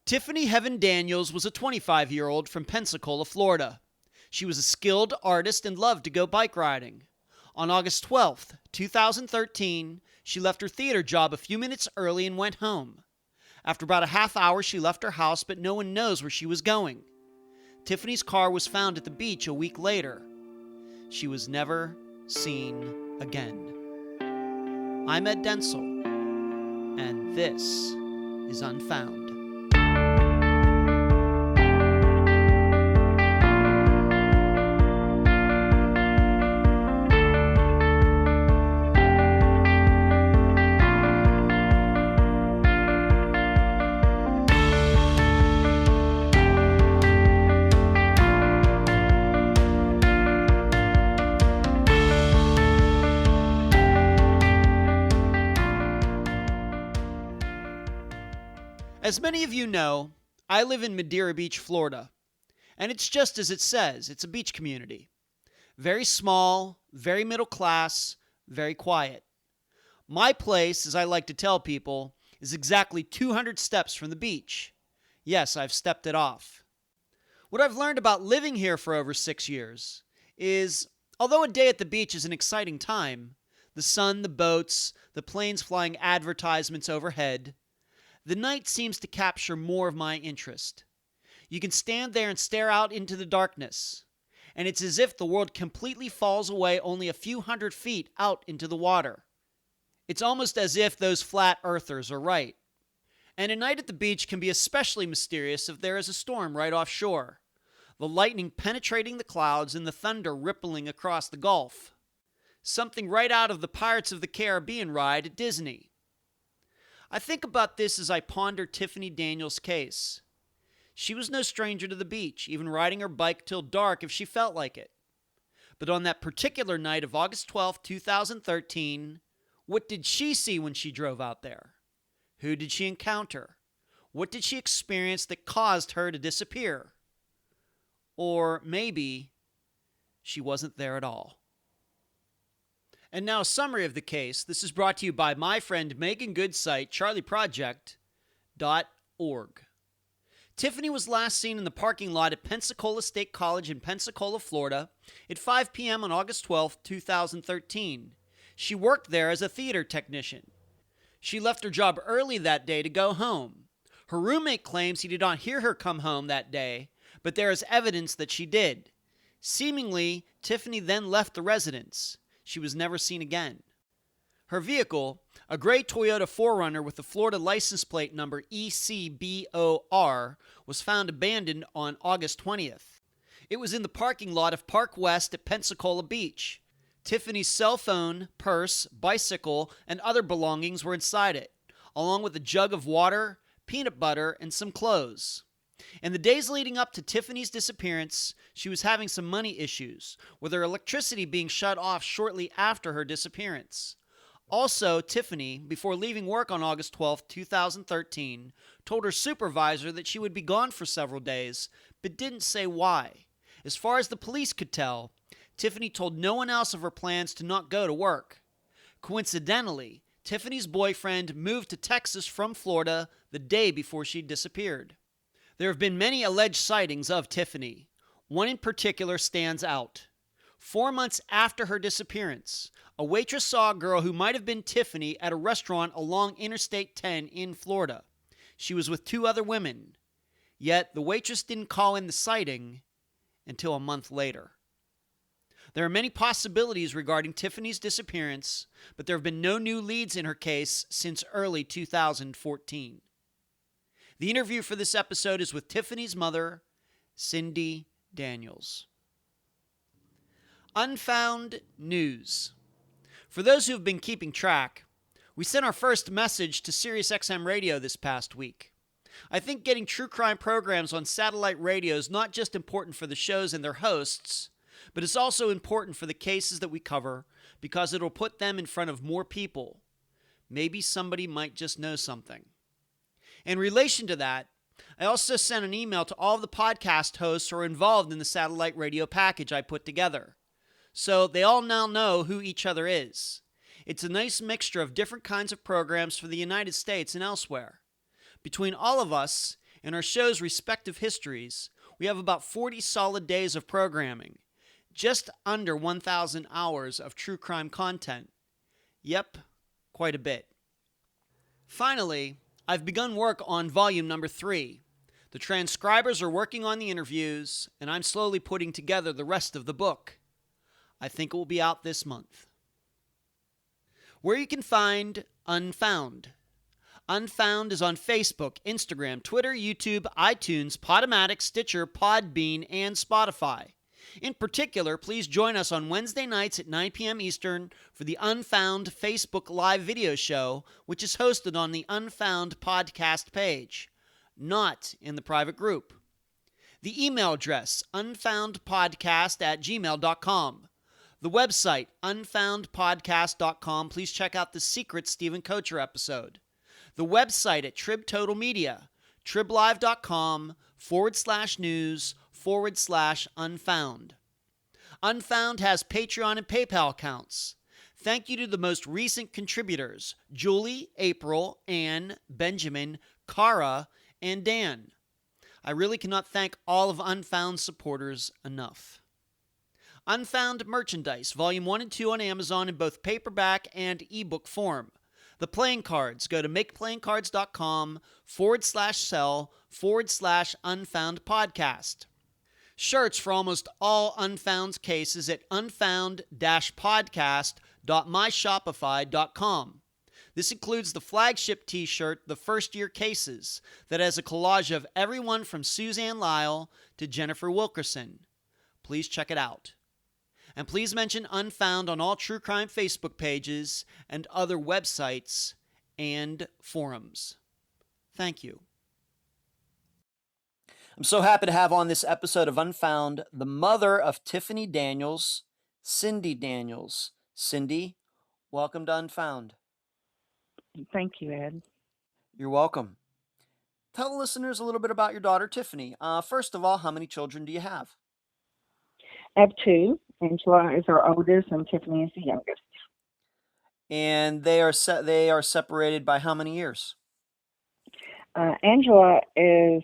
Tiffany Heaven Daniels was a 25-year-old from Pensacola, Florida. She was a skilled artist and loved to go bike riding. On August 12, 2013, she left her theater job a few minutes early and went home. After about a half hour, she left her house, but no one knows where she was going. Tiffany's car was found at the beach a week later. She was never seen again. I'm Ed Densel, and this is Unfound. As many of you know, I live in Madeira Beach, Florida, and it's just as it says, it's a beach community. Very small, very middle class, very quiet. My place, as I like to tell people, is exactly 200 steps from the beach. Yes, I've stepped it off. What I've learned about living here for over 6 years is, although a day at the beach is an exciting time, the sun, the boats, the planes flying advertisements overhead, the night seems to capture more of my interest. You can stand there and stare out into the darkness, and it's as if the world completely falls away only a few hundred feet out into the water. It's almost as if those flat earthers are right. And a night at the beach can be especially mysterious if there is a storm right offshore, the lightning penetrating the clouds and the thunder rippling across the Gulf. Something right out of the Pirates of the Caribbean ride at Disney. I think about this as I ponder Tiffany Daniels' case. She was no stranger to the beach, even riding her bike till dark if she felt like it. But on that particular night of August 12, 2013, what did she see when she drove out there? Who did she encounter? What did she experience that caused her to disappear? Or maybe she wasn't there at all. And now a summary of the case. This is brought to you by my friend Megan Good's site, charlieproject.org. Tiffany was last seen in the parking lot at Pensacola State College in Pensacola, Florida at 5 p.m. on August 12, 2013. She worked there as a theater technician. She left her job early that day to go home. Her roommate claims he did not hear her come home that day, but there is evidence that she did. Seemingly, Tiffany then left the residence. She was never seen again. Her vehicle, a gray Toyota 4Runner with the Florida license plate number ECBOR, was found abandoned on August 20th. It was in the parking lot of Park West at Pensacola Beach. Tiffany's cell phone, purse, bicycle, and other belongings were inside it, along with a jug of water, peanut butter, and some clothes. In the days leading up to Tiffany's disappearance, she was having some money issues, with her electricity being shut off shortly after her disappearance. Also, Tiffany, before leaving work on August 12, 2013, told her supervisor that she would be gone for several days, but didn't say why. As far as the police could tell, Tiffany told no one else of her plans to not go to work. Coincidentally, Tiffany's boyfriend moved to Texas from Florida the day before she disappeared. There have been many alleged sightings of Tiffany. One in particular stands out. 4 months after her disappearance, a waitress saw a girl who might have been Tiffany at a restaurant along Interstate 10 in Florida. She was with 2 other women. Yet the waitress didn't call in the sighting until a month later. There are many possibilities regarding Tiffany's disappearance, but there have been no new leads in her case since early 2014. The interview for this episode is with Tiffany's mother, Cindy Daniels. Unfound news. For those who have been keeping track, we sent our first message to SiriusXM Radio this past week. I think getting true crime programs on satellite radio is not just important for the shows and their hosts, but it's also important for the cases that we cover because it'll put them in front of more people. Maybe somebody might just know something. In relation to that, I also sent an email to all of the podcast hosts who are involved in the satellite radio package I put together. So they all now know who each other is. It's a nice mixture of different kinds of programs for the United States and elsewhere. Between all of us, and our show's respective histories, we have about 40 solid days of programming. Just under 1,000 hours of true crime content. Yep, quite a bit. Finally, I've begun work on volume number 3. The transcribers are working on the interviews, and I'm slowly putting together the rest of the book. I think it will be out this month. Where you can find Unfound. Unfound is on Facebook, Instagram, Twitter, YouTube, iTunes, Podomatic, Stitcher, Podbean, and Spotify. In particular, please join us on Wednesday nights at 9 p.m. Eastern for the Unfound Facebook Live video show, which is hosted on the Unfound podcast page, not in the private group. The email address, unfoundpodcast@gmail.com. The website, unfoundpodcast.com. Please check out the Secret Stephen Kocher episode. The website at Trib Total Media, triblive.com/news/Unfound. Unfound has Patreon and PayPal accounts. Thank you to the most recent contributors, Julie, April, Ann, Benjamin, Cara, and Dan. I really cannot thank all of Unfound's supporters enough. Unfound merchandise, Volume 1 and 2 on Amazon in both paperback and ebook form. The playing cards, go to makeplayingcards.com/sell/Unfound podcast. Shirts for almost all Unfound's cases at unfound-podcast.myshopify.com. This includes the flagship t-shirt, The First Year Cases, that has a collage of everyone from Suzanne Lyle to Jennifer Wilkerson. Please check it out. And please mention Unfound on all true crime Facebook pages and other websites and forums. Thank you. I'm so happy to have on this episode of Unfound the mother of Tiffany Daniels, Cindy Daniels. Cindy, welcome to Unfound. Thank you, Ed. You're welcome. Tell the listeners a little bit about your daughter, Tiffany. First of all, how many children do you have? I have two. Angela is our oldest, and Tiffany is the youngest. And they are separated by how many years? Angela is,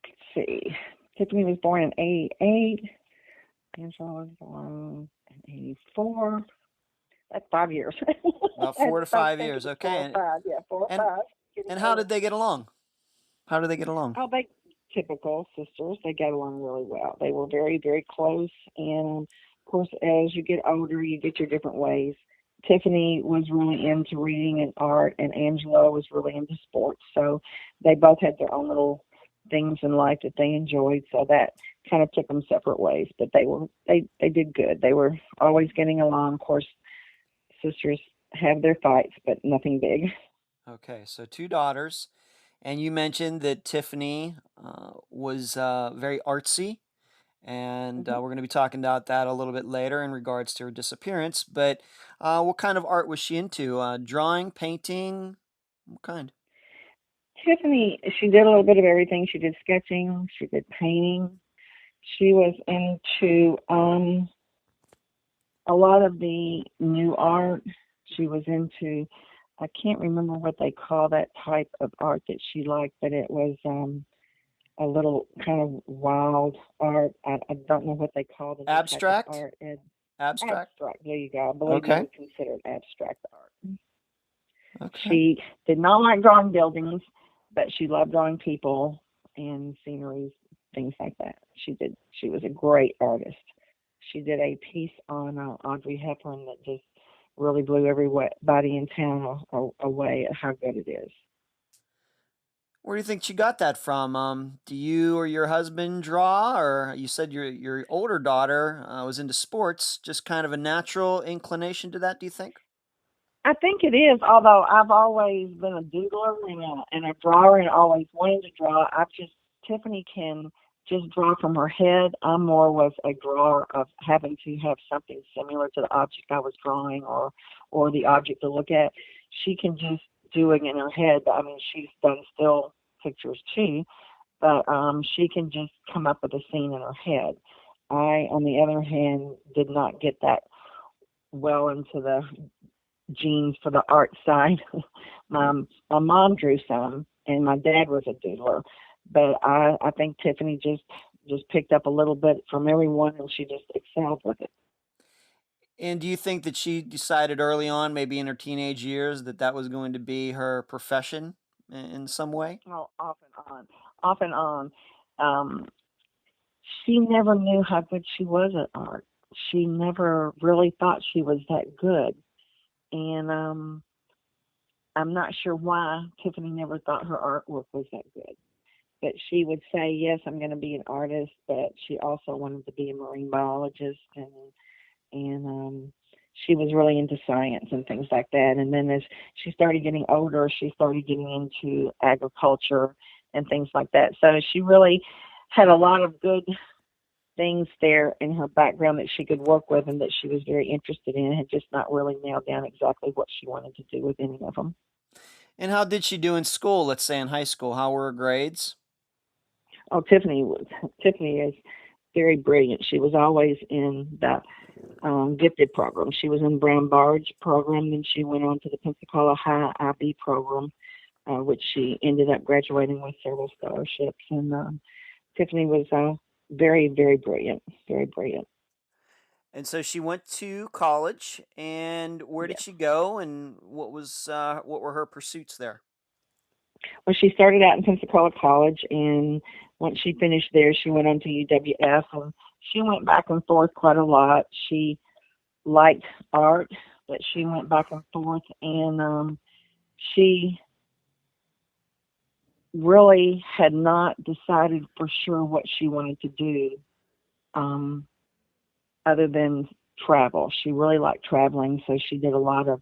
let's see, Tiffany was born in 88. Angela was born in 84. That's 5 years. About 4 to 5 years. Okay. 4 or 5. And how did they get along? Oh, they typical sisters. They got along really well. They were very, very close. And of course, as you get older, you get your different ways. Tiffany was really into reading and art, and Angela was really into sports. So they both had their own little things in life that they enjoyed. So that kind of took them separate ways. But they did good. They were always getting along. Of course, sisters have their fights, but nothing big. Okay, so 2 daughters. And you mentioned that Tiffany was very artsy, and we're going to be talking about that a little bit later in regards to her disappearance. But what kind of art was she into? Drawing, painting? What kind? Tiffany, she did a little bit of everything. She did sketching. She did painting. She was into a lot of the new art. She was into, I can't remember what they call that type of art that she liked, but it was a little kind of wild art. I don't know what they call it. Abstract? Art. Abstract? There you go. I believe Okay. it was considered abstract art. Okay. She did not like drawing buildings, but she loved drawing people and sceneries, things like that. She was a great artist. She did a piece on Audrey Hepburn that just really blew everybody in town away at how good it is. Where do you think she got that from? Do you or your husband draw, or you said your older daughter was into sports? Just kind of a natural inclination to that, do you think? I think it is, although I've always been a doodler and a drawer and always wanted to draw. Tiffany can just draw from her head. I more was a drawer of having to have something similar to the object I was drawing or the object to look at. She can just do it in her head. I mean, she's done still pictures too, but she can just come up with a scene in her head. I, on the other hand, did not get that well into the genes for the art side. My mom drew some, and my dad was a doodler, but I think Tiffany just picked up a little bit from everyone, and she just excelled with it. And do you think that she decided early on, maybe in her teenage years, that that was going to be her profession in some way? Oh, off and on. Um, she never knew how good she was at art. She never really thought she was that good, and I'm not sure why Tiffany never thought her artwork was that good. But she would say, "Yes, I'm going to be an artist," but she also wanted to be a marine biologist, and she was really into science and things like that. And then as she started getting older, she started getting into agriculture and things like that. So she really had a lot of good things there in her background that she could work with and that she was very interested in, had just not really nailed down exactly what she wanted to do with any of them. And how did she do in school, let's say in high school? How were her grades? Oh, Tiffany is very brilliant. She was always in that gifted program. She was in Brown Barge program, then she went on to the Pensacola High IB program, which she ended up graduating with several scholarships. And Tiffany was very, very brilliant, very brilliant. And so she went to college, and where did Yes. she go, and what were her pursuits there? Well, she started out in Pensacola College, and once she finished there, she went on to UWF, and she went back and forth quite a lot. She liked art, but she went back and forth, and she really had not decided for sure what she wanted to do um, other than travel. She really liked traveling, so she did a lot of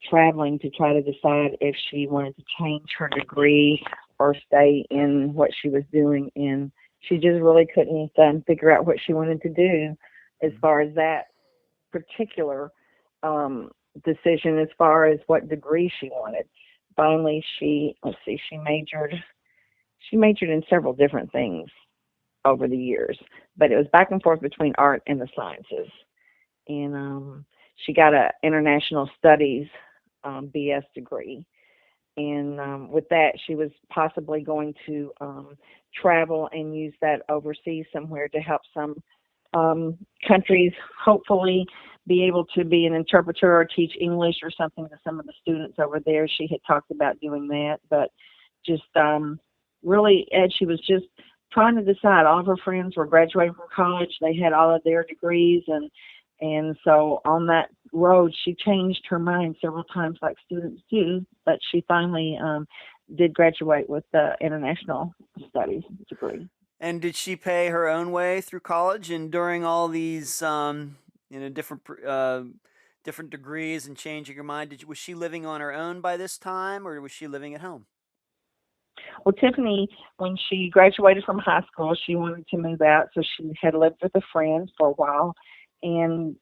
traveling to try to decide if she wanted to change her degree or stay in what she was doing. And she just really couldn't figure out what she wanted to do as far as that particular um, decision, as far as what degree she wanted. Finally, she majored in several different things over the years, but it was back and forth between art and the sciences. And she got a international studies BS degree. And with that, she was possibly going to travel and use that overseas somewhere to help some countries hopefully be able to be an interpreter or teach English or something to some of the students over there. She had talked about doing that, but just really, Ed, she was just trying to decide. All of her friends were graduating from college; they had all of their degrees, and so on that road, she changed her mind several times, like students do. But she finally did graduate with the international studies degree. And did she pay her own way through college? And during all these, different degrees and changing her mind, was she living on her own by this time, or was she living at home? Well, Tiffany, when she graduated from high school, she wanted to move out, so she had lived with a friend for a while, and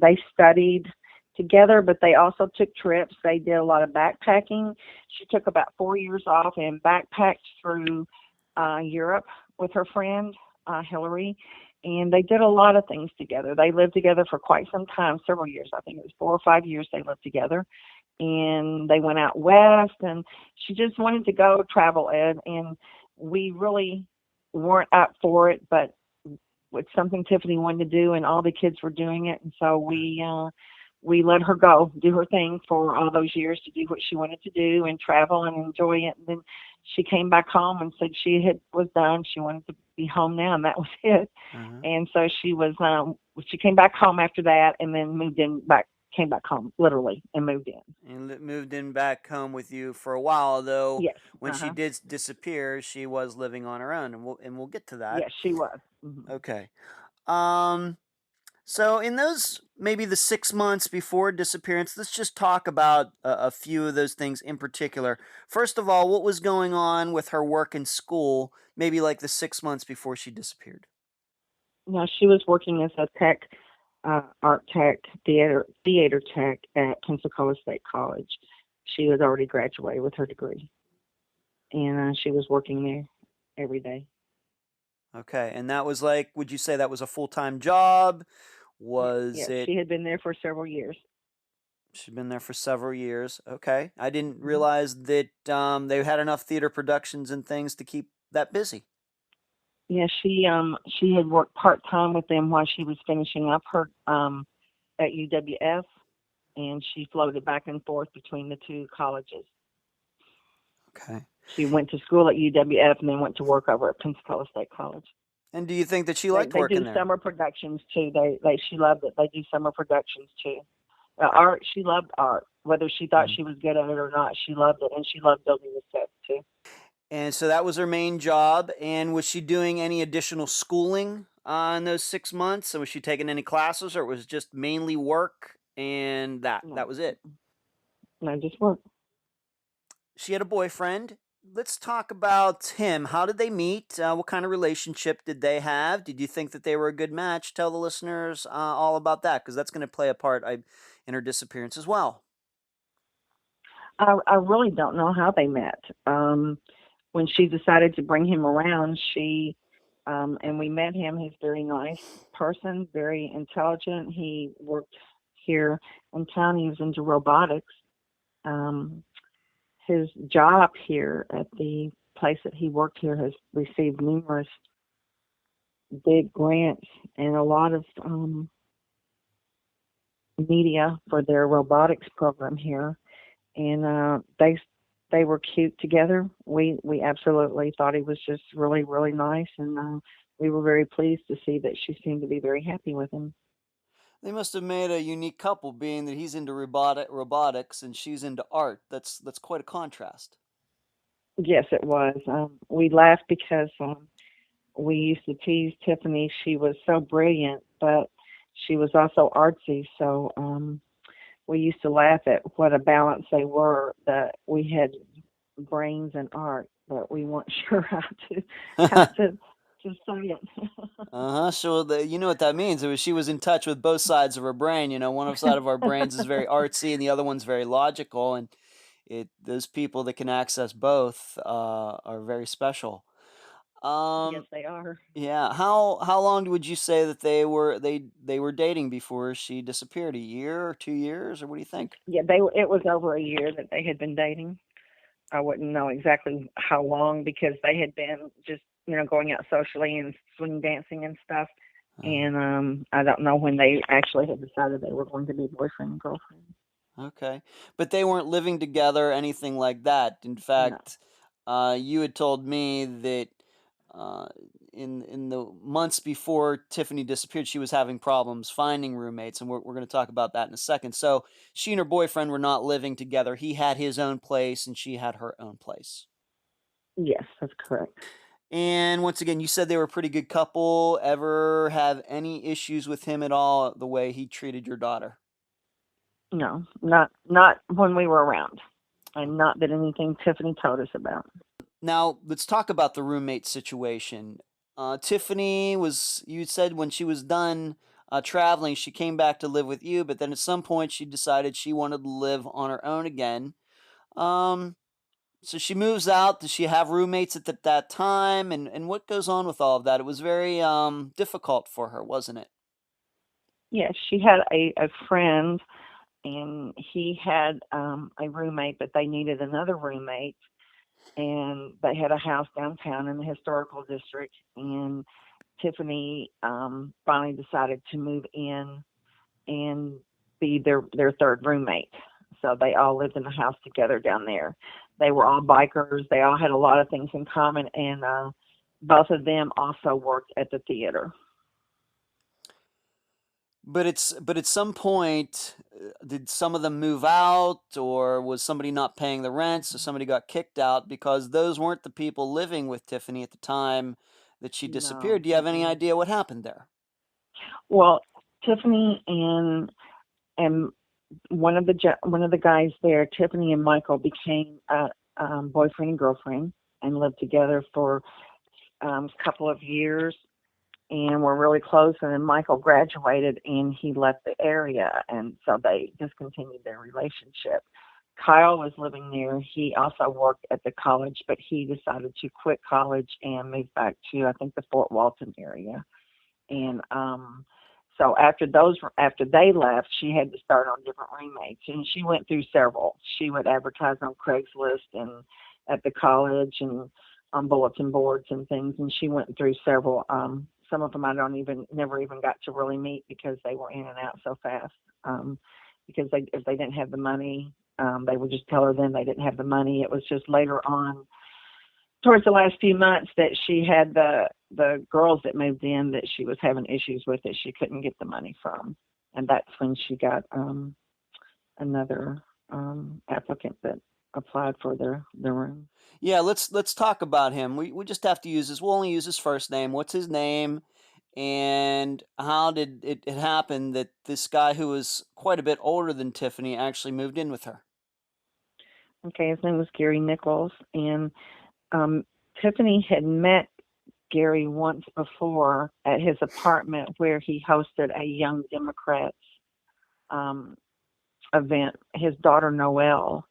they studied together, but they also took trips. They did a lot of backpacking. She took about 4 years off and backpacked through Europe with her friend Hillary, and they did a lot of things together. They lived together for quite some time, several years. I think it was 4 or 5 years they lived together, and they went out west. And she just wanted to go travel, Ed, and we really weren't up for it, but it's something Tiffany wanted to do, and all the kids were doing it, and so we let her go do her thing for all those years to do what she wanted to do and travel and enjoy it. And then she came back home and said she had was done. She wanted to be home now, and that was it. Uh-huh. And so she came back home after that, and then came back home literally and moved in. And moved in back home with you for a while, though. Yes. When Uh she huh. did disappear, she was living on her own, and we'll get to that. Yes, she was. Hmm. Okay. Um, So, in those maybe the 6 months before disappearance, let's just talk about a few of those things in particular. First of all, what was going on with her work and school, maybe like the 6 months before she disappeared? Now she was working as a art tech, theater tech at Pensacola State College. She had already graduated with her degree, and she was working there every day. Okay, and that was like, would you say that was a full time job? Yes, Was yes, it she had been there for several years. She's been there for several years. Okay. I didn't realize that they had enough theater productions and things to keep that busy. Yeah, she had worked part-time with them while she was finishing up her at UWF, and she floated back and forth between the two colleges. Okay. She went to school at UWF and then went to work over at Pensacola State College. And do you think that she They liked they do working there? summer productions too. They she loved it. They do summer productions too. Art, she loved art. Whether she thought Mhm. she was good at it or not, she loved it, and she loved building the sets too. And so that was her main job. And was she doing any additional schooling in those 6 months? And was she taking any classes, or was it just mainly work and that No, was it? no, just work. She had a boyfriend. Let's talk about him. How did they meet? What kind of relationship did they have? Did you think that they were a good match? Tell the listeners all about that, because that's going to play a part in her disappearance as well. I really don't know how they met. When she decided to bring him around, and we met him. He's a very nice person, very intelligent. He worked here in town. He was into robotics. Um, his job here at the place that he worked here has received numerous big grants and a lot of media for their robotics program here. And they were cute together. We absolutely thought he was just really really nice, and we were very pleased to see that she seemed to be very happy with him. They must have made a unique couple, being that he's into robotics and she's into art. That's quite a contrast. Yes, it was. We laughed because we used to tease Tiffany. She was so brilliant, but she was also artsy. So we used to laugh at what a balance they were. That we had brains and art, but we weren't sure how to say it. Uh-huh. So you know what that means. It was She was in touch with both sides of her brain. One side of our brains is very artsy and the other one's very logical, and it those people that can access both are very special. Yes, Um they are. yeah, how long would you say that they were dating before she disappeared? A year or 2 years, or what do you think? Yeah, they. It was over a year that they had been dating. I wouldn't know exactly how long because they had been just going out socially and swing dancing and stuff. Uh, And I don't know when they actually had decided they were going to be boyfriend and girlfriend. okay. But they weren't living together, anything like that. In No, fact, you had told me that uh, in the months before Tiffany disappeared, she was having problems finding roommates, and we're going to talk about that in a second. So she and her boyfriend were not living together. He had his own place, and she had her own place. yes, that's correct. And once again, you said they were a pretty good couple. Ever have any issues with him at all, the way he treated your daughter? No, not when we were around, and not that anything Tiffany told us about. Now, let's talk about the roommate situation. Tiffany you said when she was done traveling, she came back to live with you, but then at some point she decided she wanted to live on her own again. Um, so she moves out. Does she have roommates at that time? And what goes on with all of that? It was very difficult for her, wasn't it? Yes, she had a friend, and he had a roommate, but they needed another roommate, and they had a house downtown in the historical district, and Tiffany finally decided to move in and be their third roommate. So they all lived in a house together down there. They were all bikers. They all had a lot of things in common, and both of them also worked at the theater. But at some point, did some of them move out, or was somebody not paying the rent, so somebody got kicked out? Because those weren't the people living with Tiffany at the time that she disappeared. No. Do you have any Mm-mm. idea what happened there? Well, Tiffany and one of the guys there, Tiffany and Michael, became boyfriend and girlfriend and lived together for a couple of years and were really close. And then Michael graduated and he left the area, and so they discontinued their relationship. Kyle was living there. He also worked at the college, but he decided to quit college and move back to, I think, the Fort Walton area. And so after they left, she had to start on different roommates, and she went through several. She would advertise on Craigslist and at the college and on bulletin boards and things, and she went through several. Some of them I never even got to really meet because they were in and out so fast. Because if they didn't have the money, they would just tell her then they didn't have the money. It was just later on, towards the last few months, that she had the girls that moved in that she was having issues with that she couldn't get the money from, and that's when she got another applicant that applied for their room. Yeah, let's talk about him. We just have to use his. We'll only use his first name. What's his name? And how did it happen that this guy who was quite a bit older than Tiffany actually moved in with her? Okay, his name was Gary Nichols, and Tiffany had met Gary once before at his apartment where he hosted a Young Democrats event. His daughter Noelle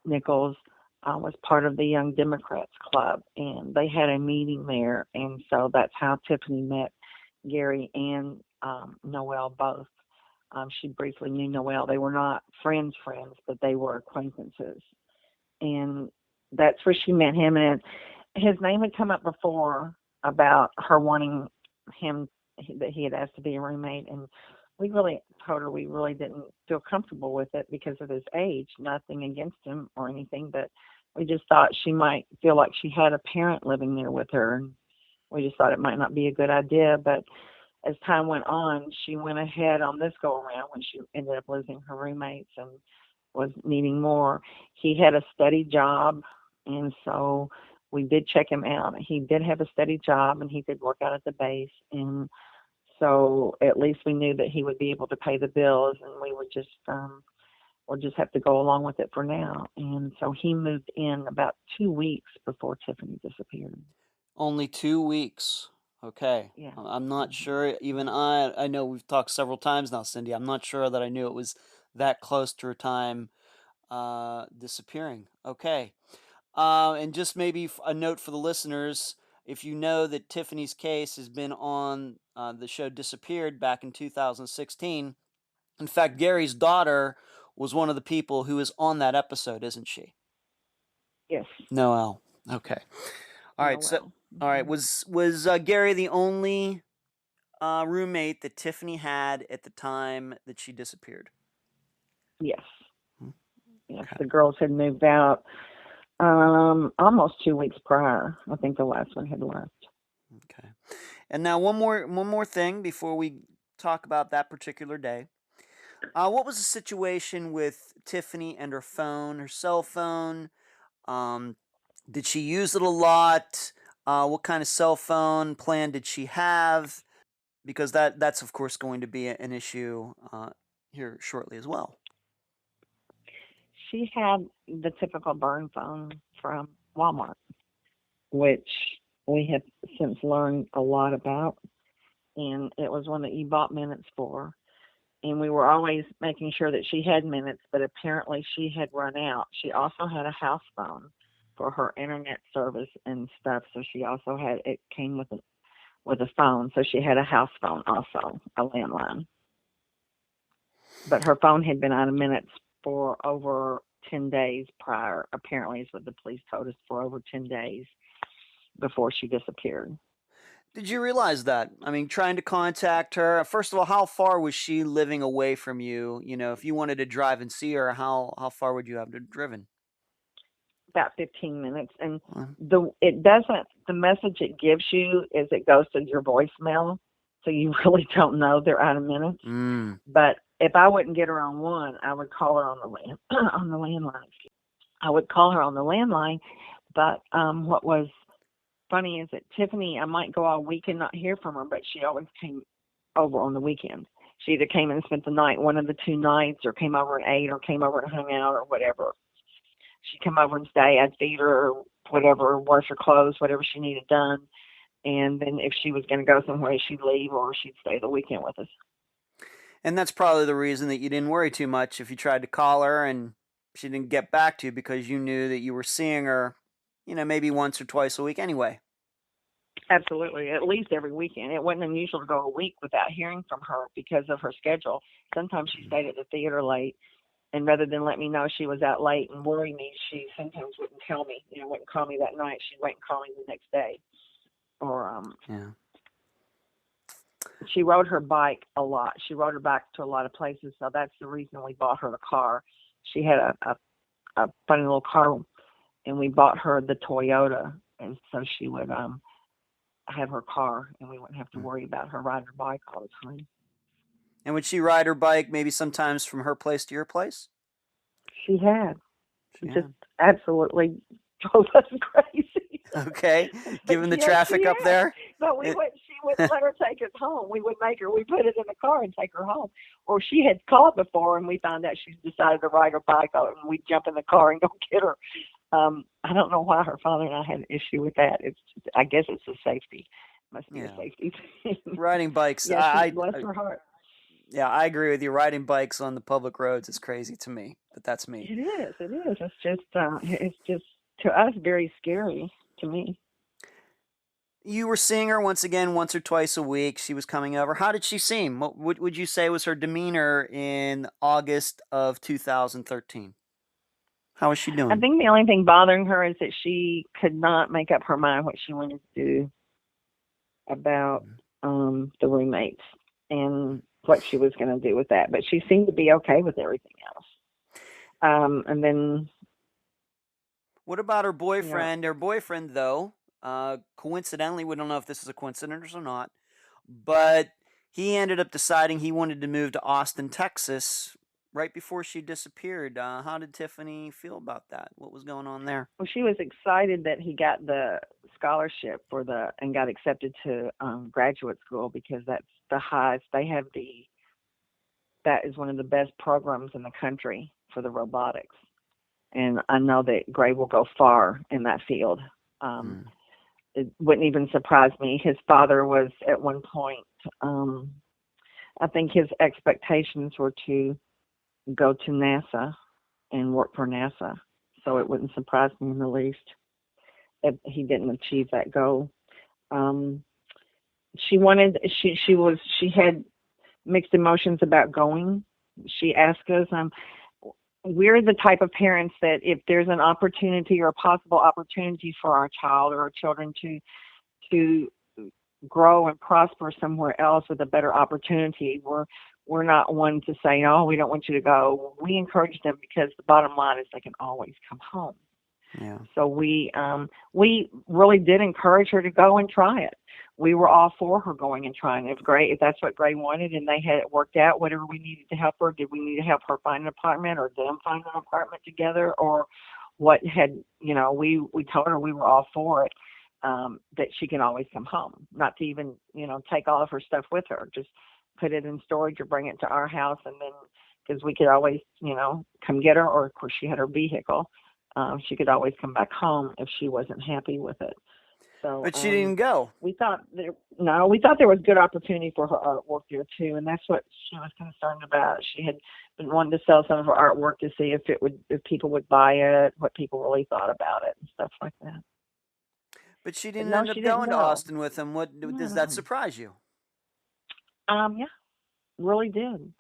Nichols was part of the Young Democrats Club, and they had a meeting there, and so that's how Tiffany met Gary and Noelle both. She briefly knew Noelle. They were not friends, but they were acquaintances, and that's where she met him. And his name had come up before about her wanting him, that he had asked to be a roommate, and we really told her we really didn't feel comfortable with it because of his age. Nothing against him or anything, but we just thought she might feel like she had a parent living there with her, and we just thought it might not be a good idea. But as time went on, she went ahead on this go around when she ended up losing her roommates and was needing more. He had a steady job, and so we did check him out. He did have a steady job, and he did work out at the base, and so at least we knew that he would be able to pay the bills, and we would just we'll just have to go along with it for now. And so he moved in about 2 weeks before Tiffany disappeared. Only 2 weeks. Okay. Yeah. I'm not sure. Even I know we've talked several times now, Cindy. I'm not sure that I knew it was that close to her time disappearing. Okay. And just maybe a note for the listeners, if you know that Tiffany's case has been on the show Disappeared back in 2016. In fact, Gary's daughter was one of the people who is on that episode, isn't she? Yes. Noelle. Okay. All right. So, all right. Was Gary the only roommate that Tiffany had at the time that she disappeared? Yes. Hmm. Yes. Okay. The girls had moved out almost 2 weeks prior. I think the last one had left. Okay. And now one more thing before we talk about that particular day. What was the situation with Tiffany and her phone, her cell phone? Did she use it a lot? What kind of cell phone plan did she have? Because that's of course going to be an issue here shortly as well. She had the typical burn phone from Walmart, which we have since learned a lot about, and it was one that you bought minutes for. And we were always making sure that she had minutes, but apparently she had run out. She also had a house phone for her internet service and stuff, so she also had, it came with a phone, so she had a house phone also, a landline. But her phone had been out of minutes for over 10 days prior, apparently is what the police told us, for over 10 days before she disappeared. Did you realize that? I mean, trying to contact her. First of all, how far was she living away from you? You know, if you wanted to drive and see her, how far would you have to driven? About 15 minutes. And Uh, the message it gives you is it goes to your voicemail, so you really don't know they're out of minutes. Mm. But if I wouldn't get her on one, I would call her on the landline. I would call her on the landline, but what was funny is that Tiffany, I might go all week and not hear from her, but she always came over on the weekend. She either came and spent the night one of the 2 nights, or came over and ate, or came over and hung out, or whatever. She'd come over and stay. I'd feed her, or whatever, wash her clothes, whatever she needed done. And then if she was going to go somewhere, she'd leave, or she'd stay the weekend with us. And that's probably the reason that you didn't worry too much if you tried to call her and she didn't get back to you, because you knew that you were seeing her, maybe once or twice a week anyway. Absolutely, at least every weekend. It wasn't unusual to go a week without hearing from her because of her schedule. Sometimes she stayed at the theater late, and rather than let me know she was out late and worry me, she sometimes wouldn't tell me. Wouldn't call me that night. She'd wait and call me the next day. Or Yeah. she rode her bike a lot. She rode her bike to a lot of places, so that's the reason we bought her a car. She had a funny little car, and we bought her the Toyota, and so she would have her car, and we wouldn't have to worry about her riding her bike all the time. And would she ride her bike maybe sometimes from her place to your place? She had. She Just had. absolutely drove us crazy. Okay, given the Yes, traffic up there. But she wouldn't let her take us home. We put it in the car and take her home. Or she had called before, and we found out she decided to ride her bike, and we'd jump in the car and go get her. I don't know why her father and I had an issue with that. I guess it's a safety. Must be a safety thing. Riding bikes. Yeah, bless her heart. Yeah, I agree with you. Riding bikes on the public roads is crazy to me, but that's me. It is. It's just to us very scary to me. You were seeing her once or twice a week. She was coming over. How did she seem? What would you say was her demeanor in August of 2013? How was she doing? I think the only thing bothering her is that she could not make up her mind what she wanted to do about the roommates and what she was going to do with that. But she seemed to be okay with everything else. And then, what about her boyfriend? Her boyfriend, though, coincidentally, we don't know if this is a coincidence or not, but he ended up deciding he wanted to move to Austin, Texas, right before she disappeared. How did Tiffany feel about that? What was going on there? Well, she was excited that he got the scholarship and got accepted to graduate school, because that's the highest. That is one of the best programs in the country for the robotics. And I know that Gray will go far in that field. It wouldn't even surprise me. His father was at one point, I think his expectations were to go to NASA and work for NASA. So it wouldn't surprise me in the least if he didn't achieve that goal. She had mixed emotions about going. She asked us, we're the type of parents that if there's an opportunity or a possible opportunity for our child or our children to grow and prosper somewhere else with a better opportunity, we're not one to say, oh, we don't want you to go. We encourage them, because the bottom line is they can always come home. Yeah. So we really did encourage her to go and try it. We were all for her going and trying. If that's what Gray wanted and they had it worked out, whatever we needed to help her, did we need to help her find an apartment or them find an apartment together, or what we told her we were all for it, that she can always come home, not to even, take all of her stuff with her, just put it in storage or bring it to our house. And then, because we could always, come get her, or of course she had her vehicle. She could always come back home if she wasn't happy with it. So, but she didn't go. We thought there was good opportunity for her artwork there too, and that's what she was concerned about. She had been wanting to sell some of her artwork to see if people would buy it, what people really thought about it, and stuff like that. But she didn't end up going to Austin with him. Does that surprise you? Yeah, really did.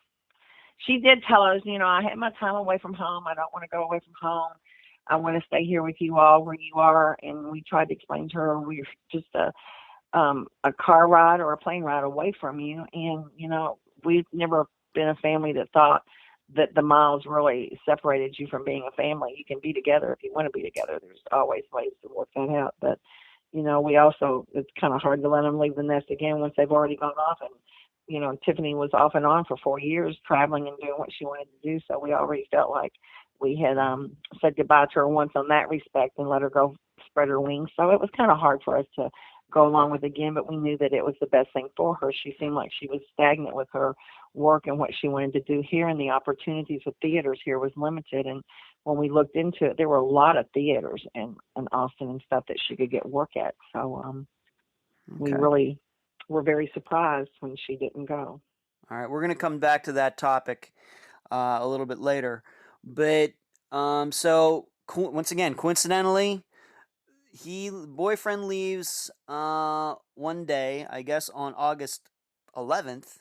She did tell us, I had my time away from home. I don't want to go away from home. I want to stay here with you all where you are. And we tried to explain to her we're just a car ride or a plane ride away from you. And, we've never been a family that thought that the miles really separated you from being a family. You can be together if you want to be together. There's always ways to work that out. But, we also, it's kind of hard to let them leave the nest again once they've already gone off. And, Tiffany was off and on for 4 years traveling and doing what she wanted to do. So we already felt like we had said goodbye to her once on that respect and let her go spread her wings. So it was kind of hard for us to go along with again, but we knew that it was the best thing for her. She seemed like she was stagnant with her work and what she wanted to do here, and the opportunities with theaters here was limited. And when we looked into it, there were a lot of theaters in Austin and stuff that she could get work at. So we really were very surprised when she didn't go. All right, we're going to come back to that topic a little bit later. But so once again, coincidentally, boyfriend leaves one day, I guess on August 11th,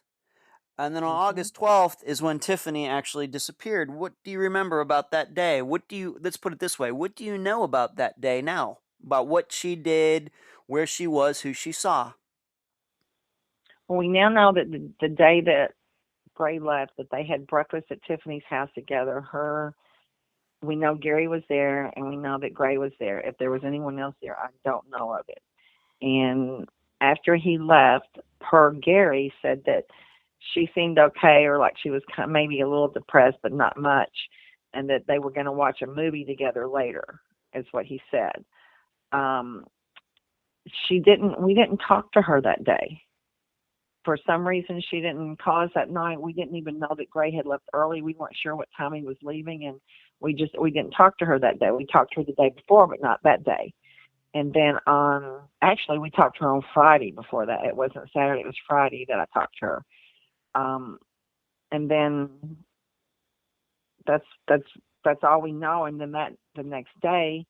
and then on August 12th is when Tiffany actually disappeared. What do you remember about that day? Let's put it this way, what do you know about that day now? About what she did, where she was, who she saw? Well, we now know that the day that Gray left, that they had breakfast at Tiffany's house together. We know Gary was there, and we know that Gray was there. If there was anyone else there, I don't know of it. And after he left, Gary said that she seemed okay, or like she was maybe a little depressed, but not much, and that they were going to watch a movie together later, is what he said. Um, we didn't talk to her that day. For some reason, she didn't call us that night. We didn't even know that Gray had left early. We weren't sure what time he was leaving, and we didn't talk to her that day. We talked to her the day before, but not that day. And then actually, we talked to her on Friday before that. It wasn't Saturday, it was Friday that I talked to her. And then that's all we know. And then the next day,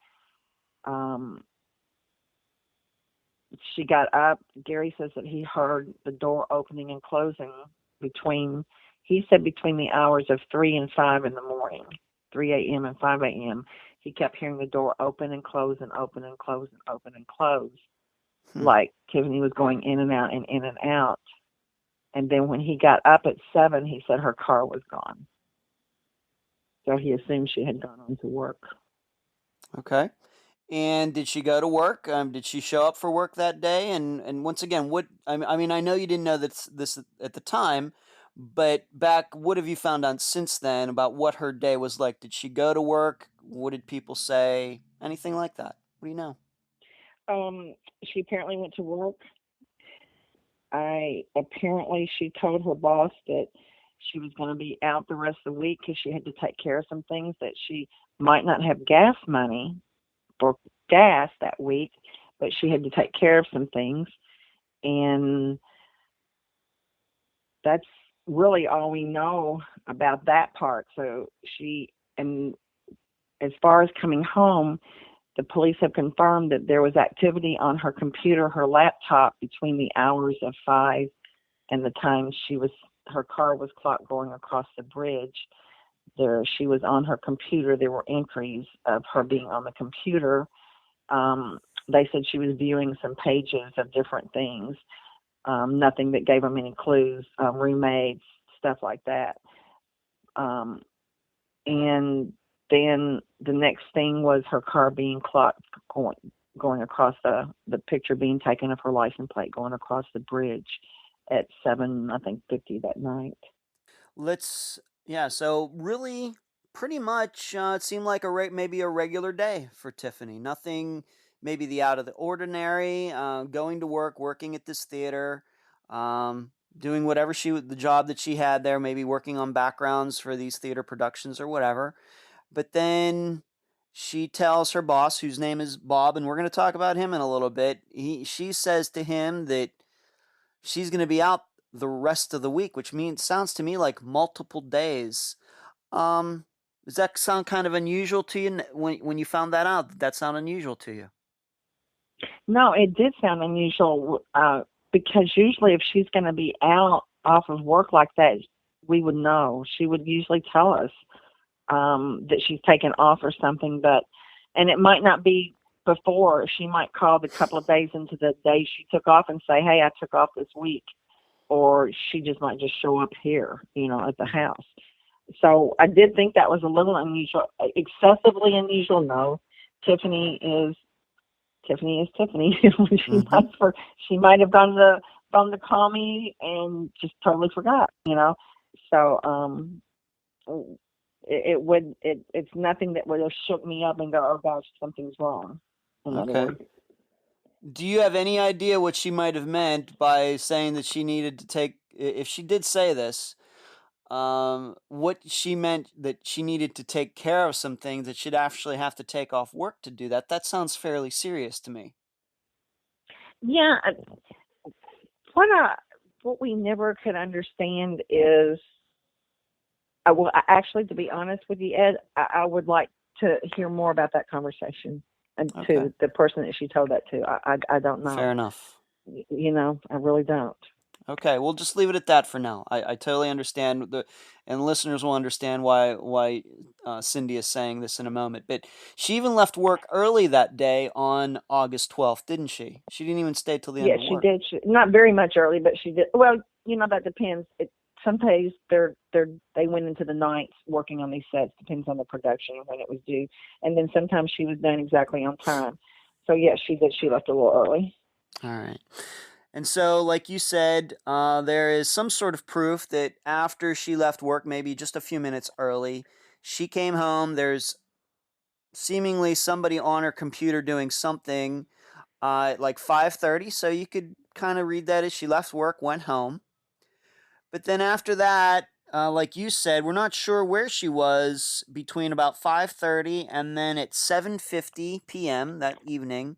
she got up. Gary says that he heard the door opening and closing between the hours of 3 and 5 in the morning, 3 a.m. and 5 a.m. He kept hearing the door open and close and open and close and open and close, like Tiffany was going in and out and in and out. And then when he got up at 7, he said her car was gone. So he assumed she had gone on to work. Okay. And did she go to work? Did she show up for work that day? And once again, I know you didn't know this at the time, but what have you found out since then about what her day was like? Did she go to work? What did people say? Anything like that? What do you know? She apparently went to work. Apparently she told her boss that she was going to be out the rest of the week because she had to take care of some things, that she might not have gas money for gas that week, but she had to take care of some things. And that's really all we know about that part. So and as far as coming home, the police have confirmed that there was activity on her computer, her laptop, between the hours of 5 and the time her car was clocked going across the bridge. She was on her computer. There were entries of her being on the computer. They said she was viewing some pages of different things. Nothing that gave them any clues, roommates, stuff like that. And then the next thing was her car being clocked going across the picture being taken of her license plate going across the bridge at 7:50 that night. So really, pretty much, it seemed like maybe a regular day for Tiffany. Nothing, maybe the out of the ordinary. Going to work, working at this theater, doing the job that she had there, maybe working on backgrounds for these theater productions or whatever. But then she tells her boss, whose name is Bob, and we're going to talk about him in a little bit. She says to him that she's going to be out the rest of the week, which sounds to me like multiple days. Does that sound kind of unusual to you when you found that out? Did that sound unusual to you? No, it did sound unusual because usually if she's going to be out off of work like that, we would know. She would usually tell us that she's taken off or something, and it might not be before. She might call the couple of days into the day she took off and say, "Hey, I took off this week," or she might just show up here, at the house. So I did think that was a little unusual, excessively unusual. No, Tiffany is Tiffany. She might have gone to the phone to call me and just totally forgot, So it's nothing that would have shook me up and go, "Oh gosh, something's wrong." Okay. Do you have any idea what she might have meant by saying that she needed to take, if she did say this, what she meant that she needed to take care of some things, that she'd actually have to take off work to do that? That sounds fairly serious to me. Yeah. What we never could understand is, actually, to be honest with you, Ed, I would like to hear more about that conversation. and Okay. to the person that she told that to. I don't Fair know. enough. I really don't. Okay, we'll just leave it at that for now. I totally understand and listeners will understand why Cindy is saying this in a moment. But she even left work early that day on August 12th, didn't she? She didn't even stay till the end Yeah, of she work. did. Not very much early, but she did. Well, that depends. Some days they went into the nights working on these sets. Depends on the production and when it was due. And then sometimes she was done exactly on time. So yes, she did. She left a little early. All right. And so, like you said, there is some sort of proof that after she left work, maybe just a few minutes early, she came home. There's seemingly somebody on her computer doing something at like 5:30. So you could kind of read that as she left work, went home. But then after that, like you said, we're not sure where she was between about 5:30 and then at 7:50 p.m. that evening.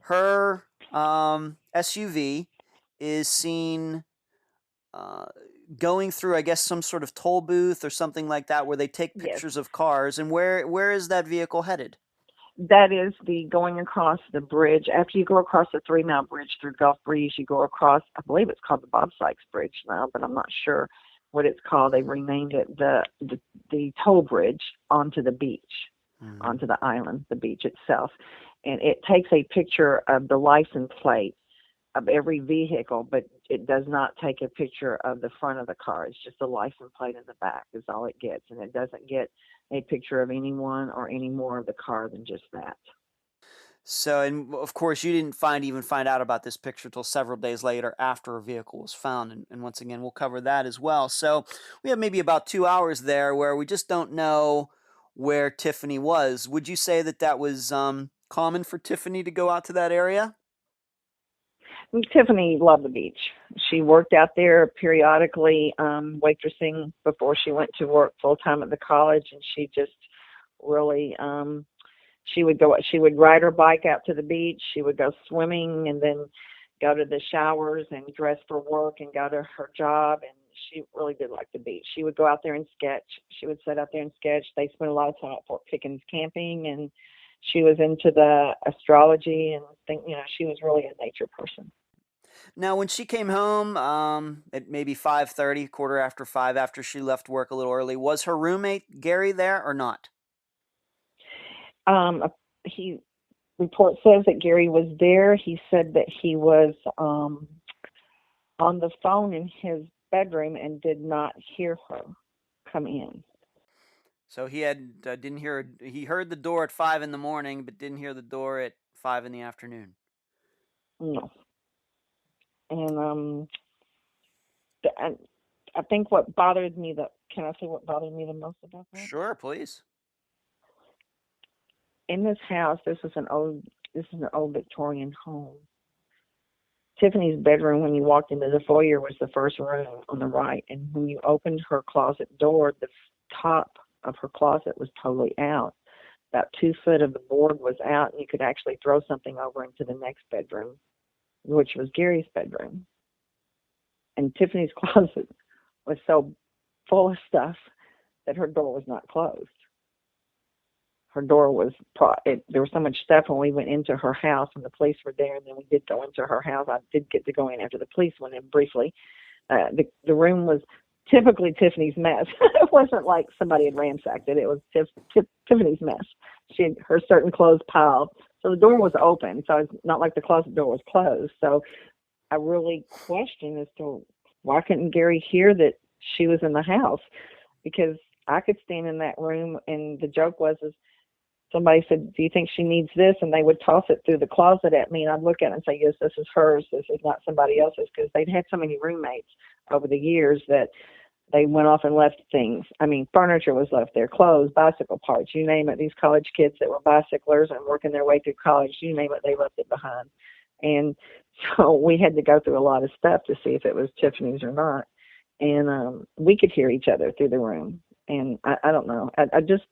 Her SUV is seen uh, going through, I guess, some sort of toll booth or something like that, where they take Yes, pictures of cars. And where is that vehicle headed? that is the going across the bridge. After you go across the 3 Mile Bridge through Gulf Breeze, you go across. I believe it's called the Bob Sykes Bridge now, but I'm not sure what it's called. They renamed it the toll bridge onto the beach, Mm-hmm. onto the island, the beach itself, and it takes a picture of the license plate of every vehicle, but it does not take a picture of the front of the car. It's just the license plate in the back is all it gets, and it doesn't get a picture of anyone or any more of the car than just that. So, and of course, you didn't even find out about this picture till several days later after a vehicle was found. And once again, we'll cover that as well. So, we have maybe about 2 hours there where we just don't know where Tiffany was. Would you say that that was common for Tiffany to go out to that area? Tiffany loved the beach. She worked out there periodically, waitressing before she went to work full time at the college, and she just really she would ride her bike out to the beach. She would go swimming and then go to the showers and dress for work and go to her job. And she really did like the beach. She would go out there and sketch. She would sit out there and sketch. They spent a lot of time at Fort Pickens camping, and she was into the astrology and she was really a nature person. Now, when she came home at maybe 5:30, quarter after 5, after she left work a little early, was her roommate Gary there or not? He report says that Gary was there. He said that he was on the phone in his bedroom and did not hear her come in. So he had didn't hear. He heard the door at 5 in the morning, but didn't hear the door at 5 in the afternoon. No. And I, I think what bothered me can I say what bothered me the most about that? Sure, please. In this house, this is an old Victorian home. Tiffany's bedroom, when you walked into the foyer, was the first room on the right, and when you opened her closet door, the top of her closet was totally out. About 2 foot of the board was out, and you could actually throw something over into the next bedroom, which was Gary's bedroom. And Tiffany's closet was so full of stuff that her door was not closed. Her door was there was so much stuff when we went into her house and the police were there, and then we did go into her house. I did get to go in after the police went in briefly. The room was typically Tiffany's mess. It wasn't like somebody had ransacked it. It was Tiffany's mess. She had her certain clothes piled, so the door was open. So it's not like the closet door was closed. So I really questioned as to why couldn't Gary hear that she was in the house, because I could stand in that room, and the joke was is somebody said, "Do you think she needs this?" And they would toss it through the closet at me, and I'd look at it and say, "Yes, this is hers. This is not somebody else's," because they'd had so many roommates over the years that they went off and left things. I mean, furniture was left there, clothes, bicycle parts, you name it. These college kids that were bicyclers and working their way through college, you name it, they left it behind. And so we had to go through a lot of stuff to see if it was Tiffany's or not. And we could hear each other through the room. And I don't know. I just,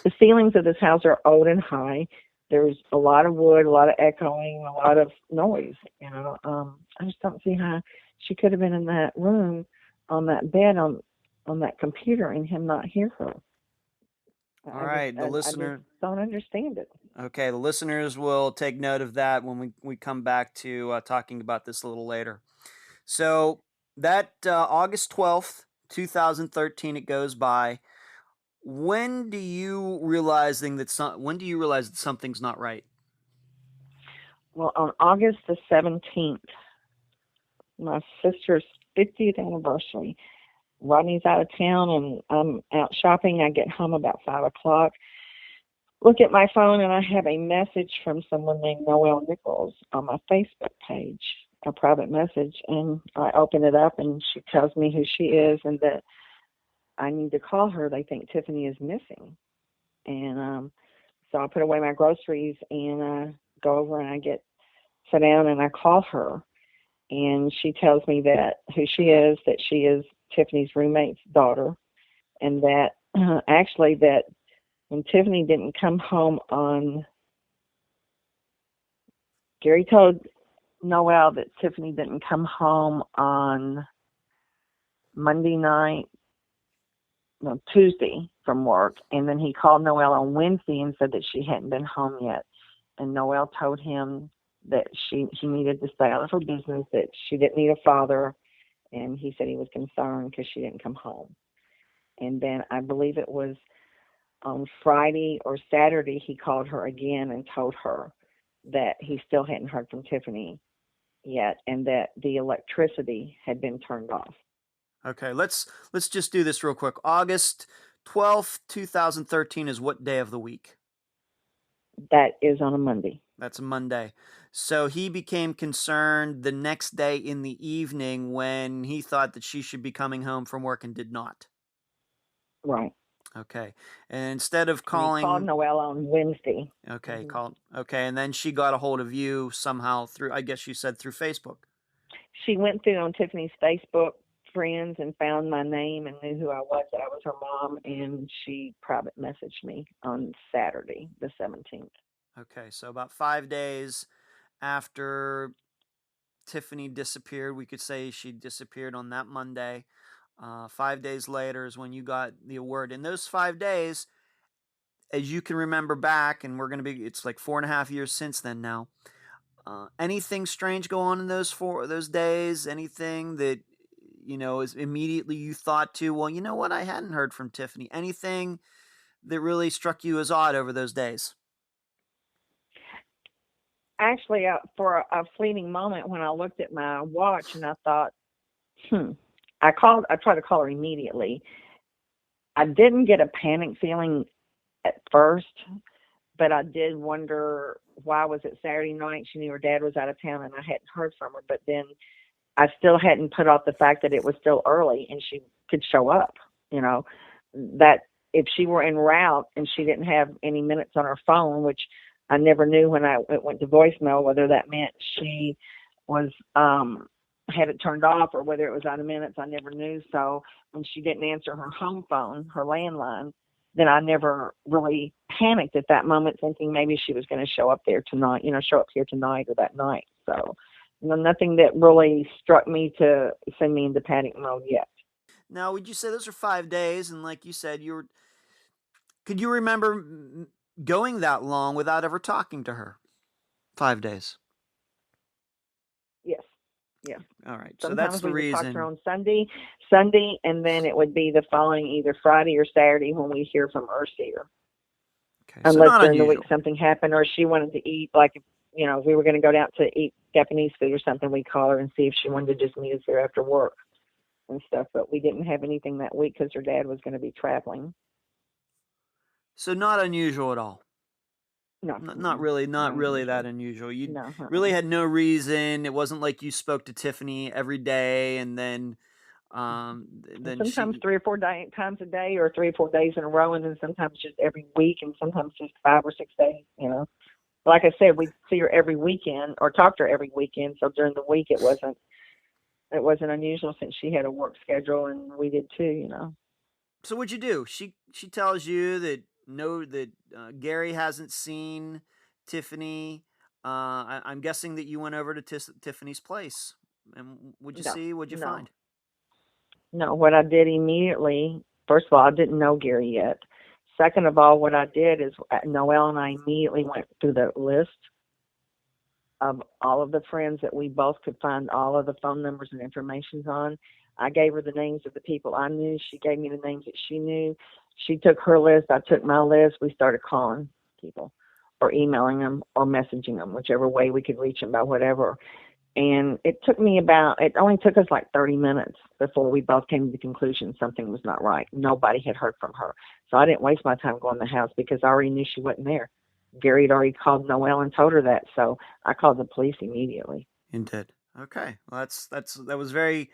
the ceilings of this house are old and high. There's a lot of wood, a lot of echoing, a lot of noise. I just don't see how she could have been in that room on that bed on that computer and him not hear her. All right, I just don't understand it. Okay, the listeners will take note of that when we come back to talking about this a little later. So that August 12th, 2013, it goes by. When do you when do you realize that something's not right? Well, on August the 17th, my sister's 50th anniversary. Rodney's out of town, and I'm out shopping. I get home about 5 o'clock. Look at my phone, and I have a message from someone named Noelle Nichols on my Facebook page, a private message. And I open it up, and she tells me who she is and that I need to call her. They think Tiffany is missing. And so I put away my groceries and go over and I sit down and I call her. And she tells me that who she is, that she is Tiffany's roommate's daughter, and that actually that when Tiffany didn't come home Gary told Noelle that Tiffany didn't come home on Monday night, no, Tuesday from work, and then he called Noelle on Wednesday and said that she hadn't been home yet. And Noelle told him that he needed to stay out of her business, that she didn't need a father, and he said he was concerned because she didn't come home. And then I believe it was on Friday or Saturday he called her again and told her that he still hadn't heard from Tiffany yet and that the electricity had been turned off. Okay, let's just do this real quick. August 12th, 2013 is what day of the week? That is on a Monday. That's a Monday. So he became concerned the next day in the evening when he thought that she should be coming home from work and did not. Right. Okay. And instead of And he called calling Noelle on Wednesday. Okay, okay, and then she got a hold of you somehow through, I guess you said, through Facebook. She went through on Tiffany's Facebook friends and found my name and knew who I was, that I was her mom, and she private messaged me on Saturday, the 17th. Okay, so about 5 days after Tiffany disappeared, we could say she disappeared on that Monday. 5 days later is when you got the word. In those 5 days, as you can remember back, and it's like 4.5 years since then now. Anything strange go on in those days? Anything that is immediately you thought to? Well, you know what? I hadn't heard from Tiffany. Anything that really struck you as odd over those days? Actually, for a fleeting moment when I looked at my watch and I thought, I tried to call her immediately. I didn't get a panic feeling at first, but I did wonder why was it Saturday night? She knew her dad was out of town and I hadn't heard from her, but then I still hadn't put off the fact that it was still early and she could show up, that if she were en route and she didn't have any minutes on her phone, which I never knew when it went to voicemail, whether that meant she was had it turned off or whether it was out of minutes, I never knew. So when she didn't answer her home phone, her landline, then I never really panicked at that moment, thinking maybe she was going to show up there tonight, show up here tonight or that night. So, nothing that really struck me to send me into panic mode yet. Now, would you say those are 5 days? And like you said, could you remember going that long without ever talking to her? 5 days. Yes. Yeah. All right. Sometimes so that's the we reason. would talk to her on Sunday, and then it would be the following either Friday or Saturday when we hear from Erseer. Okay. Unless so during unusual. the week something happened or she wanted to eat, like if we were going to go down to eat Japanese food or something, we'd call her and see if she wanted to just meet us there after work and stuff. But we didn't have anything that week because her dad was going to be traveling. So not unusual at all. No, not really that unusual. You no, really had no reason. It wasn't like you spoke to Tiffany every day and then sometimes 3 or 4 times a day, or 3 or 4 days in a row, and then sometimes just every week, and sometimes just 5 or 6 days. Like I said, we see her every weekend or talk to her every weekend. So during the week, it wasn't unusual since she had a work schedule and we did too. So what'd you do? She tells you that Gary hasn't seen Tiffany. I'm guessing that you went over to Tiffany's place. And what'd you see? What'd you find? No, what I did immediately, first of all, I didn't know Gary yet. Second of all, what I did is Noelle and I immediately went through the list of all of the friends that we both could find all of the phone numbers and information on. I gave her the names of the people I knew. She gave me the names that she knew. She took her list. I took my list. We started calling people or emailing them or messaging them, whichever way we could reach them by whatever. And it only took us like 30 minutes before we both came to the conclusion something was not right. Nobody had heard from her. So I didn't waste my time going to the house because I already knew she wasn't there. Gary had already called Noelle and told her that. So I called the police immediately. You did. Okay. Well, that was very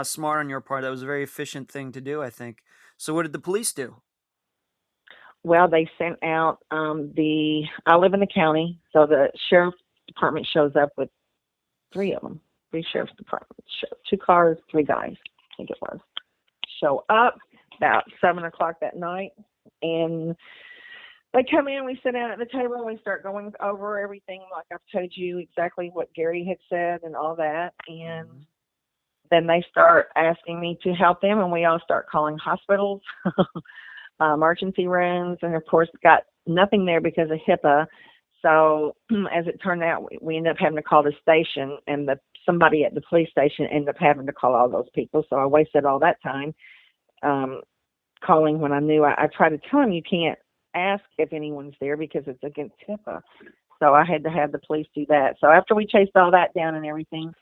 smart on your part. That was a very efficient thing to do, I think. So what did the police do? Well, they sent out I live in the county, so the sheriff's department shows up with three sheriff's departments, 2 cars, 3 guys, I think it was, show up about 7 o'clock that night, and they come in, we sit down at the table, and we start going over everything, like I've told you exactly what Gary had said and all that, and then they start asking me to help them, and we all start calling hospitals, emergency rooms, and of course got nothing there because of HIPAA. So as it turned out, we ended up having to call the station, and somebody at the police station ended up having to call all those people. So I wasted all that time calling when I knew. I tried to tell him you can't ask if anyone's there because it's against HIPAA. So I had to have the police do that. So after we chased all that down and everything,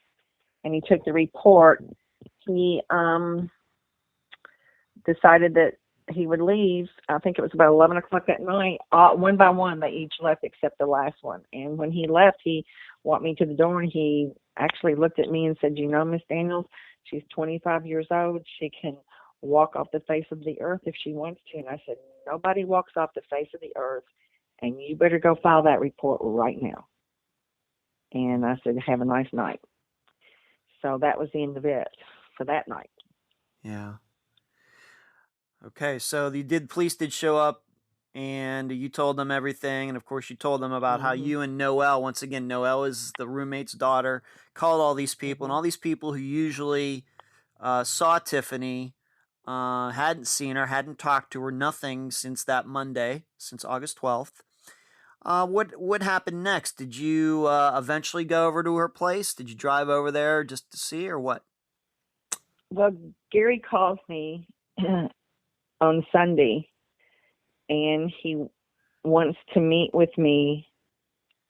and he took the report, he decided that he would leave. I think it was about 11 o'clock that night. One by one, they each left except the last one. And when he left, he walked me to the door, and he actually looked at me and said, "You know, Miss Daniels, she's 25 years old. She can walk off the face of the earth if she wants to." And I said, "Nobody walks off the face of the earth, and you better go file that report right now." And I said, "Have a nice night." So that was the end of it for that night. Yeah. Okay, so police did show up, and you told them everything, and of course you told them about how you and Noelle, once again, Noelle is the roommate's daughter, called all these people, and all these people who usually saw Tiffany hadn't seen her, hadn't talked to her, nothing since that Monday, since August 12th. What happened next? Did you eventually go over to her place? Did you drive over there just to see, or what? Well, Gary calls me on Sunday, and he wants to meet with me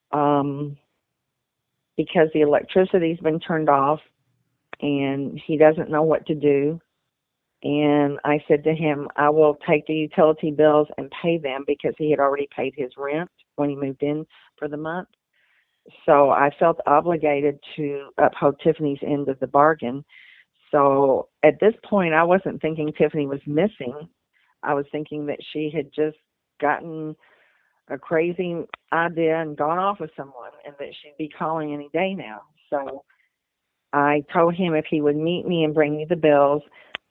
because the electricity's been turned off, and he doesn't know what to do. And I said to him, I will take the utility bills and pay them because he had already paid his rent when he moved in for the month. So I felt obligated to uphold Tiffany's end of the bargain. So at this point, I wasn't thinking Tiffany was missing. I was thinking that she had just gotten a crazy idea and gone off with someone, and that she'd be calling any day now. So I told him if he would meet me and bring me the bills,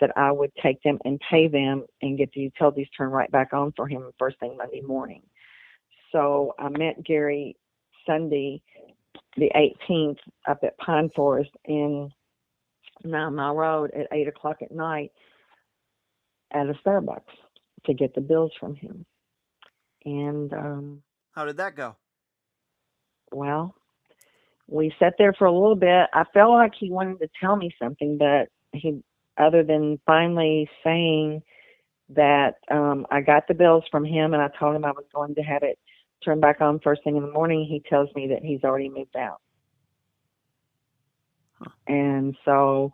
that I would take them and pay them and get the utilities turned right back on for him first thing Monday morning. So I met Gary Sunday, the 18th, up at Pine Forest in 9 Mile Road at 8 o'clock at night at a Starbucks to get the bills from him. And how did that go? Well, we sat there for a little bit. I felt like he wanted to tell me something, but other than finally saying that I got the bills from him and I told him I was going to have it turned back on first thing in the morning, he tells me that he's already moved out. Huh. And so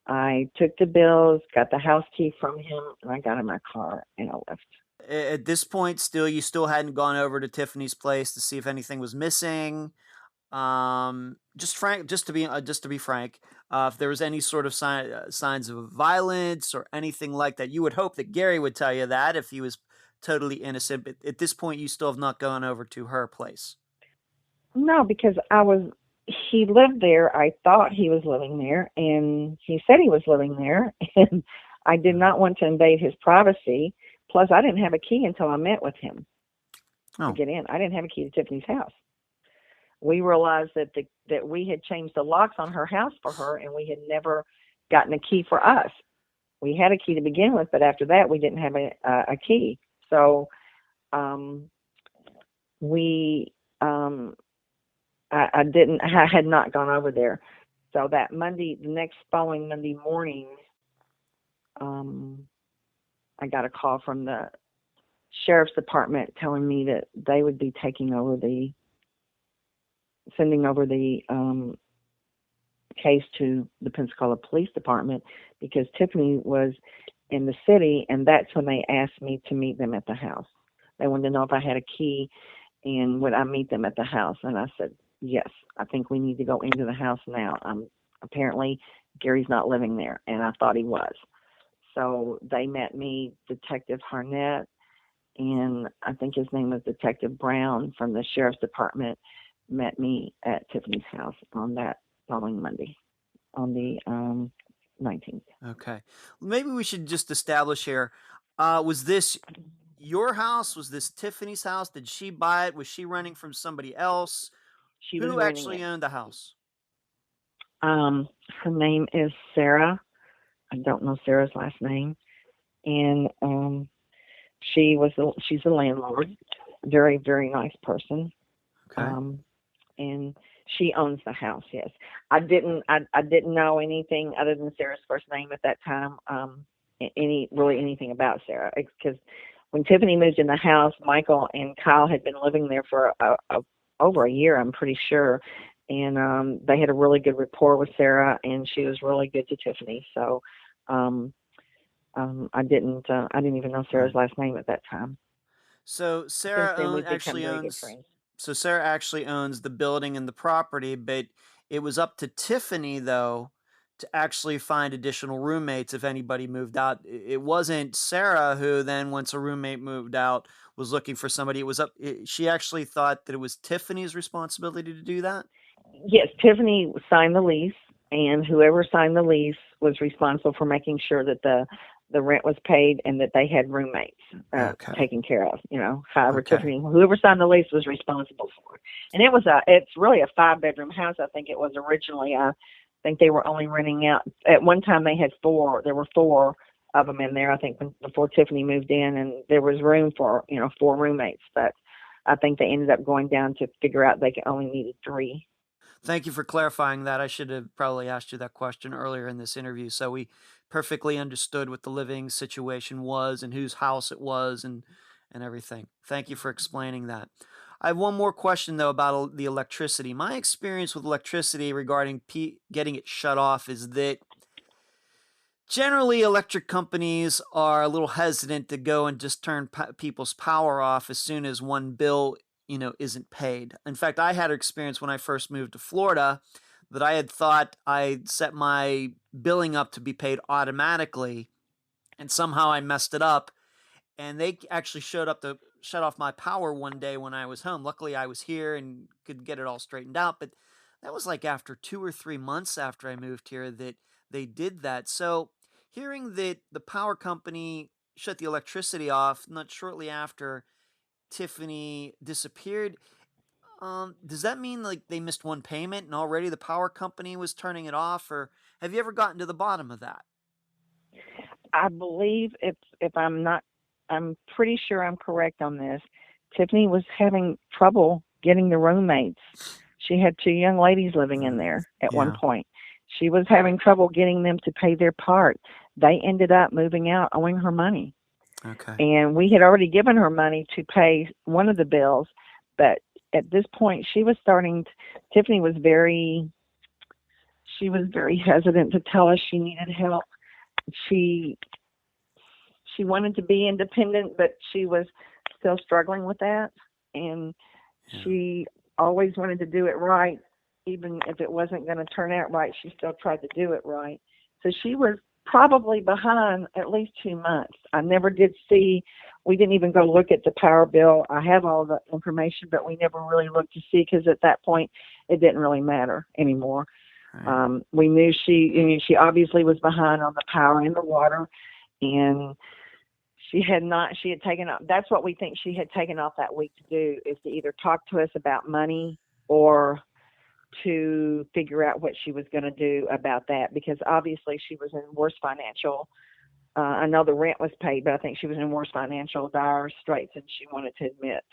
I took the bills, got the house key from him, and I got in my car and I left. At this point, you still hadn't gone over to Tiffany's place to see if anything was missing. Just to be frank, if there was any sort of signs of violence or anything like that, you would hope that Gary would tell you that if he was totally innocent. But at this point, you still have not gone over to her place. No, because he lived there. I thought he was living there, and he said he was living there, and I did not want to invade his privacy. Plus, I didn't have a key until I met with him to get in. I didn't have a key to Tiffany's house. We realized that we had changed the locks on her house for her, and we had never gotten a key for us. We had a key to begin with, but after that, we didn't have a key. So we I had not gone over there. So that Monday, the next following Monday morning, I got a call from the sheriff's department telling me that they would be sending over the case to the Pensacola Police Department because Tiffany was in the city, and that's when they asked me to meet them at the house. They wanted to know if I had a key and would I meet them at the house, and I said, yes, I think we need to go into the house now. Apparently Gary's not living there, and I thought he was. So they met me, Detective Harnett, and I think his name was Detective Brown from the Sheriff's Department, met me at Tiffany's house on that following Monday, on the 19th. Okay. Maybe we should just establish here, was this your house? Was this Tiffany's house? Did she buy it? Was she renting from somebody else? She was Who renting actually it. owned the house? Her name is Sarah. I don't know Sarah's last name. And she's a landlord, very, very nice person. Okay. And she owns the house. Yes, I didn't know anything other than Sarah's first name at that time. Anything about Sarah, because when Tiffany moved in the house, Michael and Kyle had been living there for over a year, I'm pretty sure, and they had a really good rapport with Sarah, and she was really good to Tiffany. So I didn't even know Sarah's last name at that time. So Since then, we've become actually very good owns. friends. So Sarah actually owns the building and the property, but it was up to Tiffany though to actually find additional roommates if anybody moved out. It wasn't Sarah who then, once a roommate moved out, was looking for somebody. She actually thought that it was Tiffany's responsibility to do that. Yes, Tiffany signed the lease, and whoever signed the lease was responsible for making sure that the rent was paid and that they had roommates Okay. taken care of. However, Okay. Tiffany, whoever signed the lease, was responsible for it. And it's really a 5-bedroom house. I think it was originally. I think they were only renting out at one time. They had 4. There were 4 of them in there. I think before Tiffany moved in, and there was room for 4 roommates. But I think they ended up going down to figure out they only needed 3. Thank you for clarifying that. I should have probably asked you that question earlier in this interview. So we perfectly understood what the living situation was and whose house it was and everything. Thank you for explaining that. I have one more question, though, about the electricity. My experience with electricity regarding getting it shut off is that generally electric companies are a little hesitant to go and just turn people's power off as soon as one bill isn't paid. In fact, I had an experience when I first moved to Florida that I had thought I'd set my billing up to be paid automatically, and somehow I messed it up, and they actually showed up to shut off my power one day when I was home. Luckily, I was here and could get it all straightened out, but that was like after 2 or 3 months after I moved here that they did that. So, hearing that the power company shut the electricity off not shortly after Tiffany disappeared, does that mean like they missed one payment and already the power company was turning it off, or have you ever gotten to the bottom of that? I believe I'm pretty sure I'm correct on this. Tiffany was having trouble getting the roommates. She had 2 young ladies living in there at one Yeah. point. She was having trouble getting them to pay their part. They ended up moving out owing her money. Okay. And we had already given her money to pay one of the bills, but at this point Tiffany was very hesitant to tell us she needed help. She wanted to be independent, but she was still struggling with that, and she always wanted to do it right. Even if it wasn't going to turn out right, she still tried to do it right. So she was probably behind at least 2 months. I never did see, we didn't even go look at the power bill. I have all the information, but we never really looked to see because at that point it didn't really matter anymore. Right. We knew she obviously was behind on the power and the water, and she had taken off. That's what we think she had taken off that week to do, is to either talk to us about money or to figure out what she was going to do about that, because obviously she was in worse financial I know the rent was paid, but I think she was in worse financial dire straits than she wanted to admit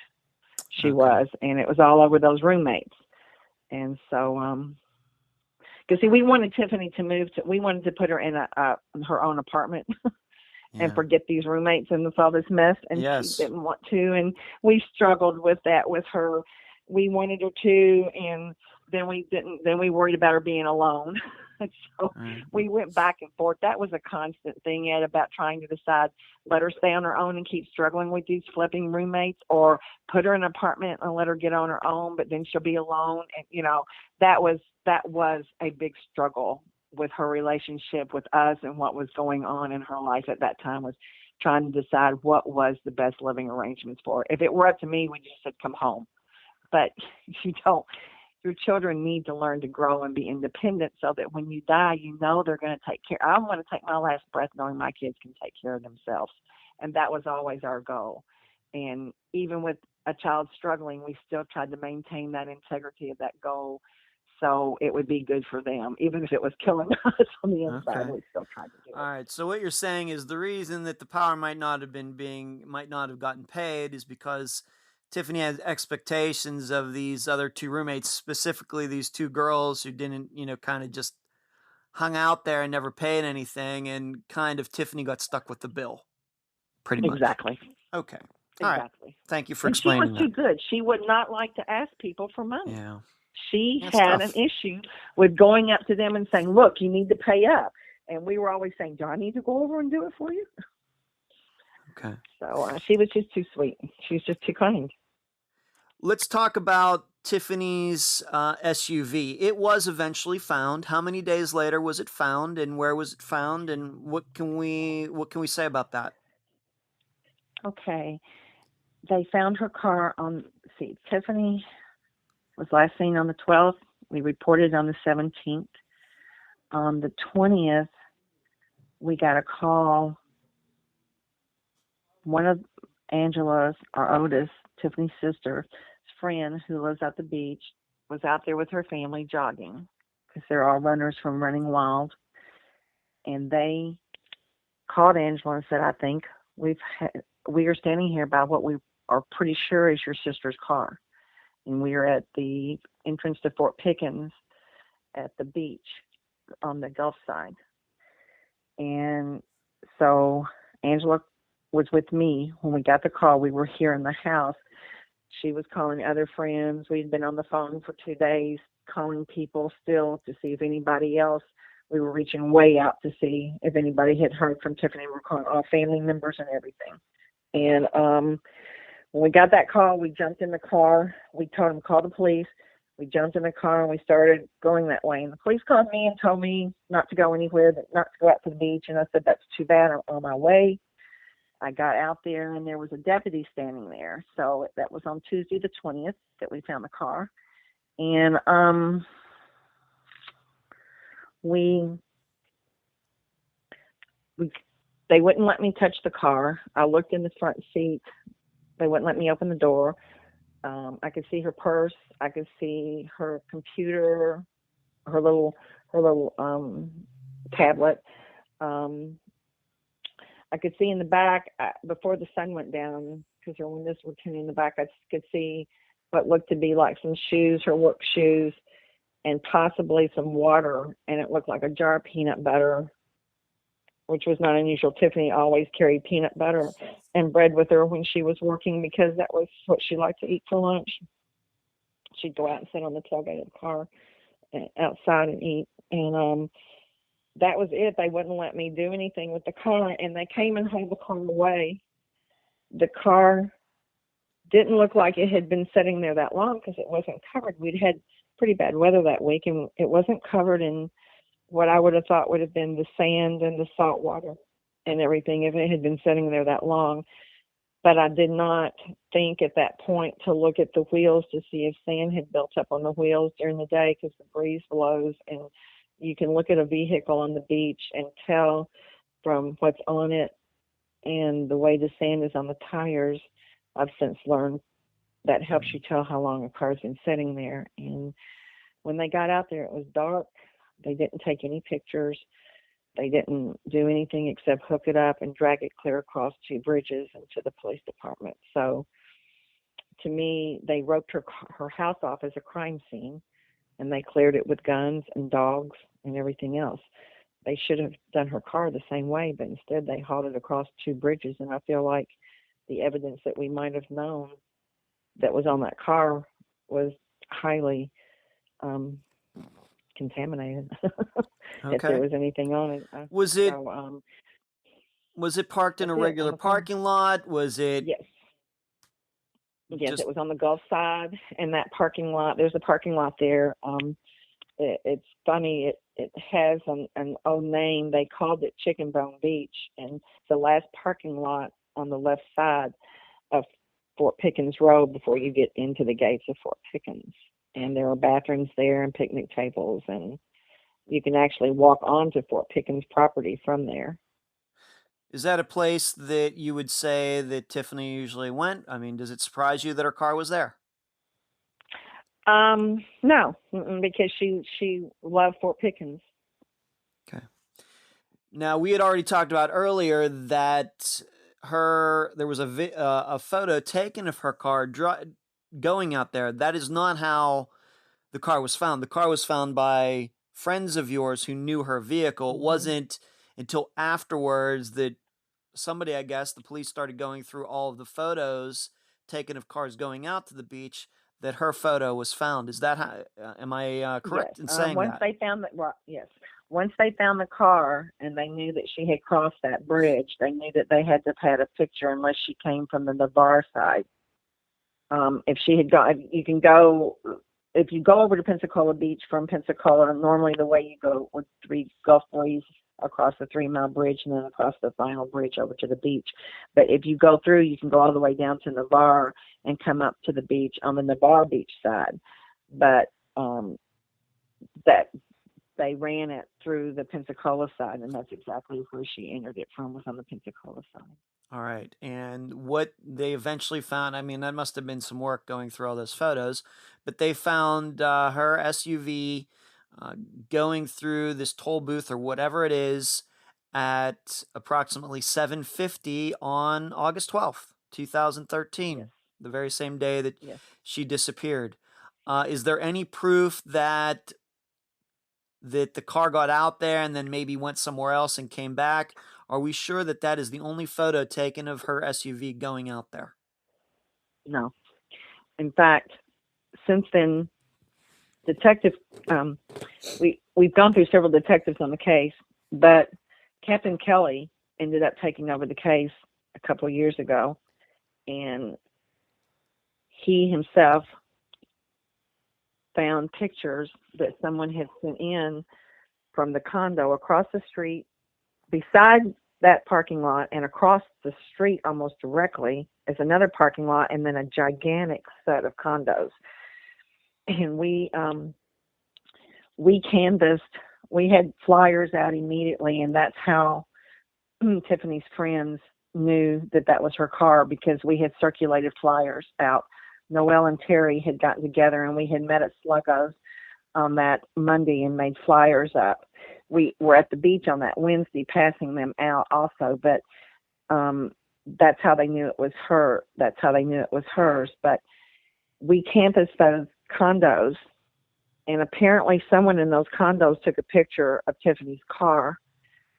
she was, and it was all over those roommates. And so, because see, we wanted Tiffany to move to, we wanted to put her in her own apartment and forget these roommates and all this mess, and she didn't want to, and we struggled with that with her. We wanted her to, and then we didn't. Then we worried about her being alone. So we went back and forth. That was a constant thing, Ed, about trying to decide, let her stay on her own and keep struggling with these flipping roommates, or put her in an apartment and let her get on her own, but then she'll be alone. And, you know, that was a big struggle with her relationship with us, and what was going on in her life at that time was trying to decide what was the best living arrangements for her. If it were up to me, we just said, come home. But you don't. Your children need to learn to grow and be independent, so that when you die, you know they're going to take care. I want to take my last breath knowing my kids can take care of themselves. And that was always our goal. And even with a child struggling, we still tried to maintain that integrity of that goal, so it would be good for them. Even if it was killing us on the inside, we still tried to do it. All right. So what you're saying is the reason that the power might not have gotten paid is because Tiffany had expectations of these other two roommates, specifically these two girls who didn't, kind of just hung out there and never paid anything, and kind of Tiffany got stuck with the bill. Pretty much. Exactly. Okay. Exactly. All right. Thank you for explaining that. She was too good. She would not like to ask people for money. Yeah. She had an issue with going up to them and saying, look, you need to pay up. And we were always saying, do I need to go over and do it for you? Okay. So she was just too sweet. She was just too kind. Let's talk about Tiffany's SUV. It was eventually found. How many days later was it found, and where was it found, and what can we say about that? Okay. They found her car on, Tiffany was last seen on the 12th. We reported on the 17th. On the 20th, we got a call. One of Angela's, or Otis, Tiffany's sister's friend who lives at the beach, was out there with her family jogging, because they're all runners from Running Wild. And they called Angela and said, I think we are standing here by what we are pretty sure is your sister's car. And we are at the entrance to Fort Pickens at the beach on the Gulf side. And so Angela was with me when we got the call. We were here in the house. She was calling other friends. We'd been on the phone for 2 days, calling people still to see if anybody else. We were reaching way out to see if anybody had heard from Tiffany. We were calling all family members and everything. And when we got that call, we jumped in the car. We told them, call the police. We jumped in the car and we started going that way. And the police called me and told me not to go anywhere, not to go out to the beach. And I said, that's too bad. I'm on my way. I got out there and there was a deputy standing there. So that was on Tuesday the 20th that we found the car. And they wouldn't let me touch the car. I looked in the front seat. They wouldn't let me open the door. I could see her purse. I could see her computer, her little tablet. I could see in the back, before the sun went down, because her windows were tinted in the back, I could see what looked to be like some shoes, her work shoes, and possibly some water. And it looked like a jar of peanut butter, which was not unusual. Tiffany always carried peanut butter and bread with her when she was working, because that was what she liked to eat for lunch. She'd go out and sit on the tailgate of the car outside and eat. And that was it. They wouldn't let me do anything with the car, and they came and hauled the car away. The car didn't look like it had been sitting there that long, because it wasn't covered. We'd had pretty bad weather that week, and it wasn't covered in what I would have thought would have been the sand and the salt water and everything if it had been sitting there that long. But I did not think at that point to look at the wheels to see if sand had built up on the wheels during the day, because the breeze blows, and you can look at a vehicle on the beach and tell from what's on it and the way the sand is on the tires. I've since learned that helps you tell how long a car's been sitting there. And when they got out there, it was dark. They didn't take any pictures. They didn't do anything except hook it up and drag it clear across 2 bridges into the police department. So to me, they roped her house off as a crime scene, and they cleared it with guns and dogs and everything else. They should have done her car the same way, but instead they hauled it across 2 bridges, and I feel like the evidence that we might have known that was on that car was highly contaminated. If there Okay. was anything on it. Was it So, was it parked in a that's it on regular the phone. parking lot? Was it Yes. Yes, just it was on the Gulf side, and that parking lot. There's a parking lot there. It's funny. It has an old name. They called it Chicken Bone Beach, and the last parking lot on the left side of Fort Pickens Road before you get into the gates of Fort Pickens. And there are bathrooms there and picnic tables, and you can actually walk onto Fort Pickens property from there. Is that a place that you would say that Tiffany usually went? I mean, does it surprise you that her car was there? No, because she loved Fort Pickens. Okay. Now, we had already talked about earlier that there was a photo taken of her car going out there. That is not how the car was found. The car was found by friends of yours who knew her vehicle. It wasn't until afterwards that somebody, I guess, the police started going through all of the photos taken of cars going out to the beach that her photo was found. Is that how, am I correct in saying Once that? they found that, well, yes. Once they found the car and they knew that she had crossed that bridge, they knew that they had to have had a picture unless she came from the Navarre side. If she had gone, you can go. If you go over to Pensacola Beach from Pensacola, normally the way you go with 3 Gulf Boys across the 3-mile bridge and then across the final bridge over to the beach. But if you go through, you can go all the way down to Navarre and come up to the beach on the Navarre beach side. But that they ran it through the Pensacola side, and that's exactly where she entered it from, was on the Pensacola side. All right. And what they eventually found, I mean, that must have been some work going through all those photos, but they found her SUV going through this toll booth or whatever it is at approximately 7:50 on August 12th, 2013, Yes. the very same day that Yes. she disappeared. Is there any proof that the car got out there and then maybe went somewhere else and came back? Are we sure that that is the only photo taken of her SUV going out there? No. In fact, since then, detective, we've gone through several detectives on the case, but Captain Kelly ended up taking over the case a couple of years ago, and he himself found pictures that someone had sent in from the condo across the street, beside that parking lot, and across the street almost directly is another parking lot, and then a gigantic set of condos. And we canvassed. We had flyers out immediately, and that's how Tiffany's friends knew that that was her car, because we had circulated flyers out. Noelle and Terry had gotten together, and we had met at Sluggo's on that Monday and made flyers up. We were at the beach on that Wednesday passing them out also, but that's how they knew it was her. That's how they knew it was hers. But we canvassed those condos, and apparently someone in those condos took a picture of Tiffany's car,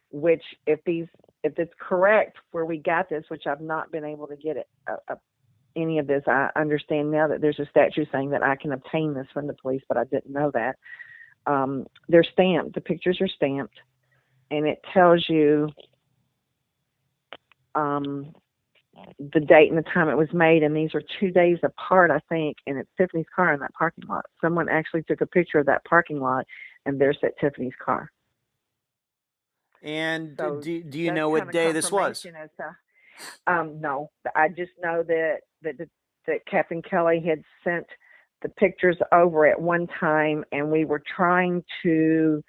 which if it's correct where we got this, which I've not been able to get it, any of this, I understand now that there's a statute saying that I can obtain this from the police, but I didn't know that. They're stamped. The pictures are stamped, and it tells you the date and the time it was made, and these are 2 days apart, I think, and it's Tiffany's car in that parking lot. Someone actually took a picture of that parking lot, and there's that Tiffany's car. And So do you know what day this was? No, I just know that Captain Kelly had sent the pictures over at one time, and we were trying to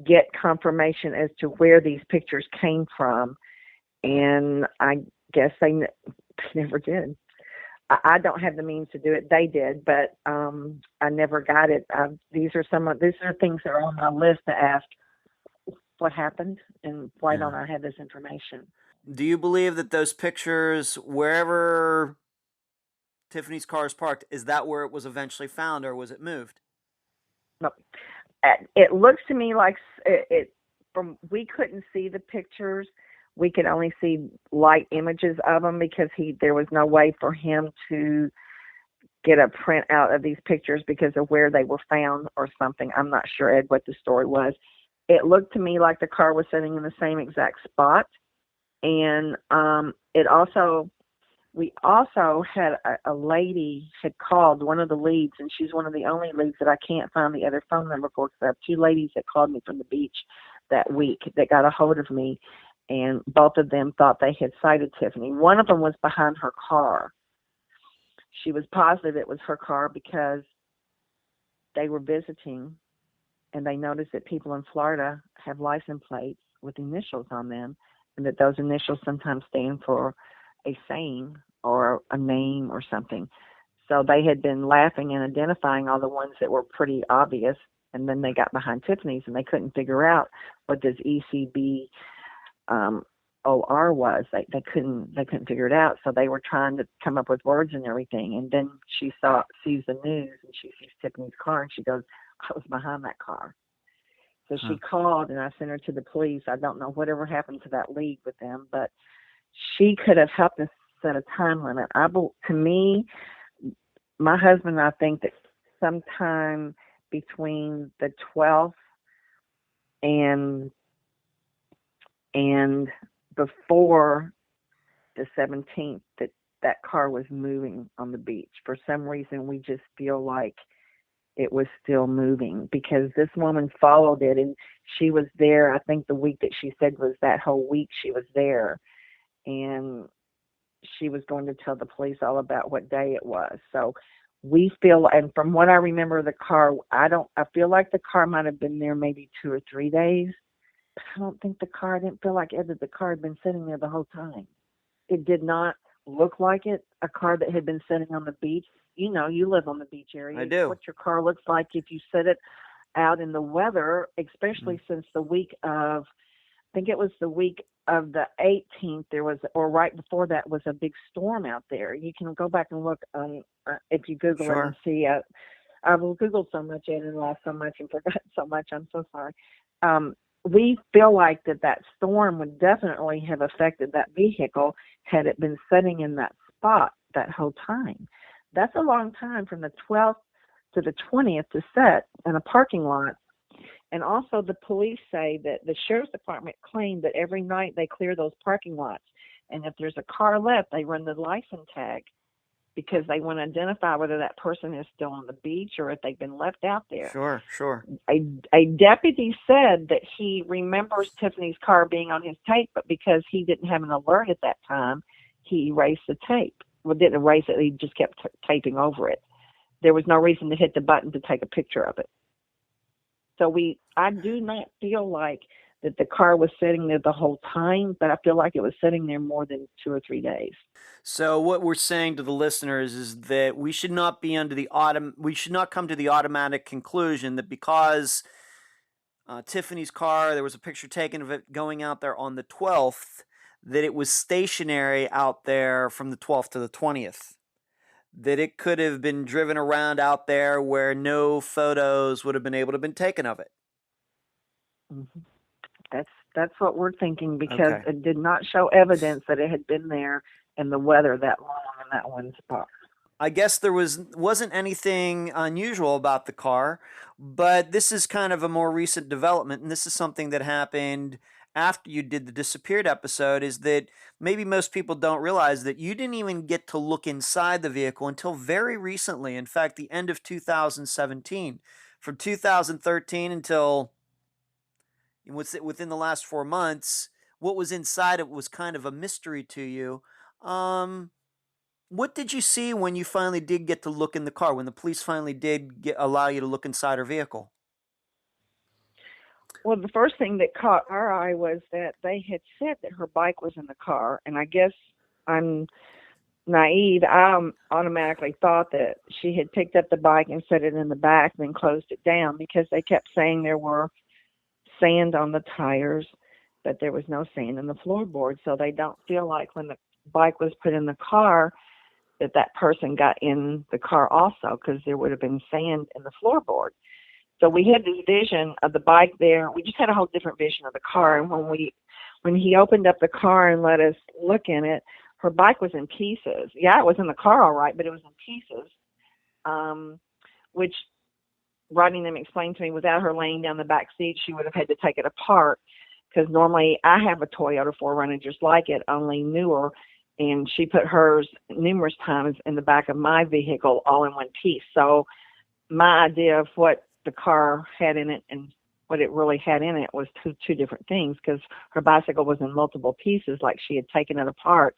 get confirmation as to where these pictures came from, and I guess they never did. I don't have the means to do it. They did, but I never got it. These are things that are on my list to ask what happened and why don't I have this information. Do you believe that those pictures, wherever Tiffany's car is parked, is that where it was eventually found, or was it moved? No. It looks to me like from we couldn't see the pictures. We could only see light images of them because there was no way for him to get a print out of these pictures because of where they were found or something. I'm not sure, Ed, what the story was. It looked to me like the car was sitting in the same exact spot. And we also had a lady had called, one of the leads, and she's one of the only leads that I can't find the other phone number for, because I have two ladies that called me from the beach that week that got a hold of me, and both of them thought they had sighted Tiffany. One of them was behind her car. She was positive it was her car because they were visiting, and they noticed that people in Florida have license plates with initials on them, and that those initials sometimes stand for a saying or a name or something. So they had been laughing and identifying all the ones that were pretty obvious, and then they got behind Tiffany's and they couldn't figure out what this ECB OR was. They couldn't figure it out, so they were trying to come up with words and everything. And then she sees the news and she sees Tiffany's car and she goes, I was behind that car. So she called and I sent her to the police. I don't know whatever happened to that lead with them, but she could have helped us set a time limit. To me, my husband and I think that sometime between the 12th and before the 17th that car was moving on the beach. For some reason, we just feel like it was still moving because this woman followed it and she was there. I think the week that she said was that whole week she was there, and she was going to tell the police all about what day it was. So we feel, and from what I remember of the car, I feel like the car might have been there maybe 2 or 3 days. But I don't think I didn't feel like the car had been sitting there the whole time. It did not look like it, a car that had been sitting on the beach. You know, you live on the beach area. I do. What your car looks like if you sit it out in the weather, especially since the week of, I think it was the week of the 18th, there was, or right before that, was a big storm out there. You can go back and look if you Google it and see. I've Googled so much and lost so much and forgot so much. I'm so sorry. We feel like that storm would definitely have affected that vehicle had it been sitting in that spot that whole time. That's a long time from the 12th to the 20th to sit in a parking lot. And also the police say that the sheriff's department claimed that every night they clear those parking lots. And if there's a car left, they run the license tag because they want to identify whether that person is still on the beach or if they've been left out there. Sure. A deputy said that he remembers Tiffany's car being on his tape, but because he didn't have an alert at that time, he erased the tape. Well, didn't erase it. He just kept taping over it. There was no reason to hit the button to take a picture of it. So I do not feel like that the car was sitting there the whole time, but I feel like it was sitting there more than 2 or 3 days. So what we're saying to the listeners is that we should not be we should not come to the automatic conclusion that because Tiffany's car, there was a picture taken of it going out there on the 12th, that it was stationary out there from the 12th to the 20th. That it could have been driven around out there where no photos would have been able to have been taken of it. Mm-hmm. That's what we're thinking because it did not show evidence that it had been there in the weather that long in that one spot. I guess there wasn't anything unusual about the car, but this is kind of a more recent development, and this is something that happened after you did the Disappeared episode, is that maybe most people don't realize that you didn't even get to look inside the vehicle until very recently. In fact, the end of 2017. From 2013 until within the last 4 months, what was inside it was kind of a mystery to you. What did you see when you finally did get to look in the car, when the police finally did allow you to look inside her vehicle? Well, the first thing that caught our eye was that they had said that her bike was in the car, and I guess I'm naive. I automatically thought that she had picked up the bike and set it in the back, then closed it down because they kept saying there were sand on the tires, but there was no sand in the floorboard. So they don't feel like when the bike was put in the car that person got in the car also, because there would have been sand in the floorboard. So we had this vision of the bike there. We just had a whole different vision of the car. And when he opened up the car and let us look in it, her bike was in pieces. Yeah, it was in the car all right, but it was in pieces, which Rodney them explained to me, without her laying down the back seat, she would have had to take it apart, because normally I have a Toyota 4Runner just like it, only newer, and she put hers numerous times in the back of my vehicle all in one piece. So my idea of what the car had in it and what it really had in it was two different things, because her bicycle was in multiple pieces, like she had taken it apart,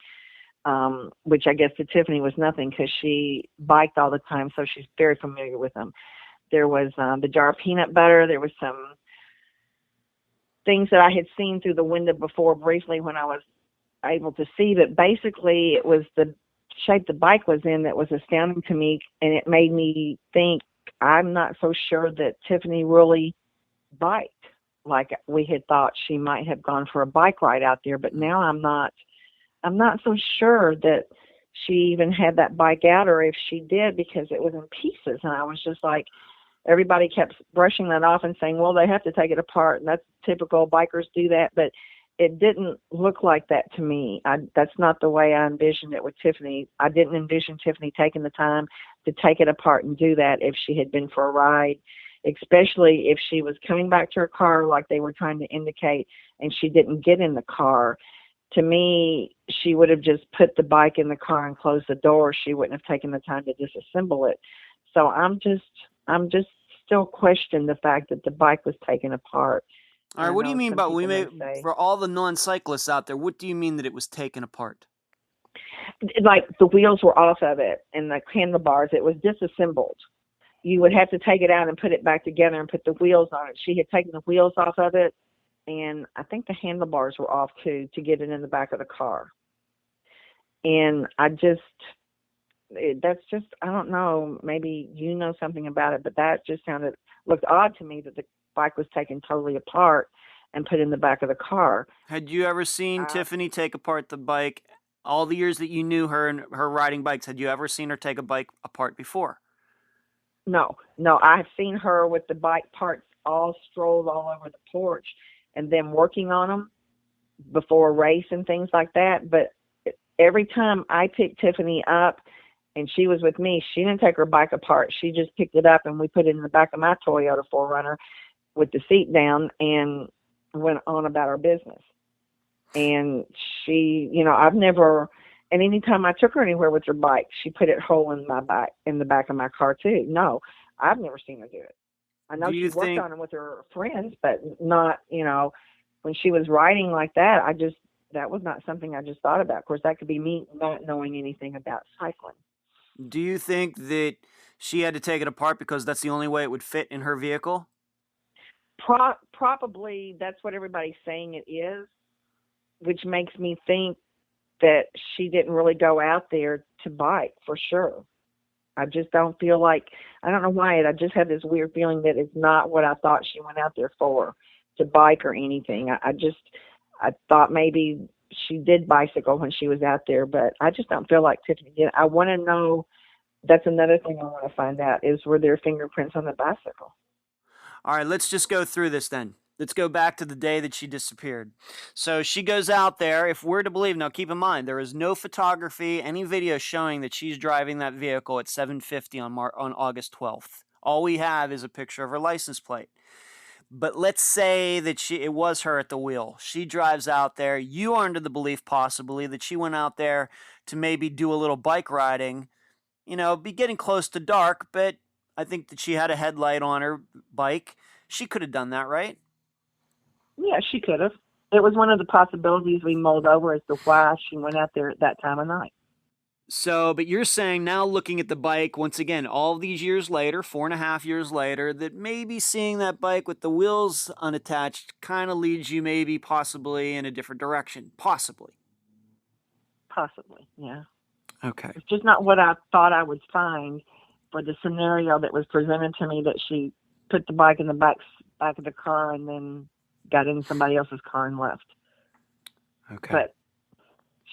which I guess to Tiffany was nothing because she biked all the time, so she's very familiar with them. There was the jar of peanut butter. There was some things that I had seen through the window before briefly when I was able to see, but basically it was the shape the bike was in that was astounding to me, and it made me think, I'm not so sure that Tiffany really biked like we had thought she might have gone for a bike ride out there, but now I'm not so sure that she even had that bike out, or if she did, because it was in pieces. And I was just like, everybody kept brushing that off and saying, well, they have to take it apart, and that's typical, bikers do that, but it didn't look like that to me. That's not the way I envisioned it with Tiffany. I didn't envision Tiffany taking the time to take it apart and do that if she had been for a ride, especially if she was coming back to her car like they were trying to indicate and she didn't get in the car. To me, she would have just put the bike in the car and closed the door. She wouldn't have taken the time to disassemble it. So I'm just still questioning the fact that the bike was taken apart. All right, what do you mean for all the non-cyclists out there, what do you mean that it was taken apart? Like the wheels were off of it and the handlebars, it was disassembled. You would have to take it out and put it back together and put the wheels on it. She had taken the wheels off of it, and I think the handlebars were off too, to get it in the back of the car. And I don't know, maybe you know something about it, but that just looked odd to me that the bike was taken totally apart and put in the back of the car. Had you ever seen Tiffany take apart the bike? All the years that you knew her and her riding bikes, had you ever seen her take a bike apart before? No, I've seen her with the bike parts all strolled all over the porch and them working on them before a race and things like that. But every time I picked Tiffany up and she was with me, she didn't take her bike apart. She just picked it up and we put it in the back of my Toyota 4Runner with the seat down and went on about our business. And she, and anytime I took her anywhere with her bike, she put it whole in the back of my car too. No, I've never seen her do it. I know she worked on them with her friends, but not, when she was riding like that, that was not something I just thought about. Of course, that could be me not knowing anything about cycling. Do you think that she had to take it apart because that's the only way it would fit in her vehicle? Probably that's what everybody's saying it is, which makes me think that she didn't really go out there to bike for sure. I just don't feel like, I don't know why, I just have this weird feeling that it's not what I thought she went out there for, to bike or anything. I thought maybe she did bicycle when she was out there, but I just don't feel like Tiffany did. I want to know, that's another thing I want to find out, is were there fingerprints on the bicycle? All right, let's just go through this then. Let's go back to the day that she disappeared. So she goes out there, if we're to believe, now keep in mind, there is no photography, any video showing that she's driving that vehicle at 7:50 on August 12th. All we have is a picture of her license plate. But let's say that it was her at the wheel. She drives out there. You are under the belief possibly that she went out there to maybe do a little bike riding, be getting close to dark, but I think that she had a headlight on her bike. She could have done that, right? Yeah, she could have. It was one of the possibilities we mulled over as to why she went out there at that time of night. So, but you're saying now, looking at the bike, once again, all these years later, 4.5 years later, that maybe seeing that bike with the wheels unattached kind of leads you maybe possibly in a different direction. Possibly, yeah. Okay. It's just not what I thought I would find for the scenario that was presented to me, that she put the bike in the back of the car and then got in somebody else's car and left. Okay. But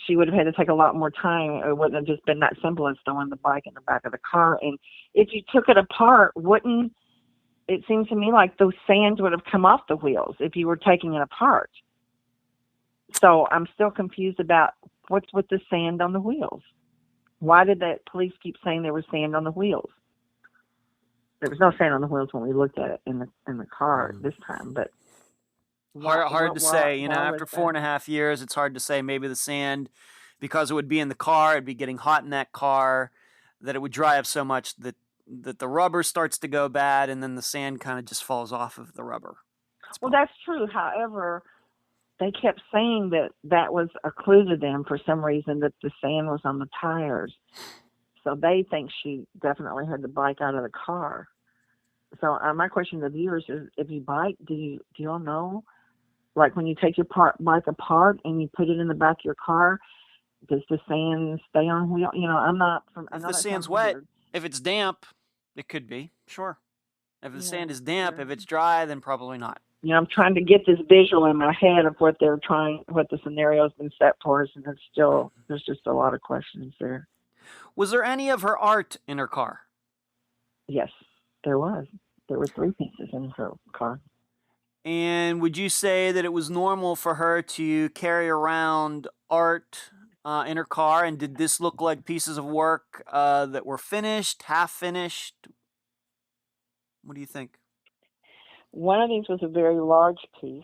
she would have had to take a lot more time. It wouldn't have just been that simple as throwing the bike in the back of the car. And if you took it apart, wouldn't it seems to me like those sands would have come off the wheels if you were taking it apart. So I'm still confused about what's with the sand on the wheels. Why did the police keep saying there was sand on the wheels? There was no sand on the wheels when we looked at it in the car this time, but Hard to say. why was After that? 4.5 years, it's hard to say. Maybe the sand, because it would be in the car, it'd be getting hot in that car, that it would dry up so much that the rubber starts to go bad, and then the sand kind of just falls off of the rubber. Well, that's true. However, they kept saying that was a clue to them for some reason, that the sand was on the tires. So they think she definitely had the bike out of the car. So my question to the viewers is, if you bike, do you all know? Like when you take your bike apart and you put it in the back of your car, does the sand stay on wheel? I'm not from. I If know the that sand's sounds wet, weird. if it's damp, it could be. Sure. If the sand is damp, Sure. if it's dry, then probably not. I'm trying to get this visual in my head of what the scenario's been set for us, and there's just a lot of questions there. Was there any of her art in her car? Yes, there was. There were 3 pieces in her car. And would you say that it was normal for her to carry around art in her car? And did this look like pieces of work that were finished, half finished? What do you think? One of these was a very large piece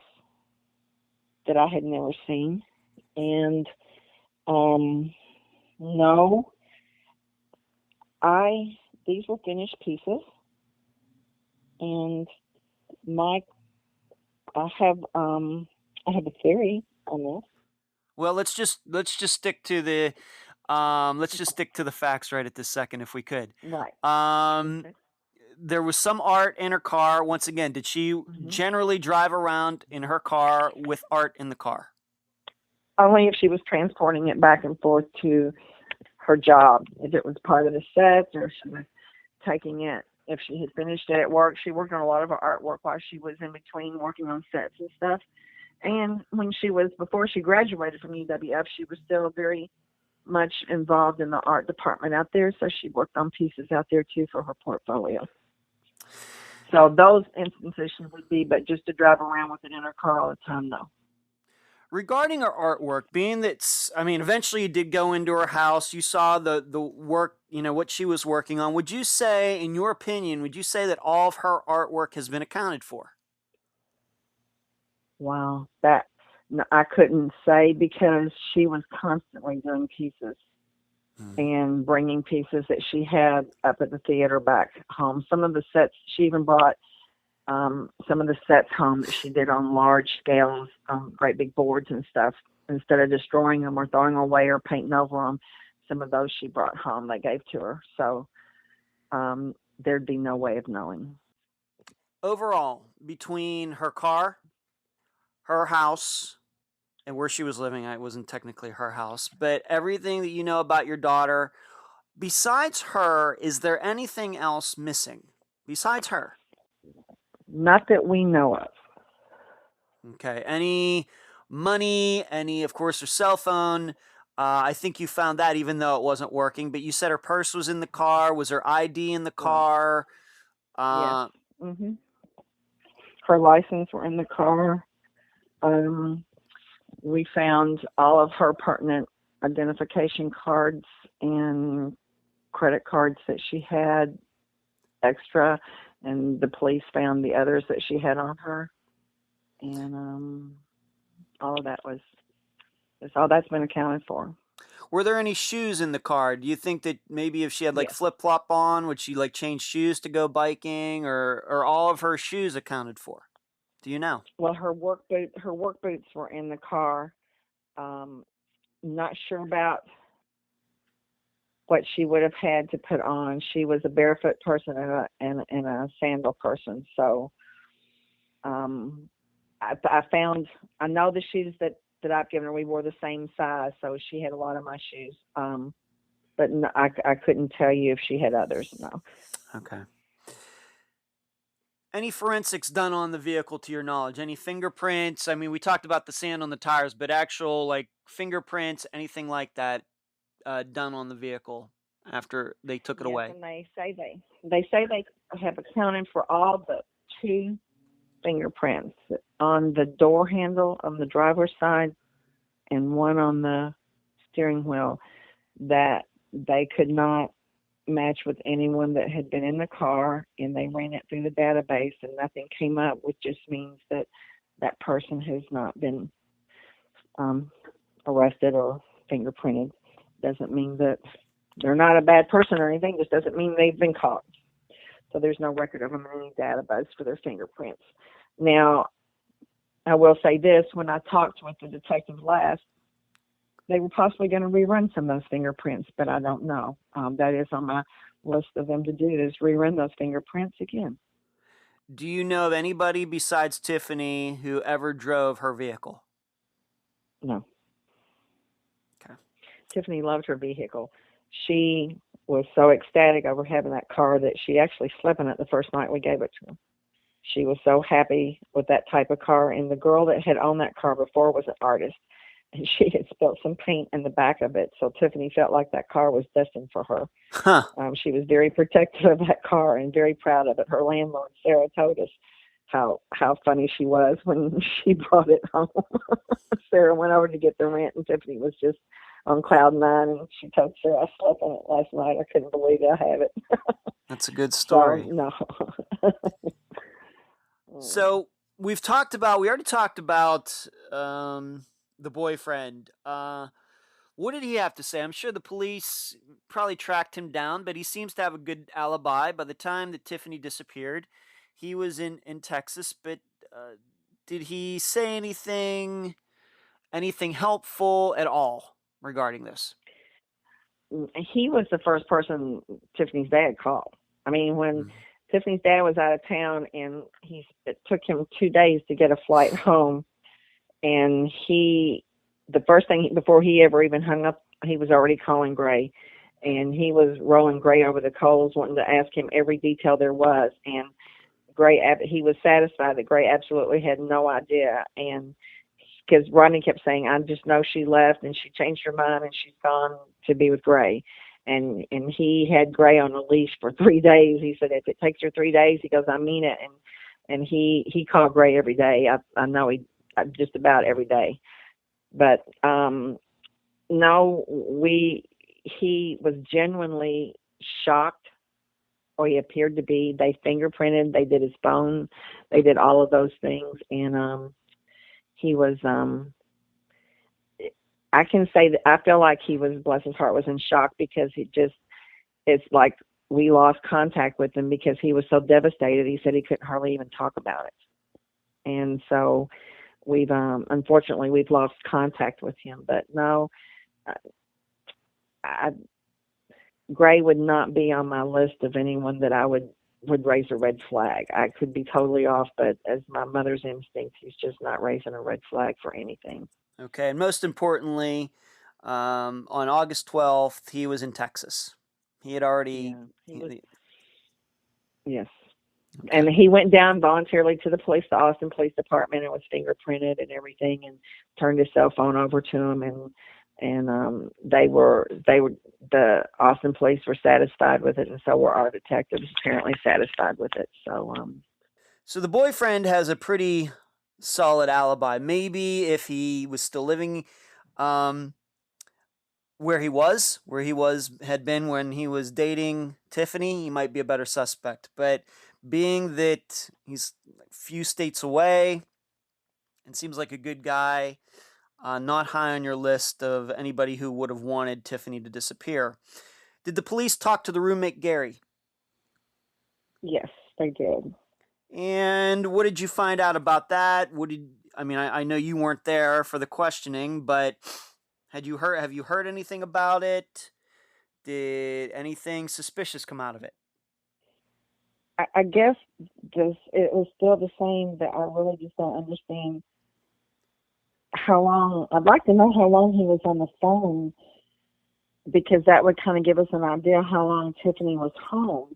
that I had never seen, and no, these were finished pieces, and I have a theory on this. Well, let's just stick to the facts right at this second, if we could. Right. Um, Okay. there was some art in her car. Once again, did she generally drive around in her car with art in the car? Only if she was transporting it back and forth to her job. If it was part of the set, or she was taking it. If she had finished it at work, she worked on a lot of her artwork while she was in between working on sets and stuff. And before she graduated from UWF, she was still very much involved in the art department out there. So she worked on pieces out there too for her portfolio. So those instances she would be, but just to drive around with it in her car all the time, no. Regarding her artwork, being that, eventually you did go into her house, you saw the work, what she was working on. Would you say, in your opinion, that all of her artwork has been accounted for? Wow, that I couldn't say, because she was constantly doing pieces and bringing pieces that she had up at the theater back home. Some of the sets, she even brought some of the sets home that she did on large scales, great big boards and stuff. Instead of destroying them or throwing away or painting over them, some of those she brought home, they gave to her. So there'd be no way of knowing. Overall, between her car, her house, and where she was living, it wasn't technically her house, but everything that you know about your daughter, besides her, is there anything else missing besides her? Not that we know of. Okay. Any money, of course, her cell phone. I think you found that even though it wasn't working, but you said her purse was in the car. Was her ID in the car? Yes. Her license were in the car. We found all of her pertinent identification cards and credit cards that she had extra, and the police found the others that she had on her. And all of that's been accounted for. Were there any shoes in the car? Do you think that maybe if she had Yes. flip-flop on, would she change shoes to go biking, or all of her shoes accounted for? Do you know? Well, her work boots were in the car. Not sure about what she would have had to put on. She was a barefoot person and a sandal person. So I know the shoes that I've given her, we wore the same size, so she had a lot of my shoes. But no, I couldn't tell you if she had others. No. Okay. Any forensics done on the vehicle to your knowledge? Any fingerprints? I mean, we talked about the sand on the tires, but actual like fingerprints, anything like that done on the vehicle after they took it Yes, away? and they say they have accounted for all but two fingerprints on the door handle on the driver's side and one on the steering wheel that they could not match with anyone that had been in the car, and they ran it through the database and nothing came up, which just means that that person has not been arrested or fingerprinted. Doesn't mean that they're not a bad person or anything, just doesn't mean they've been caught. So there's no record of them in any database for their fingerprints. Now, I will say this, when I talked with the detective last, they were possibly going to rerun some of those fingerprints, but I don't know. That is on my list of them to do, is rerun those fingerprints again. Do you know of anybody besides Tiffany who ever drove her vehicle? No. Okay. Tiffany loved her vehicle. She was so ecstatic over having that car that she actually slept in it the first night we gave it to her. She was so happy with that type of car, and the girl that had owned that car before was an artist, and she had spilled some paint in the back of it, so Tiffany felt like that car was destined for her. Huh. She was very protective of that car and very proud of it. Her landlord, Sarah, told us how funny she was when she brought it home. Sarah went over to get the rent, and Tiffany was just on cloud nine, and she told Sarah, I slept in it last night. I couldn't believe I have it. That's a good story. So, no. So we already talked about the boyfriend. What did he have to say? I'm sure the police probably tracked him down, but he seems to have a good alibi. By the time that Tiffany disappeared, he was in Texas, but did he say anything helpful at all regarding this? He was the first person Tiffany's dad called. I mean, when Tiffany's dad was out of town, and it took him 2 days to get a flight home, and the first thing, before he ever even hung up, he was already calling Gray, and he was rolling Gray over the coals, wanting to ask him every detail there was, and he was satisfied that Gray absolutely had no idea, and because Rodney kept saying, I just know she left and she changed her mind and she's gone to be with Gray. And he had Gray on a leash for 3 days. He said, if it takes her 3 days, he goes, I mean it. And he called Gray every day. I know just about every day. But no, he was genuinely shocked, or he appeared to be. They fingerprinted, they did his phone, they did all of those things, and he was, I can say that I feel like he was, bless his heart, was in shock, because it's like we lost contact with him because he was so devastated. He said he couldn't hardly even talk about it. And so unfortunately, we've lost contact with him. But no, Gray would not be on my list of anyone that I would raise a red flag. I could be totally off, but as my mother's instinct, he's just not raising a red flag for anything. Okay, and most importantly, on August 12th, he was in Texas. He had already... Yeah, yes. Okay. And he went down voluntarily to the Austin Police Department, and was fingerprinted and everything, and turned his cell phone over to him, and the Austin police were satisfied with it, and so were our detectives apparently satisfied with it. So the boyfriend has a pretty solid alibi. Maybe if he was still living where he had been when he was dating Tiffany, he might be a better suspect. But being that he's a few states away and seems like a good guy, not high on your list of anybody who would have wanted Tiffany to disappear. Did the police talk to the roommate, Gary? Yes, they did. And what did you find out about that? I know you weren't there for the questioning, but have you heard anything about it? Did anything suspicious come out of it? I guess it was still the same, that I really just don't understand how long. I'd like to know how long he was on the phone, because that would kind of give us an idea how long Tiffany was home.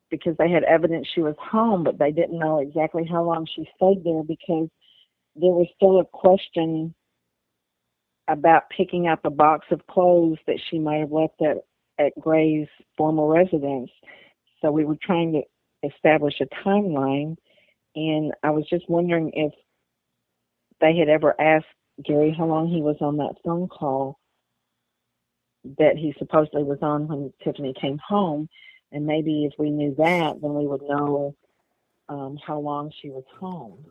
because they had evidence she was home, but they didn't know exactly how long she stayed there because there was still a question about picking up a box of clothes that she might have left at Gray's former residence. So we were trying to establish a timeline, and I was just wondering if they had ever asked Gary how long he was on that phone call that he supposedly was on when Tiffany came home. And maybe if we knew that, then we would know how long she was home.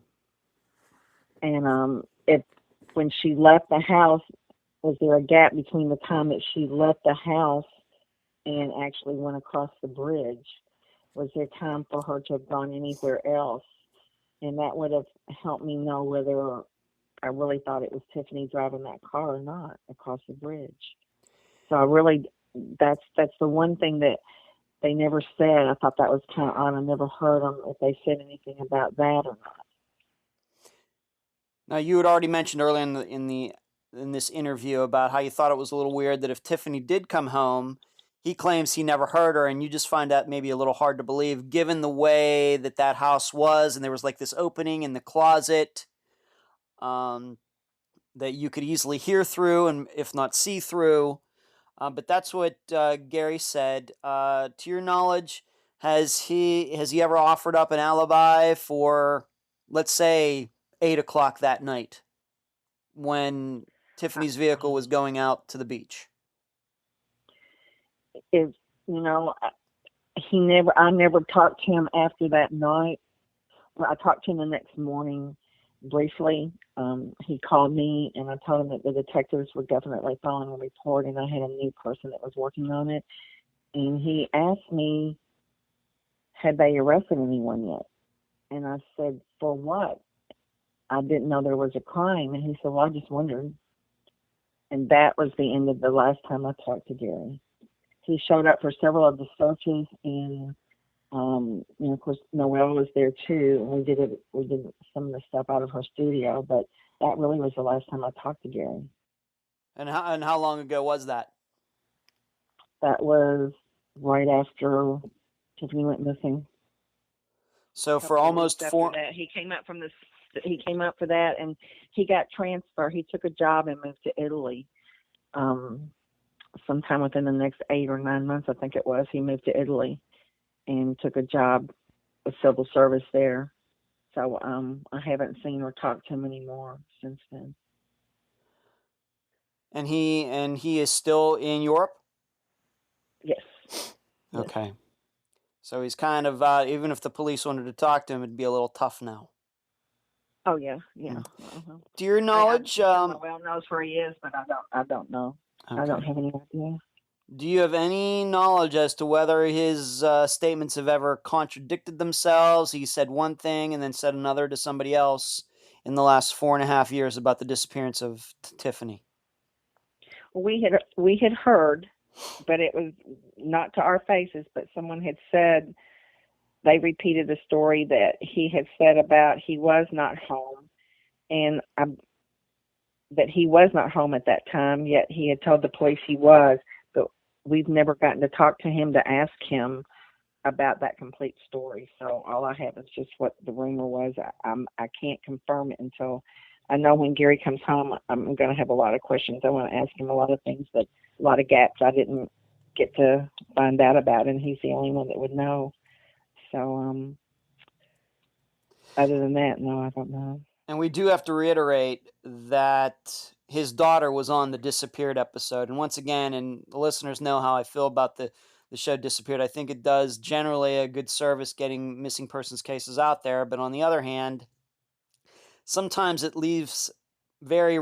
And if when she left the house, was there a gap between the time that she left the house and actually went across the bridge? Was there time for her to have gone anywhere else? And that would have helped me know whether I really thought it was Tiffany driving that car or not across the bridge. So I really, that's the one thing that they never said. I thought that was kind of odd. I never heard them if they said anything about that or not. Now, you had already mentioned earlier in this interview about how you thought it was a little weird that if Tiffany did come home, he claims he never heard her, and you just find that maybe a little hard to believe given the way that house was, and there was like this opening in the closet that you could easily hear through, and if not see through. But that's what Gary said. To your knowledge, has he ever offered up an alibi for, let's say, 8 o'clock that night when Tiffany's vehicle was going out to the beach? If I never talked to him after that night. I talked to him the next morning briefly. He called me and I told him that the detectives were definitely filing a report and I had a new person that was working on it. And he asked me, had they arrested anyone yet? And I said, for what? I didn't know there was a crime. And he said, well, I just wondered. And that was the end of the last time I talked to Gary. He showed up for several of the searches, and of course, Noelle was there too. And we did some of the stuff out of her studio, but that really was the last time I talked to Gary. And how long ago was that? That was right after Tiffany went missing. So for almost 4. He came up for that, and he got transferred. He took a job and moved to Italy. Sometime within the next 8 or 9 months, I think it was, he moved to Italy and took a job with civil service there. So I haven't seen or talked to him anymore since then. And he is still in Europe? Yes. Okay. Yes. So he's kind of, even if the police wanted to talk to him, it'd be a little tough now. Oh, yeah. Uh-huh. To your knowledge... Noelle knows where he is, but I don't know. Okay. I don't have any idea. Do you have any knowledge as to whether his statements have ever contradicted themselves? He said one thing and then said another to somebody else in the last 4.5 years about the disappearance of Tiffany. We had heard, but it was not to our faces, but someone had said, they repeated the story that he had said about he was not home, and that he was not home at that time, yet he had told the police he was, but we've never gotten to talk to him to ask him about that complete story. So all I have is just what the rumor was. I can't confirm it until I know when Gary comes home. I'm going to have a lot of questions. I want to ask him a lot of things, but a lot of gaps I didn't get to find out about, and he's the only one that would know. So other than that, no, I don't know. And we do have to reiterate that his daughter was on the Disappeared episode. And once again, and the listeners know how I feel about the show Disappeared. I think it does generally a good service getting missing persons cases out there. But on the other hand, sometimes it leaves very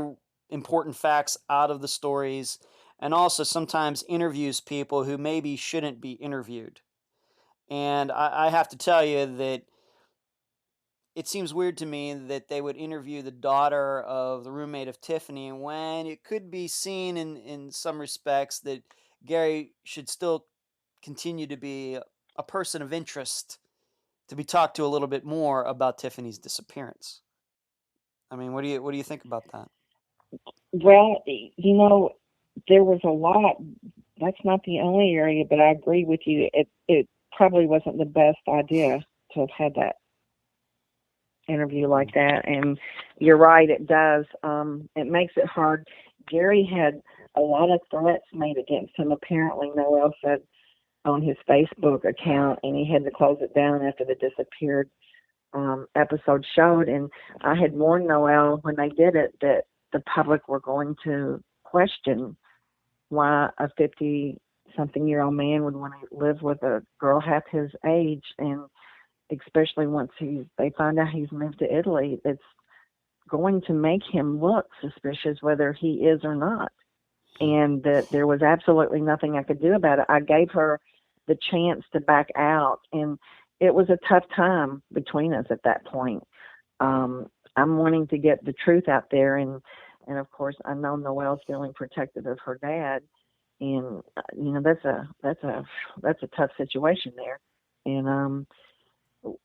important facts out of the stories, and also sometimes interviews people who maybe shouldn't be interviewed. And I have to tell you that it seems weird to me that they would interview the daughter of the roommate of Tiffany when it could be seen in some respects that Gary should still continue to be a person of interest to be talked to a little bit more about Tiffany's disappearance. I mean, what do you think about that? Well, there was a lot. That's not the only area, but I agree with you. probably wasn't the best idea to have had that interview like that. And you're right, it does. It makes it hard. Gary had a lot of threats made against him, apparently, Noel said on his Facebook account, and he had to close it down after the Disappeared episode showed. And I had warned Noel when they did it that the public were going to question why a 50-something-year-old man would want to live with a girl half his age, and especially once they find out he's moved to Italy, it's going to make him look suspicious whether he is or not. And that there was absolutely nothing I could do about it. I gave her the chance to back out, and it was a tough time between us at that point. I'm wanting to get the truth out there, and of course I know Noelle's feeling protective of her dad, and that's a tough situation there. And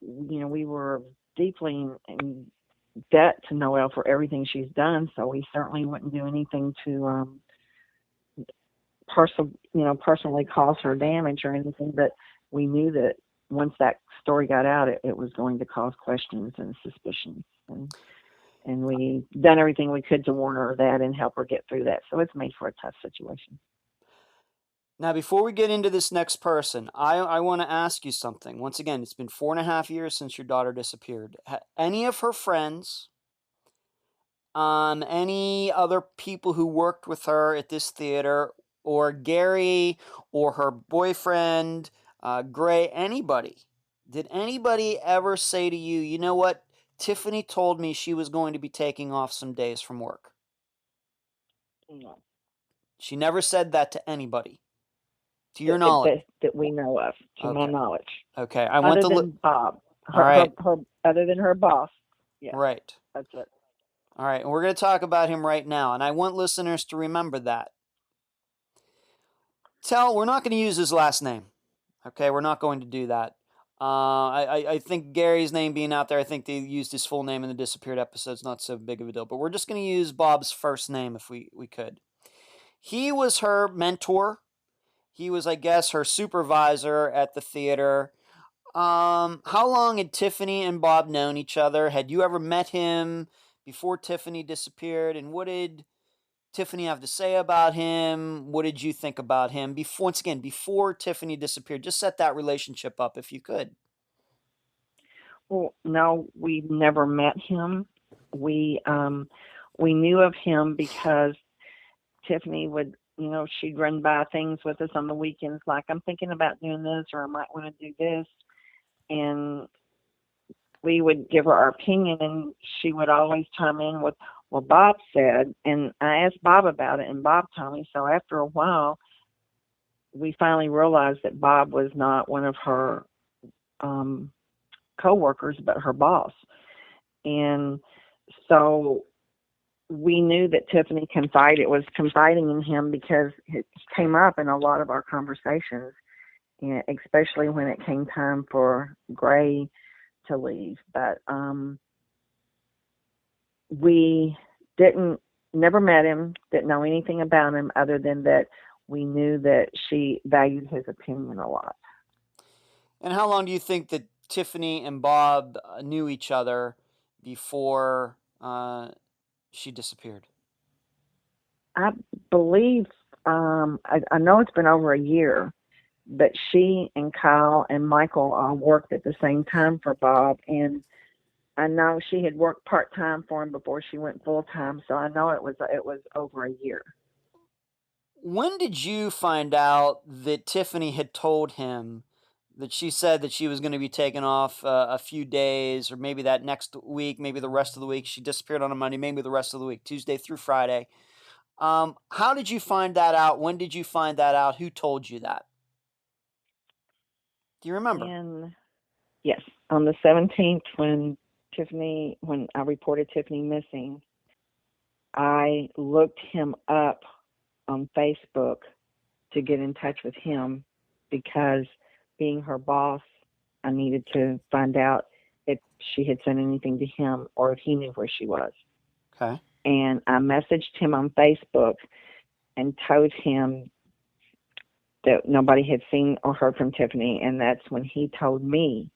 we were deeply in debt to Noelle for everything she's done, so we certainly wouldn't do anything to personally cause her damage or anything, but we knew that once that story got out, it was going to cause questions and suspicions, and we done everything we could to warn her of that and help her get through that. So it's made for a tough situation. Now, before we get into this next person, I want to ask you something. Once again, it's been 4.5 years since your daughter disappeared. Any of her friends, any other people who worked with her at this theater, or Gary, or her boyfriend, Gray, did anybody ever say to you, you know what, Tiffany told me she was going to be taking off some days from work? No. She never said that to anybody, to your knowledge? That we know of, to my knowledge. Okay, other than Bob. All right. Her, other than her boss. Yeah. Right. That's it. All right, and we're going to talk about him right now, and I want listeners to remember that. We're not going to use his last name. Okay, we're not going to do that. I think Gary's name being out there, I think they used his full name in the Disappeared episode. It's not so big of a deal, but we're just going to use Bob's first name if we could. He was her mentor. He was, I guess, her supervisor at the theater. How long had Tiffany and Bob known each other? Had you ever met him before Tiffany disappeared? And what did Tiffany have to say about him? What did you think about him before Tiffany disappeared? Just set that relationship up if you could. Well, no, we never met him. We knew of him because Tiffany would, she'd run by things with us on the weekends, like, I'm thinking about doing this, or I might want to do this. And we would give her our opinion, and she would always chime in with, well, Bob said, and I asked Bob about it, and Bob told me. So after a while, we finally realized that Bob was not one of her co-workers, but her boss. And so we knew that Tiffany was confiding in him because it came up in a lot of our conversations, and especially when it came time for Gray to leave. But we never met him, didn't know anything about him other than that we knew that she valued his opinion a lot. And how long do you think that Tiffany and Bob knew each other before she disappeared? I believe, I know it's been over a year, but she and Kyle and Michael all worked at the same time for Bob, and I know she had worked part-time for him before she went full-time, so I know it was over a year. When did you find out that Tiffany had told him that she said that she was going to be taking off a few days, or maybe that next week, maybe the rest of the week? She disappeared on a Monday, maybe the rest of the week, Tuesday through Friday. How did you find that out? When did you find that out? Who told you that? Do you remember? Yes, on the 17th when I reported Tiffany missing, I looked him up on Facebook to get in touch with him because, being her boss, I needed to find out if she had sent anything to him or if he knew where she was. Okay. And I messaged him on Facebook and told him that nobody had seen or heard from Tiffany, and that's when he told me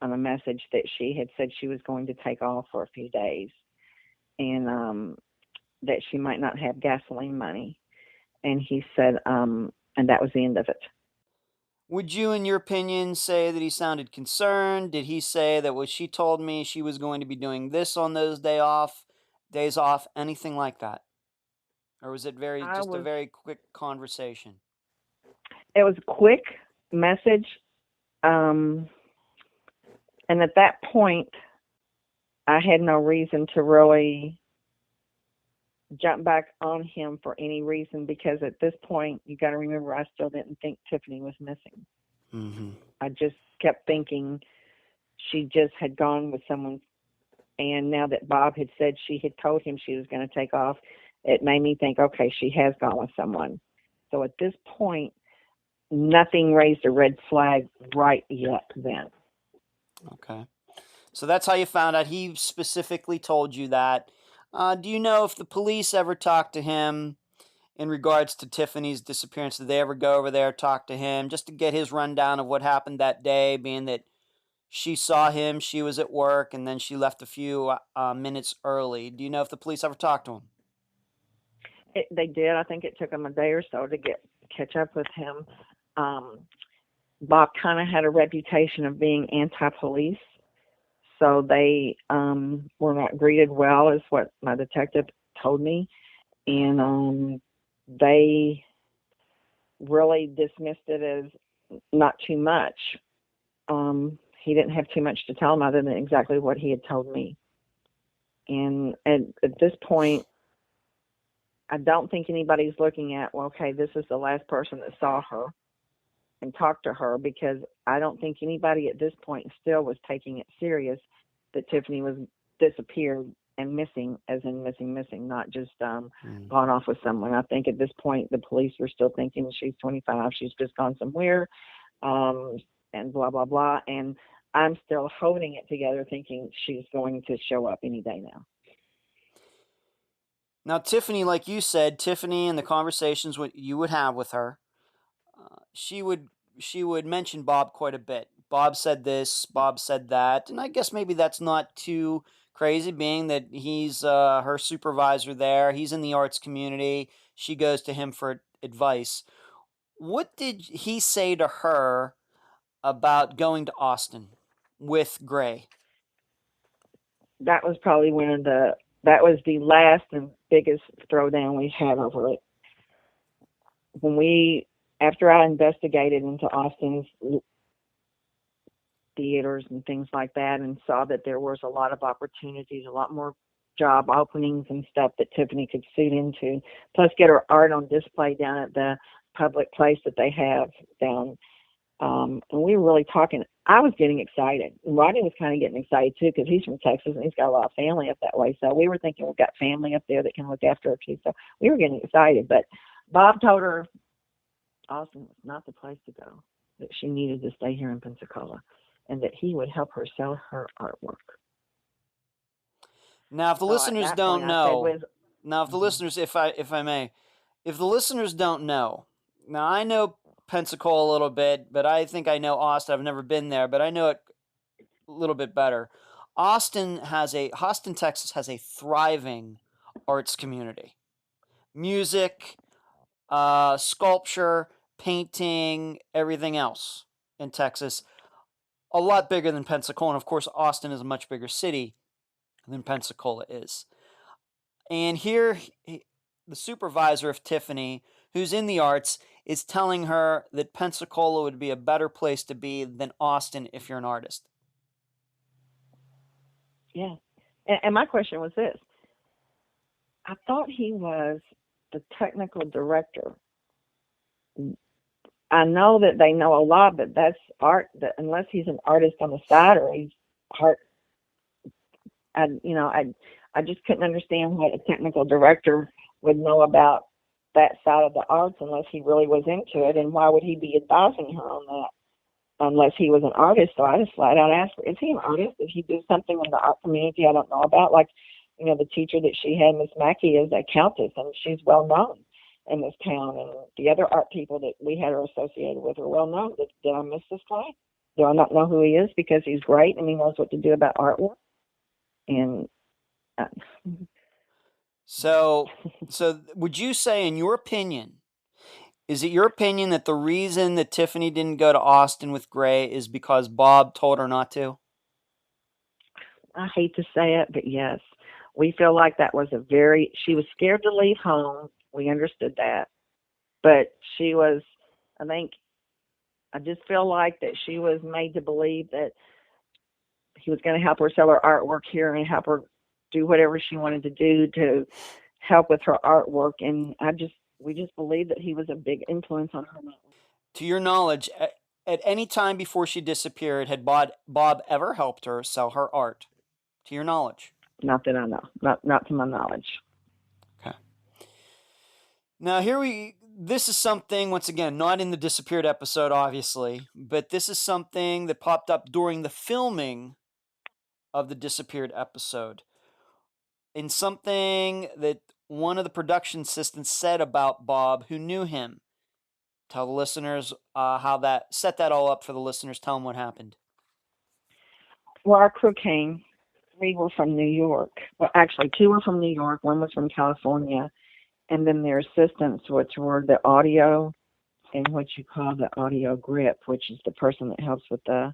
on a message that she had said she was going to take off for a few days, and that she might not have gasoline money. And he said, and that was the end of it. Would you, in your opinion, say that he sounded concerned? Did he say that what she told me she was going to be doing this on those days off, anything like that? Or was it I just a was. very quick conversation? It was a quick message, and at that point, I had no reason to really jump back on him for any reason, because at this point, you got to remember, I still didn't think Tiffany was missing. Mm-hmm. I just kept thinking she just had gone with someone, and now that Bob had said she had told him she was going to take off, it made me think, okay, she has gone with someone. So at this point, nothing raised a red flag right yet then. Okay. So that's how you found out. He specifically told you that. Do you know if the police ever talked to him in regards to Tiffany's disappearance? Did they ever go over there, talk to him, just to get his rundown of what happened that day, being that she saw him, she was at work, and then she left a few minutes early? Do you know if the police ever talked to him? They did. I think it took them a day or so to catch up with him. Bob kind of had a reputation of being anti-police, so they were not greeted well, is what my detective told me, and they really dismissed it as not too much. He didn't have too much to tell them other than exactly what he had told me. And at this point, I don't think anybody's looking at, well, okay, this is the last person that saw her and talked to her, because I don't think anybody at this point still was taking it serious that Tiffany was disappeared and missing, as in missing, not just gone off with someone. I think at this point the police were still thinking she's 25, she's just gone somewhere, and blah, blah, blah. And I'm still holding it together thinking she's going to show up any day now. Now, Tiffany, like you said, Tiffany and the conversations what you would have with her, she would mention Bob quite a bit. Bob said this, Bob said that, and I guess maybe that's not too crazy, being that he's her supervisor there. He's in the arts community. She goes to him for advice. What did he say to her about going to Austin with Gray? That was probably that was the last and biggest throwdown we had over it. After I investigated into Austin's theaters and things like that, and saw that there was a lot of opportunities, a lot more job openings and stuff that Tiffany could suit into, plus get her art on display down at the public place that they have down. And we were really talking. I was getting excited. Rodney was kind of getting excited too, because he's from Texas and he's got a lot of family up that way. So we were thinking we've got family up there that can look after her too. So we were getting excited. But Bob told her Austin was not the place to go, that she needed to stay here in Pensacola, and that he would help her sell her artwork. Now, if the listeners don't know, if I may, if the listeners don't know, now I know Pensacola a little bit, but I think I know Austin. I've never been there, but I know it a little bit better. Austin, Texas has a thriving arts community. Music, sculpture, painting, everything else in Texas. A lot bigger than Pensacola. And of course, Austin is a much bigger city than Pensacola is. And here, the supervisor of Tiffany, who's in the arts, is telling her that Pensacola would be a better place to be than Austin if you're an artist. Yeah. And my question was this. I thought he was the technical director. I know that they know a lot, but that's art, that unless he's an artist on the side or he's art, I just couldn't understand what a technical director would know about that side of the arts unless he really was into it. And why would he be advising her on that unless he was an artist? So I just flat out asked her, is he an artist? Did he do something in the art community I don't know about? Like, the teacher that she had, Miss Mackey, is a countess, and she's well known. in this town, and the other art people that we had her associated with her well known. Did I miss this guy? Do I not know who he is because he's great and he knows what to do about artwork? And uh, So would you say, in your opinion, is it your opinion that the reason that Tiffany didn't go to Austin with Gray is because Bob told her not to? I hate to say it, but yes, we feel like that was she was scared to leave home. We understood that, but she was, I think, I just feel like that she was made to believe that he was going to help her sell her artwork here and help her do whatever she wanted to do to help with her artwork. And we just believed that he was a big influence on her. To your knowledge, at any time before she disappeared, had Bob ever helped her sell her art? To your knowledge? Not that I know. Not to my knowledge. Okay. Now this is something, once again, not in the disappeared episode, obviously, but this is something that popped up during the filming of the disappeared episode. In something that one of the production assistants said about Bob, who knew him. Tell the listeners set that all up for the listeners. Tell them what happened. Well, our crew came. 3 were from New York. Well, actually, 2 were from New York. 1 was from California. And then their assistants, which were the audio and what you call the audio grip, which is the person that helps with the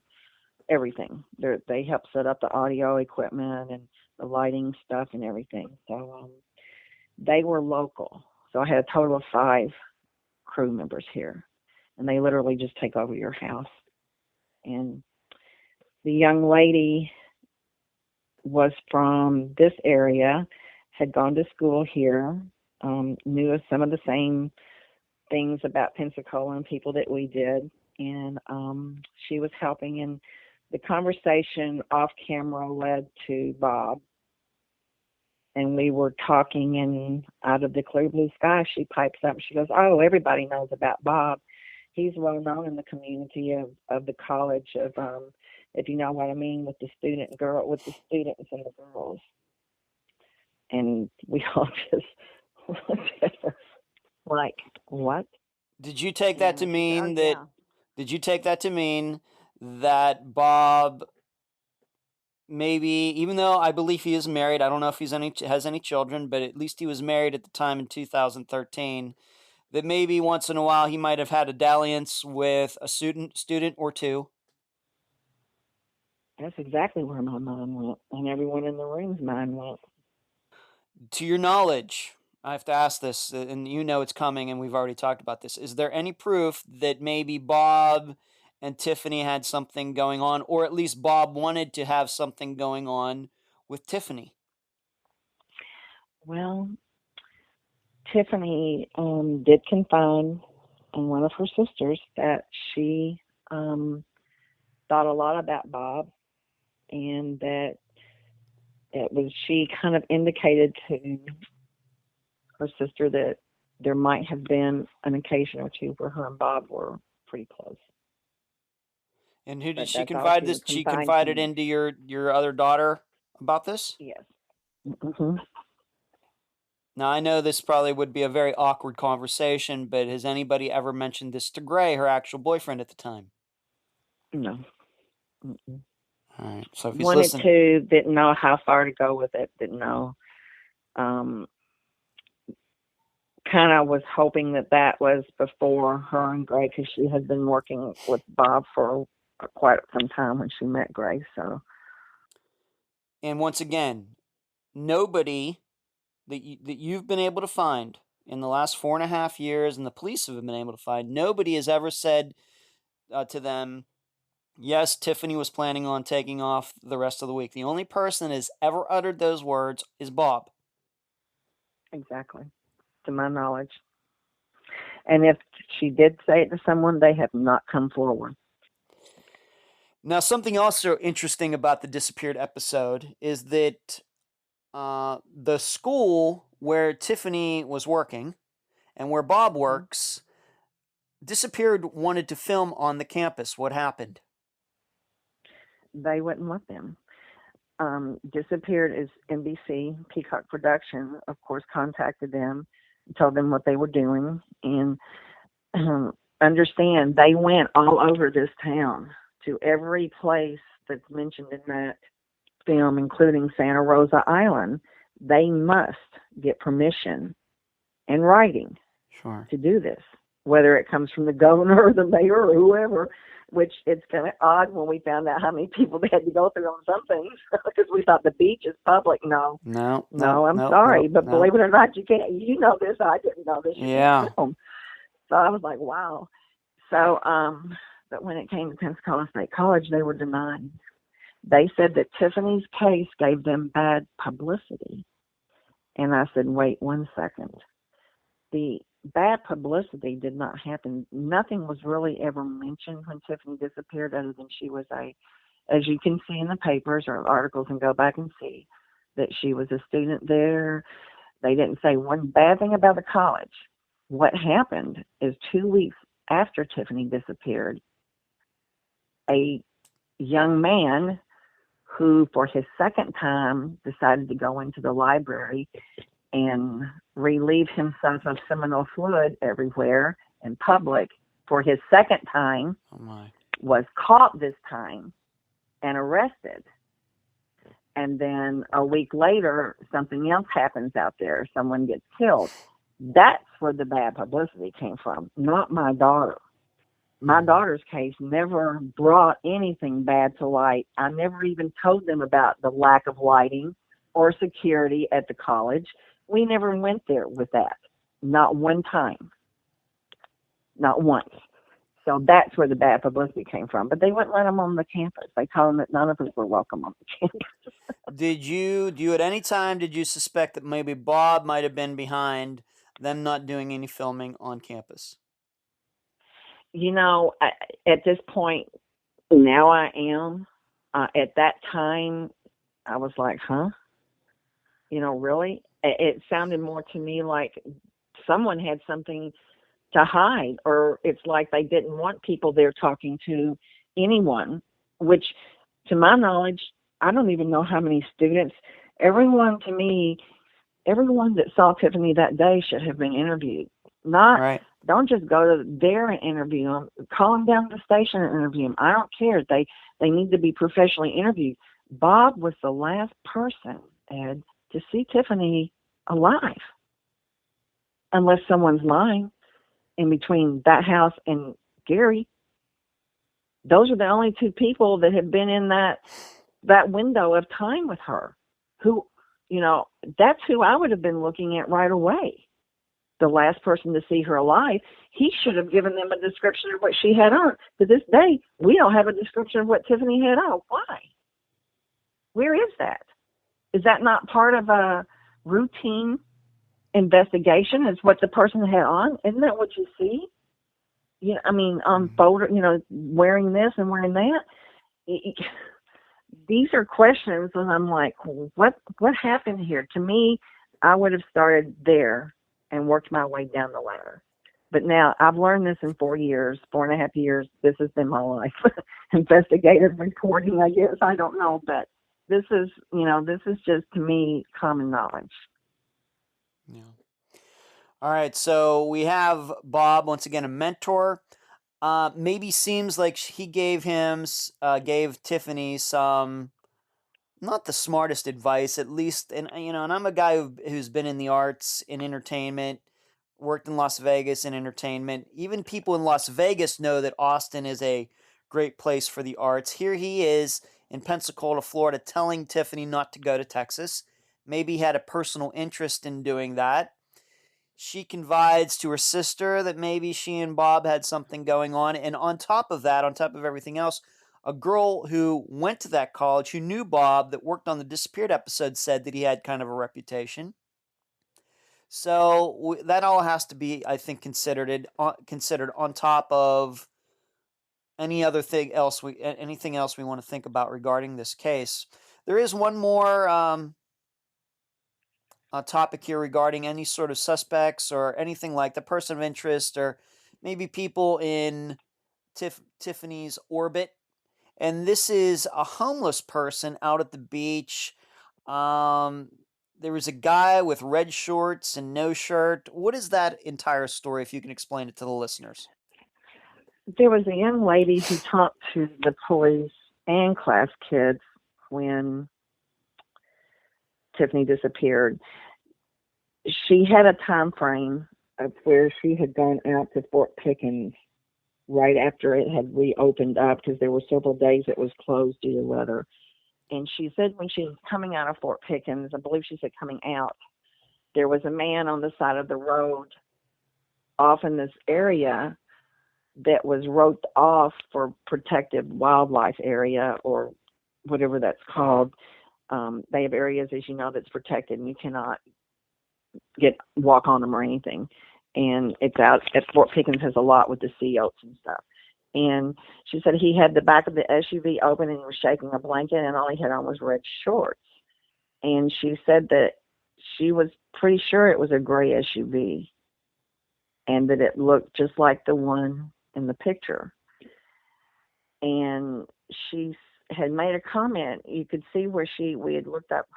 everything. They help set up the audio equipment and the lighting stuff and everything. So they were local. So I had a total of 5 crew members here, and they literally just take over your house. And the young lady was from this area, had gone to school here, knew some of the same things about Pensacola and people that we did, and she was helping. And the conversation off camera led to Bob, and we were talking, and out of the clear blue sky, she pipes up. She goes, "Oh, everybody knows about Bob. He's well known in the community of the college of, if you know what I mean, with the students and the girls." And we all just looked at her like, "What?" Did you take that to mean that? Yeah. Did you take that to mean that Bob, maybe, even though I believe he is married, I don't know if has any children, but at least he was married at the time in 2013, that maybe once in a while he might have had a dalliance with a student or 2? That's exactly where my mind went, and everyone in the room's mind went. To your knowledge, I have to ask this, and you know it's coming, and we've already talked about this. Is there any proof that maybe Bob and Tiffany had something going on, or at least Bob wanted to have something going on with Tiffany? Well, Tiffany did confide in one of her sisters that she thought a lot about Bob, and that she kind of indicated to her sister that there might have been an occasion or 2 where her and Bob were pretty close. And who did But she that's all confide she this? would She confide to confided me. into your other daughter about this? Yes. Mm-hmm. Now, I know this probably would be a very awkward conversation, but has anybody ever mentioned this to Gray, her actual boyfriend at the time? No. Mm-mm. All right. So if he's Wanted listening, to, didn't know how far to go with it, didn't know. Kind of was hoping that was before her and Gray, because she had been working with Bob for quite some time when she met Gray. So, and once again, nobody that you've been able to find in the last 4.5 years, and the police have been able to find, nobody has ever said to them, yes, Tiffany was planning on taking off the rest of the week. The only person that has ever uttered those words is Bob. exactly, to my knowledge. And if she did say it to someone, they have not come forward. Now, something also interesting about the disappeared episode is that the school where Tiffany was working and where Bob works, Disappeared wanted to film on the campus. What happened? They wouldn't let them. Disappeared is NBC, Peacock Production, of course, contacted them. told them what they were doing, and understand they went all over this town to every place that's mentioned in that film, including Santa Rosa Island. They must get permission in writing Sure. to do this, whether it comes from the governor or the mayor or whoever, which it's kind of odd when we found out how many people they had to go through on some things because we thought the beach is public. No, I'm sorry. But believe it or not, you know this. I didn't know this. You can't film. So I was like, wow. So, but when it came to Pensacola State College, they were denied. They said that Tiffany's case gave them bad publicity. And I said, wait 1 second. The bad publicity did not happen. Nothing was really ever mentioned when Tiffany disappeared other than she was as you can see in the papers or articles and go back and see, that she was a student there. They didn't say one bad thing about the college. What happened is 2 weeks after Tiffany disappeared, a young man who, for his second time, decided to go into the library and relieve himself of seminal fluid everywhere in public for his second time, was caught this time and arrested. And then a week later, something else happens out there. Someone gets killed. That's where the bad publicity came from, not my daughter. My daughter's case never brought anything bad to light. I never even told them about the lack of lighting or security at the college. We never went there with that. Not one time. Not once. So that's where the bad publicity came from. But they wouldn't let them on the campus. They told them that none of us were welcome on the campus. Do you at any time, did you suspect that maybe Bob might have been behind them not doing any filming on campus? You know, at this point, now I am. At that time, I was like, huh? You know, really? It sounded more to me like someone had something to hide, or it's like they didn't want people there talking to anyone, which, to my knowledge, I don't even know how many students. Everyone that saw Tiffany that day should have been interviewed. Don't just go there and interview them. Call them down to the station and interview them. I don't care. They need to be professionally interviewed. Bob was the last person, Ed, to see Tiffany alive, unless someone's lying. In between that house and Gary, those are the only two people that have been in that window of time with her. Who, you know, that's who I would have been looking at right away. The last person to see her alive. He should have given them a description of what she had on. To this day, we don't have a description of what Tiffany had on. Why? Where is that? Is that not part of a routine investigation? Is what the person had on? Isn't that what you see? You know, I mean, on photo, you know, wearing this and wearing that. These are questions, and I'm like, what happened here? To me, I would have started there and worked my way down the ladder. But now I've learned this in 4 years, 4.5 years. This has been my life. Investigative reporting, I guess. I don't know, but this is just, to me, common knowledge. Yeah. All right. So we have Bob, once again, a mentor. Maybe seems like he gave Tiffany some, not the smartest advice, at least. And I'm a guy who's been in the arts, in entertainment, worked in Las Vegas in entertainment. Even people in Las Vegas know that Austin is a great place for the arts. Here he is in Pensacola, Florida, telling Tiffany not to go to Texas. Maybe he had a personal interest in doing that. She confides to her sister that maybe she and Bob had something going on. And on top of that, on top of everything else, a girl who went to that college, who knew Bob, that worked on the Disappeared episode, said that he had kind of a reputation. So that all has to be, I think, considered on top of anything else we want to think about regarding this case. There is one more topic here regarding any sort of suspects or anything like the person of interest, or maybe people in Tiffany's orbit. And this is a homeless person out at the beach. there was a guy with red shorts and no shirt. What is that entire story, if you can explain it to the listeners? There was a young lady who talked to the police and class kids when Tiffany disappeared. She had a time frame of where she had gone out to Fort Pickens right after it had reopened up, because there were several days it was closed due to weather. And she said when she was coming out of Fort Pickens, I believe she said coming out, there was a man on the side of the road off in this area that was roped off for protected wildlife area, or whatever that's called. They have areas, as you know, that's protected, and you cannot walk on them or anything. And it's out at Fort Pickens, has a lot with the sea oats and stuff. And she said he had the back of the SUV open and he was shaking a blanket, and all he had on was red shorts. And she said that she was pretty sure it was a gray SUV and that it looked just like the one in the picture. And she had made a comment. You could see where we had looked up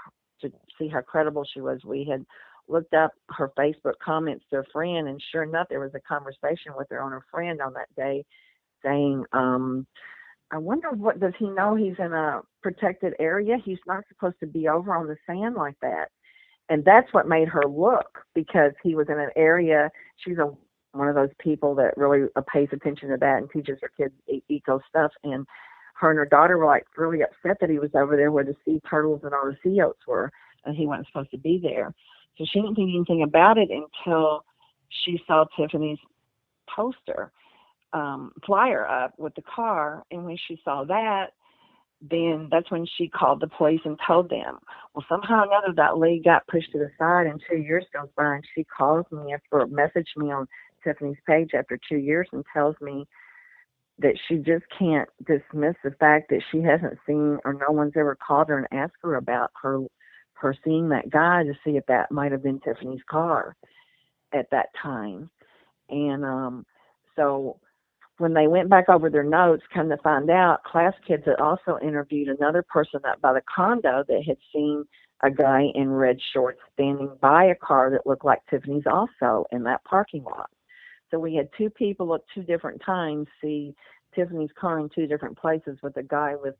to see how credible she was. We had looked up her Facebook comments to a friend, and sure enough, there was a conversation with her on her friend on that day saying, I wonder, what does he know he's in a protected area? He's not supposed to be over on the sand like that. And that's what made her look, because he was in an area. She's one of those people that really pays attention to that and teaches her kids eco stuff. And her and her daughter were like really upset that he was over there where the sea turtles and all the sea oats were, and he wasn't supposed to be there. So she didn't think anything about it until she saw Tiffany's poster, flyer up with the car. And when she saw that, then that's when she called the police and told them. Well, somehow or another, that lead got pushed to the side, and 2 years goes by, and she calls me or messaged me on Tiffany's page after 2 years and tells me that she just can't dismiss the fact that she hasn't seen, or no one's ever called her and asked her about her seeing that guy to see if that might have been Tiffany's car at that time. And so when they went back over their notes, come to find out, class kids had also interviewed another person up by the condo that had seen a guy in red shorts standing by a car that looked like Tiffany's also in that parking lot. So we had two people at two different times see Tiffany's car in two different places, with a guy with,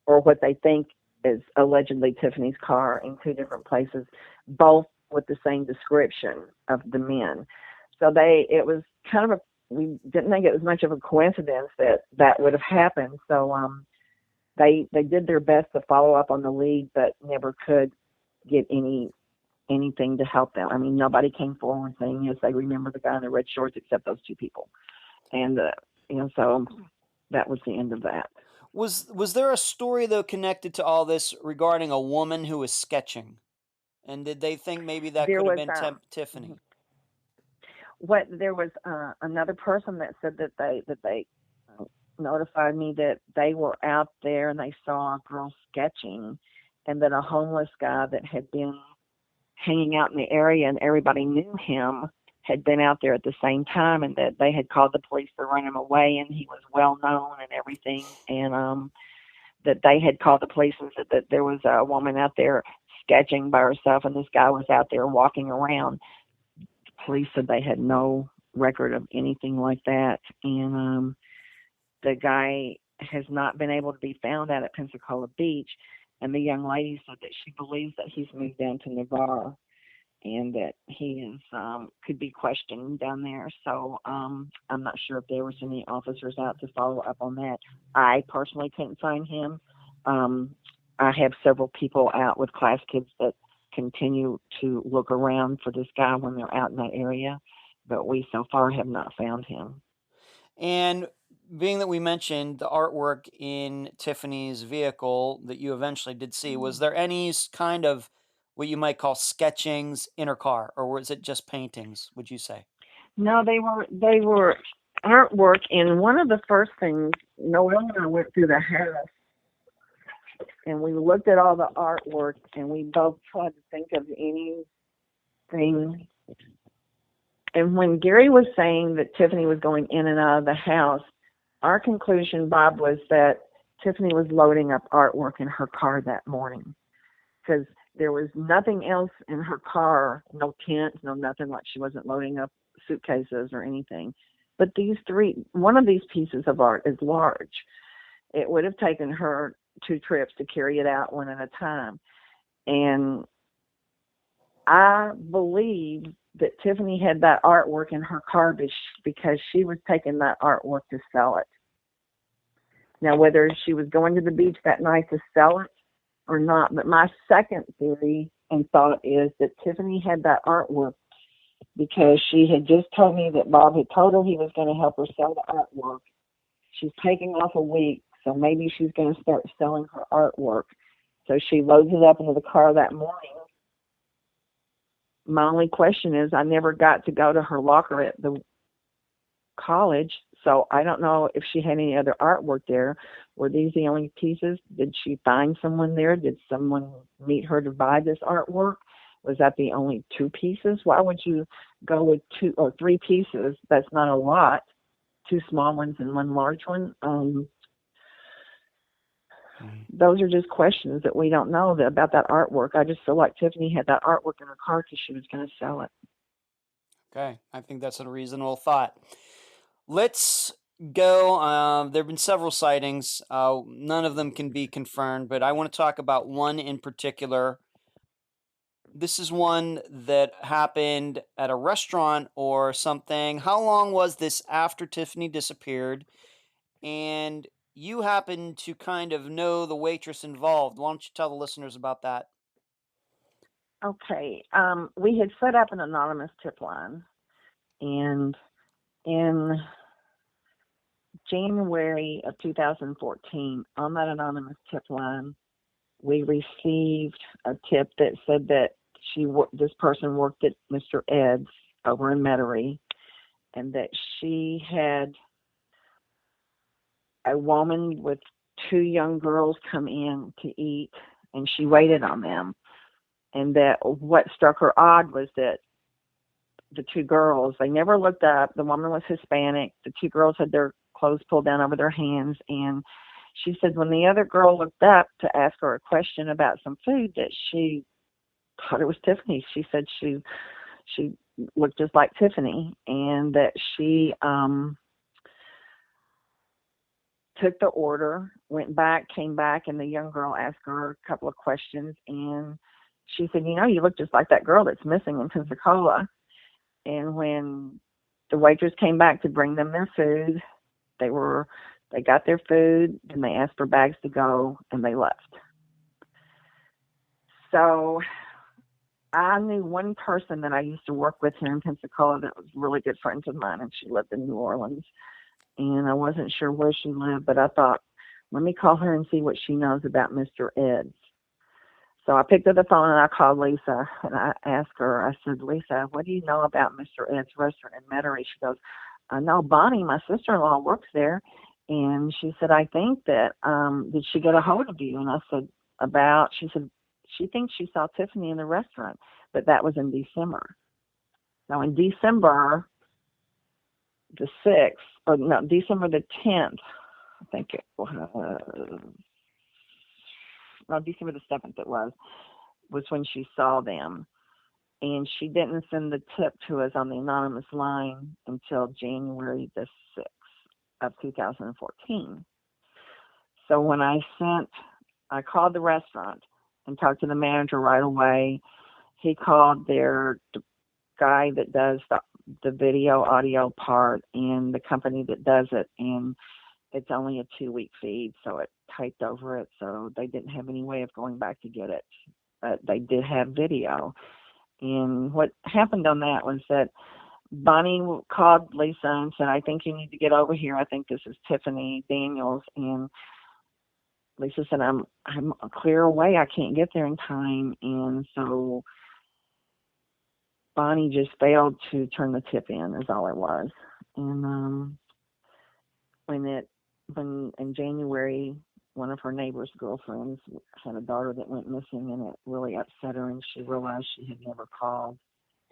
or what they think is allegedly Tiffany's car, in two different places, both with the same description of the men. So it was kind of we didn't think it was much of a coincidence that would have happened. So they did their best to follow up on the lead, but never could get anything to help them. I mean, nobody came forward saying, yes, they remember the guy in the red shorts, except those two people. And so that was the end of that. Was there a story, though, connected to all this regarding a woman who was sketching? And did they think maybe that There could have was been Tiffany? There was another person that said that they notified me that they were out there and they saw a girl sketching, and that a homeless guy that had been hanging out in the area and everybody knew him had been out there at the same time, and that they had called the police to run him away, and he was well known and everything, and that they had called the police and said that there was a woman out there sketching by herself, and this guy was out there walking around. The police said they had no record of anything like that, and the guy has not been able to be found out at Pensacola Beach. And the young lady said that she believes that he's moved down to Navarre, and that he is could be questioned down there. So I'm not sure if there was any officers out to follow up on that. I personally couldn't find him. I have several people out with class kids that continue to look around for this guy when they're out in that area, but we so far have not found him. And being that we mentioned the artwork in Tiffany's vehicle that you eventually did see, was there any kind of what you might call sketchings in her car, or was it just paintings, would you say? No, they were artwork. And one of the first things, Noel and I went through the house and we looked at all the artwork, and we both tried to think of anything. And when Gary was saying that Tiffany was going in and out of the house, our conclusion, Bob, was that Tiffany was loading up artwork in her car that morning. Because there was nothing else in her car, no tent, no nothing, like she wasn't loading up suitcases or anything. But one of these pieces of art is large. It would have taken her 2 trips to carry it out one at a time. And I believe that Tiffany had that artwork in her car because she was taking that artwork to sell it. Now, whether she was going to the beach that night to sell it or not, but my second theory and thought is that Tiffany had that artwork because she had just told me that Bob had told her he was going to help her sell the artwork. She's taking off a week, so maybe she's going to start selling her artwork. So she loads it up into the car that morning. My only question is I never got to go to her locker at the college, so I don't know if she had any other artwork there. Were these the only pieces? Did she find someone there? Did someone meet her to buy this artwork? Was that the only 2 pieces? Why would you go with 2 or 3 pieces? That's not a lot. 2 small ones and 1 large one. Those are just questions that we don't know about that artwork. I just feel like Tiffany had that artwork in her car because she was going to sell it. Okay, I think that's a reasonable thought. Let's go. There have been several sightings. None of them can be confirmed, but I want to talk about one in particular. This is one that happened at a restaurant or something. How long was this after Tiffany disappeared? And you happen to kind of know the waitress involved. Why don't you tell the listeners about that? Okay. We had set up an anonymous tip line, and in January of 2014, on that anonymous tip line, we received a tip that said that this person worked at Mr. Ed's over in Metairie, and that she had a woman with 2 young girls come in to eat, and she waited on them. And that what struck her odd was that the 2 girls, they never looked up. The woman was Hispanic. The 2 girls had their clothes pulled down over their hands. And she said when the other girl looked up to ask her a question about some food, that she thought it was Tiffany. She said she looked just like Tiffany, and that she took the order, went back, came back, and the young girl asked her a couple of questions, and she said, you look just like that girl that's missing in Pensacola. And when the waitress came back to bring them their food, they got their food, and they asked for bags to go, and they left. So I knew one person that I used to work with here in Pensacola that was really good friends of mine, and she lived in New Orleans. And I wasn't sure where she lived, but I thought, let me call her and see what she knows about Mr. Ed's. So I picked up the phone and I called Lisa, and I asked her, I said, Lisa, what do you know about Mr. Ed's restaurant in Metairie? She goes, I know Bonnie, my sister-in-law, works there. And she said, I think that, did she get a hold of you? And I said, she said, she thinks she saw Tiffany in the restaurant, but that was in December. Now in December the 6th, or no, December the 10th, I think it was, December the 7th it was when she saw them. And she didn't send the tip to us on the anonymous line until January the 6th of 2014. So when I called the restaurant and talked to the manager right away. He called the guy that does the video audio part and the company that does it, and it's only a 2-week feed, so it typed over it, so they didn't have any way of going back to get it. But they did have video. And what happened on that was that Bonnie called Lisa and said, I think you need to get over here. I think this is Tiffany Daniels. And Lisa said, I'm clear away. I can't get there in time. And so Bonnie just failed to turn the tip in, is all it was. And when in January, one of her neighbor's girlfriends had a daughter that went missing, and it really upset her, and she realized she had never called.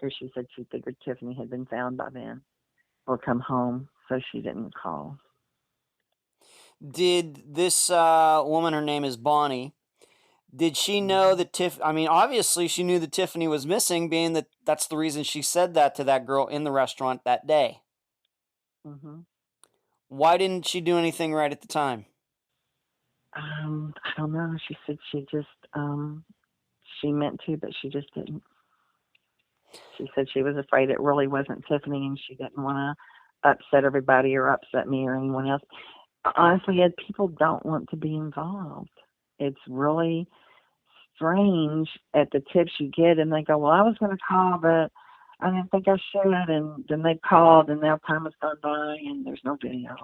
Or she said she figured Tiffany had been found by then or come home, so she didn't call. Did this woman, her name is Bonnie, Did she know Hmm. that I mean, obviously she knew that Tiffany was missing, being that that's the reason she said that to that girl in the restaurant that day. Hmm. Why didn't she do anything right at the time? I don't know. She said she meant to, but she just didn't. She said she was afraid it really wasn't Tiffany, and she didn't want to upset everybody or upset me or anyone else. Honestly, Ed, people don't want to be involved. It's really strange at the tips you get, and they go, "Well, I was going to call, but I didn't think I should." And then they called, and now time has gone by, and there's no video.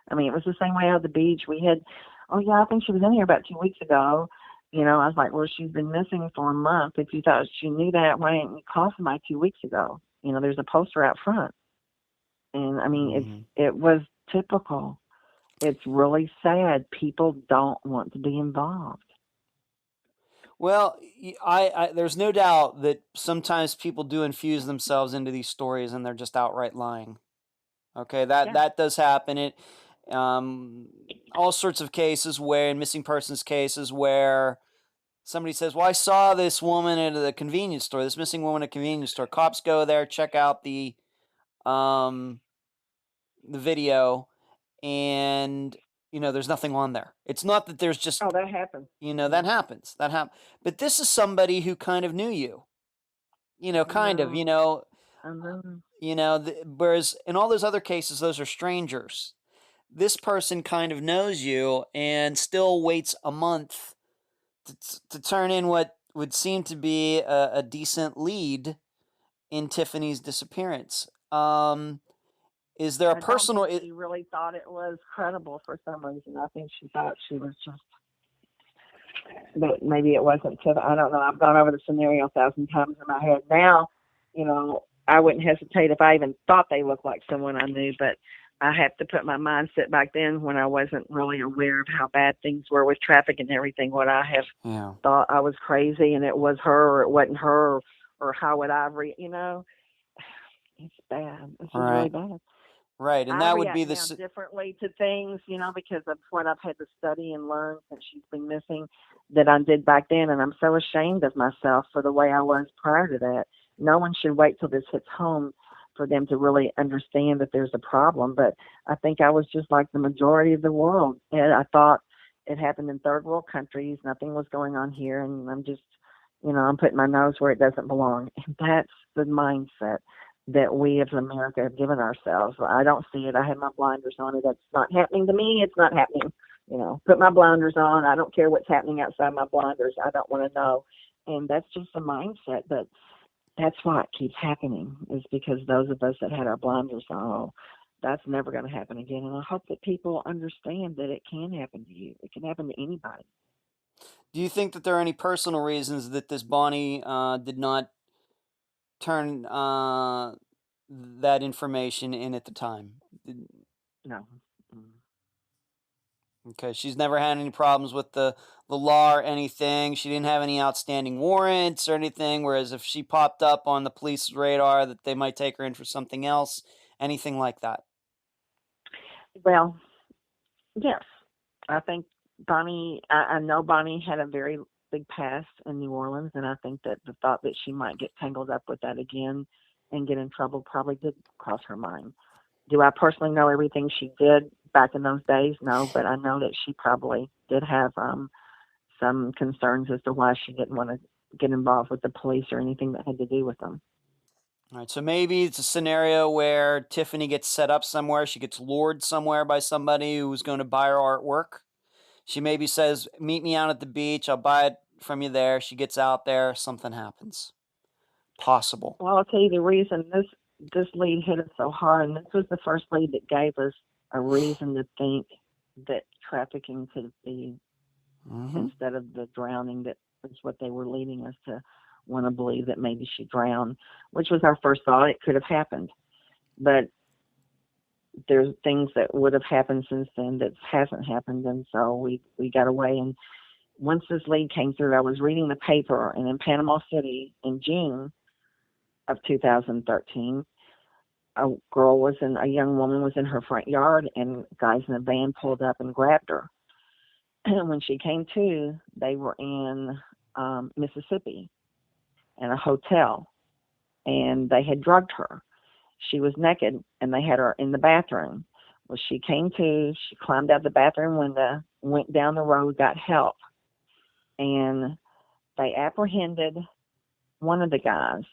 I mean, it was the same way out at the beach. We had, oh yeah, I think she was in here about 2 weeks ago. I was like, well, she's been missing for a month. If you thought she knew that, why didn't you call somebody 2 weeks ago? There's a poster out front, and I mean, Hmm. it was typical. It's really sad. People don't want to be involved. Well, there's no doubt that sometimes people do infuse themselves into these stories and they're just outright lying. Okay, that Yeah. that does happen. Um, all sorts of cases where, in missing persons cases, where somebody says, "Well, I saw this woman at the convenience store. This missing woman at a convenience store." Cops go there, check out um the video, and there's nothing on there. It's not that there's just Oh, that happened. that Yeah. happens. That happens. But this is somebody who kind of knew you. I Kind of. know. I know. Whereas in all those other cases, those are strangers. This person kind of knows you and still waits a month to turn in what would seem to be a decent lead in Tiffany's disappearance. Is there a I don't personal? think she really thought it was credible for some reason. I think she thought she was just, but maybe it wasn't. I don't know. I've gone over the scenario 1,000 times in my head. Now, I wouldn't hesitate if I even thought they looked like someone I knew, but I have to put my mindset back then when I wasn't really aware of how bad things were with traffic and everything. What I have Yeah. thought I was crazy and it was her or it wasn't her, or how would I it's bad. This is really Right. bad. Right. And I that would be react now differently to things, because of what I've had to study and learn since she's been missing that I did back then. And I'm so ashamed of myself for the way I was prior to that. No one should wait till this hits home for them to really understand that there's a problem. But I think I was just like the majority of the world. And I thought it happened in third world countries. Nothing was going on here. And I'm just, I'm putting my nose where it doesn't belong. And that's the mindset that we as America have given ourselves. I don't see it. I have my blinders on. It's not happening to me. It's not happening. Put my blinders on. I don't care what's happening outside my blinders. I don't want to know. And that's just a mindset. But that's why it keeps happening, is because those of us that had our blinders on, oh, that's never going to happen again. And I hope that people understand that it can happen to you. It can happen to anybody. Do you think that there are any personal reasons that this Bonnie did not turn that information in at the time? No. Mm. Okay, she's never had any problems with the law or anything. She didn't have any outstanding warrants or anything. Whereas if she popped up on the police's radar, that they might take her in for something else, anything like that. Well, yes. I think I know Bonnie had a very big past in New Orleans, and I think that the thought that she might get tangled up with that again and get in trouble probably did cross her mind. Do I personally know everything she did back in those days? No, but I know that she probably did have some concerns as to why she didn't want to get involved with the police or anything that had to do with them. All right, so maybe it's a scenario where Tiffany gets set up somewhere. She gets lured somewhere by somebody who's going to buy her artwork. She maybe says, "Meet me out at the beach. I'll buy it from you there." She gets out there. Something happens. Possible. Well, I'll tell you the reason this lead hit us so hard, and this was the first lead that gave us a reason to think that trafficking could be, Mm-hmm. instead of the drowning, that was what they were leading us to want to believe, that maybe she drowned, which was our first thought. It could have happened, but there's things that would have happened since then that hasn't happened, and so we got away. And once this lead came through, I was reading the paper, and in Panama City in June of 2013, a young woman was in her front yard, and guys in a van pulled up and grabbed her. when she came to, they were in Mississippi in a hotel, and they had drugged her. She was naked, and they had her in the bathroom. Well, she came to, she climbed out the bathroom window, went down the road, got help, and they apprehended one of the guys,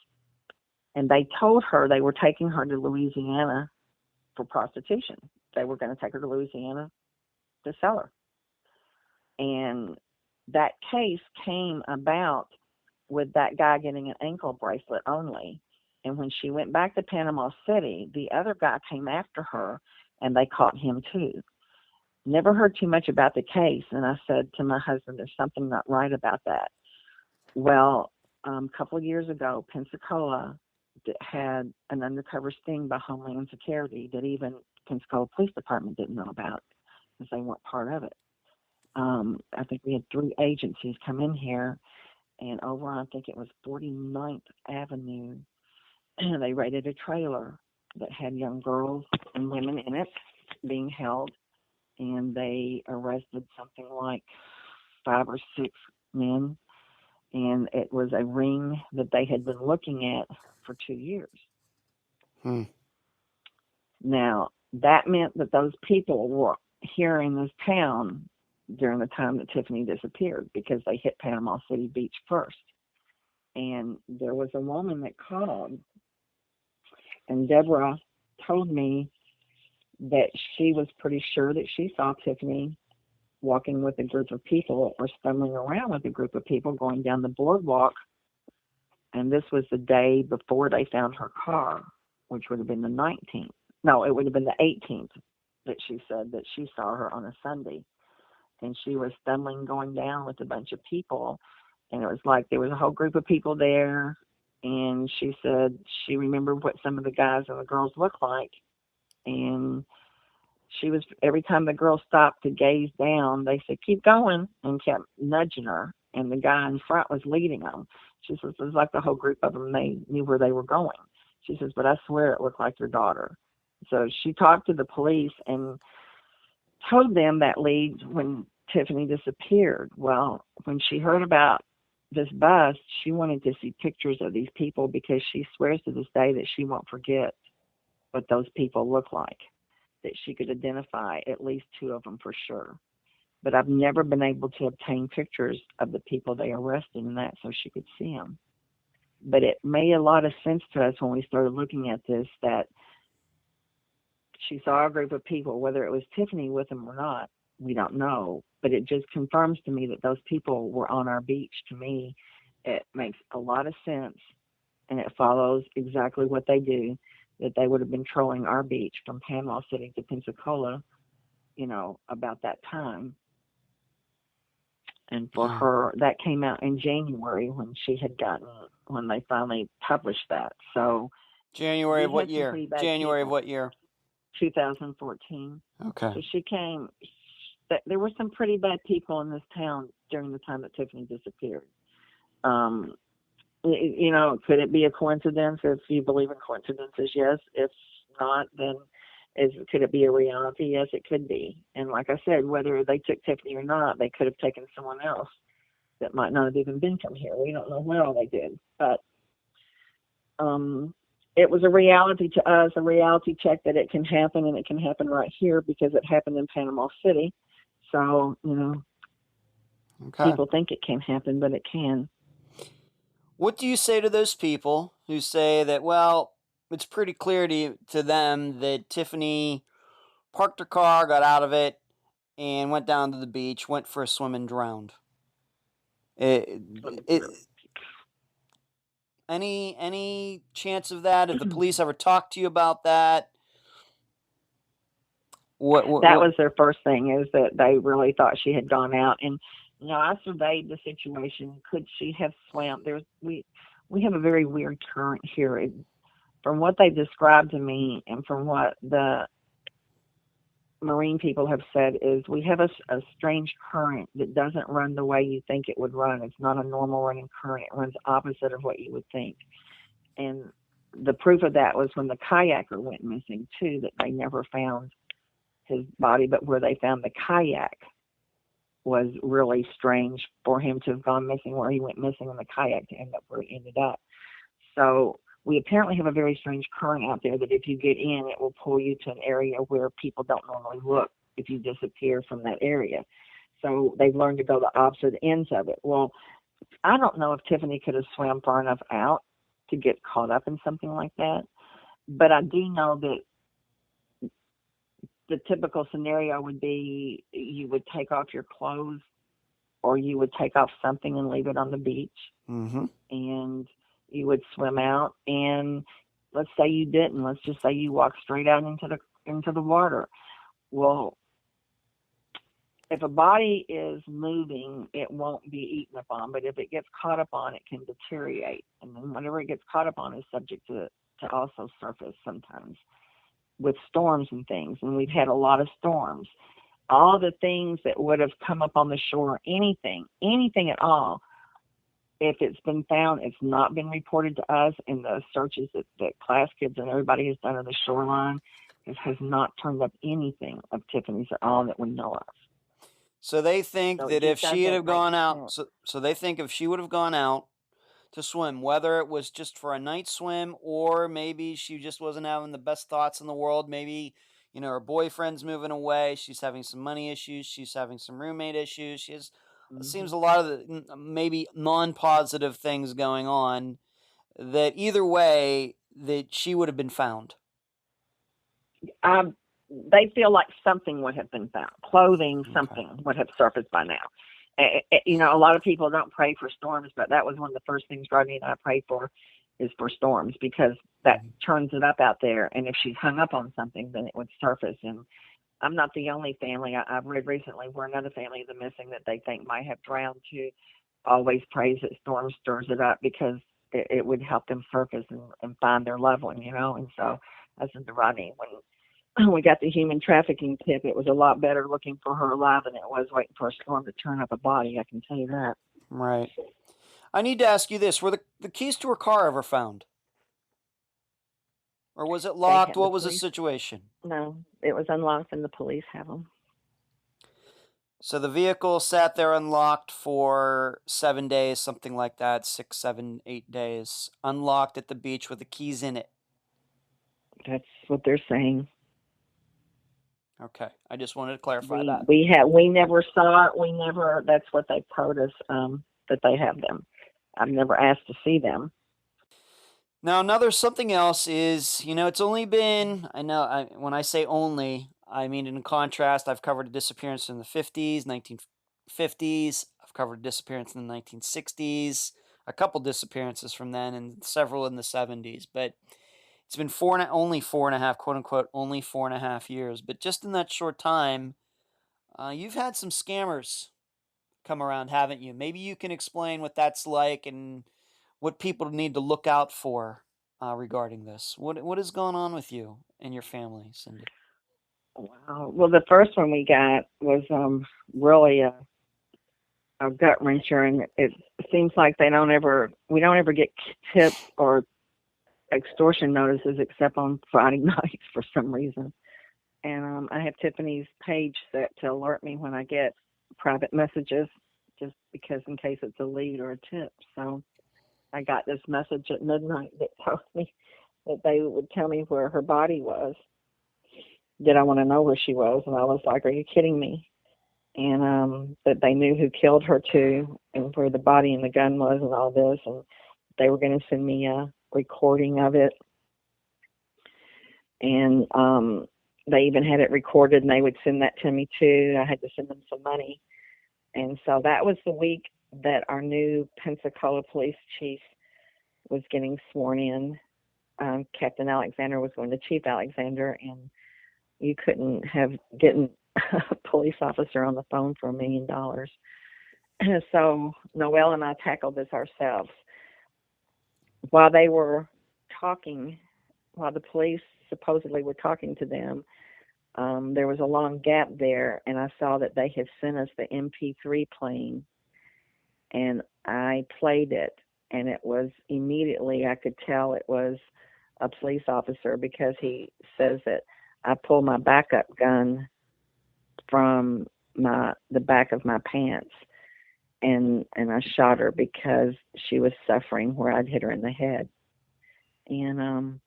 and they told her they were taking her to Louisiana for prostitution. They were going to take her to Louisiana to sell her. And that case came about with that guy getting an ankle bracelet only. And when she went back to Panama City, the other guy came after her, and they caught him too. Never heard too much about the case, and I said to my husband, there's something not right about that. Well, a couple of years ago, Pensacola had an undercover sting by Homeland Security that even Pensacola Police Department didn't know about because they weren't part of it. I think we had 3 agencies come in here, and over on, I think it was 49th Avenue, they raided a trailer that had young girls and women in it being held, and they arrested something like 5 or 6 men, and it was a ring that they had been looking at for 2 years. Now, that meant that those people were here in this town during the time that Tiffany disappeared, because they hit Panama City Beach first. And there was a woman that called, and Deborah told me that she was pretty sure that she saw Tiffany walking with a group of people or stumbling around with a group of people going down the boardwalk. And this was the day before they found her car, which would have been the 19th. No, it would have been the 18th that she said that she saw her on a Sunday. And she was stumbling going down with a bunch of people. And it was like there was a whole group of people there. And she said she remembered what some of the guys and the girls looked like. And she was, every time the girl stopped to gaze down, they said, keep going, and kept nudging her. And the guy in front was leading them. She says, it was like the whole group of them, they knew where they were going. She says, but I swear it looked like your daughter. So she talked to the police and told them that lead when Tiffany disappeared. Well, when she heard about this bust, she wanted to see pictures of these people, because she swears to this day that she won't forget what those people look like, that she could identify at least 2 of them for sure. But I've never been able to obtain pictures of the people they arrested and that, so she could see them. But it made a lot of sense to us when we started looking at this, that she saw a group of people, whether it was Tiffany with them or not, we don't know. But it just confirms to me that those people were on our beach. To me, it makes a lot of sense, and it follows exactly what they do, that they would have been trolling our beach from Panama City to Pensacola, about that time. And for her, that came out in January when they finally published that. So January of what year? January of what year? 2014. Okay. So she came. There were some pretty bad people in this town during the time that Tiffany disappeared. Could it be a coincidence? If you believe in coincidences, yes. If not, then could it be a reality? Yes, it could be. And like I said, whether they took Tiffany or not, they could have taken someone else that might not have even been from here. We don't know what all they did. But it was a reality to us, a reality check that it can happen, and it can happen right here because it happened in Panama City. So, people think it can't happen, but it can. What do you say to those people who say that, well, it's pretty clear to them that Tiffany parked her car, got out of it, and went down to the beach, went for a swim, and drowned? Any chance of that? Have the police ever talked to you about that? That was their first thing, is that they really thought she had gone out. And I surveyed the situation. Could she have swam? We have a very weird current here. From what they described to me, and from what the marine people have said, is we have a strange current that doesn't run the way you think it would run. It's not a normal running current. It runs opposite of what you would think. And the proof of that was when the kayaker went missing too, that they never found his body, but where they found the kayak was really strange for him to have gone missing where he went missing in the kayak to end up where he ended up. So we apparently have a very strange current out there that if you get in, it will pull you to an area where people don't normally look if you disappear from that area. So they've learned to go the opposite ends of it. Well, I don't know if Tiffany could have swam far enough out to get caught up in something like that, but I do know that the typical scenario would be you would take off your clothes or you would take off something and leave it on the beach, and you would swim out. And let's say you didn't. Let's just say you walked straight out into the water. Well, if a body is moving, it won't be eaten upon. But if it gets caught upon, it can deteriorate. And then whatever it gets caught upon is subject to also surface sometimes with storms and things. And we've had a lot of storms. All the things that would have come up on the shore, anything at all, if it's been found, it's not been reported to us. And the searches that class kids and everybody has done on the shoreline, it has not turned up anything of Tiffany's at all that we know of. So they think that if she had gone out, so they think if she would have gone out to swim, whether it was just for a night swim or maybe she just wasn't having the best thoughts in the world, maybe, her boyfriend's moving away, she's having some money issues, she's having some roommate issues, she has, it seems a lot of the maybe non-positive things going on, that either way, that she would have been found. They feel like something would have been found. Clothing, something would have surfaced by now. A lot of people don't pray for storms, but that was one of the first things Rodney and I prayed for, is for storms, because that turns it up out there. And if she's hung up on something, then it would surface. And I'm not the only family. I've read recently where another family, the missing, that they think might have drowned too, always prays that storm stirs it up, because it would help them surface and find their loved one, And so I said to Rodney, when we got the human trafficking tip, it was a lot better looking for her alive than it was waiting for a storm to turn up a body. I can tell you that. Right. I need to ask you this. Were the keys to her car ever found? Or was it locked? What was the situation? No, it was unlocked and the police have them. So the vehicle sat there unlocked for 7 days, something like that, 6, 7, 8 days. Unlocked at the beach with the keys in it. That's what they're saying. Okay, I just wanted to clarify that. We never saw it. That's what they told us, that they have them. I've never asked to see them. Now, something else is, it's only been, when I say only, I mean in contrast, I've covered a disappearance in the 50s, 1950s. I've covered a disappearance in the 1960s, a couple disappearances from then, and several in the 70s. But it's been only 4.5, quote unquote, only 4.5 years. But just in that short time, you've had some scammers come around, haven't you? Maybe you can explain what that's like and what people need to look out for regarding this. What is going on with you and your family, Cindy? Wow. Well, the first one we got was really a gut wrencher, and it seems like we don't ever get tips or extortion notices except on Friday nights for some reason. And I have Tiffany's page set to alert me when I get private messages, just because in case it's a lead or a tip. So I got this message at midnight that told me that they would tell me where her body was. Did I want to know where she was? And I was like, are you kidding me? And that they knew who killed her too, and where the body and the gun was and all this. And they were going to send me a recording of it. And they even had it recorded, and they would send that to me too. I had to send them some money. And so that was the week that our new Pensacola police chief was getting sworn in. Captain Alexander was going to Chief Alexander, and you couldn't have getting a police officer on the phone for $1 million. So Noelle and I tackled this ourselves. While they were talking, while the police supposedly were talking to them, there was a long gap there, and I saw that they had sent us the MP3 playing, and I played it, and it was immediately, I could tell it was a police officer, because he says that I pulled my backup gun from the back of my pants, and I shot her because she was suffering where I'd hit her in the head. And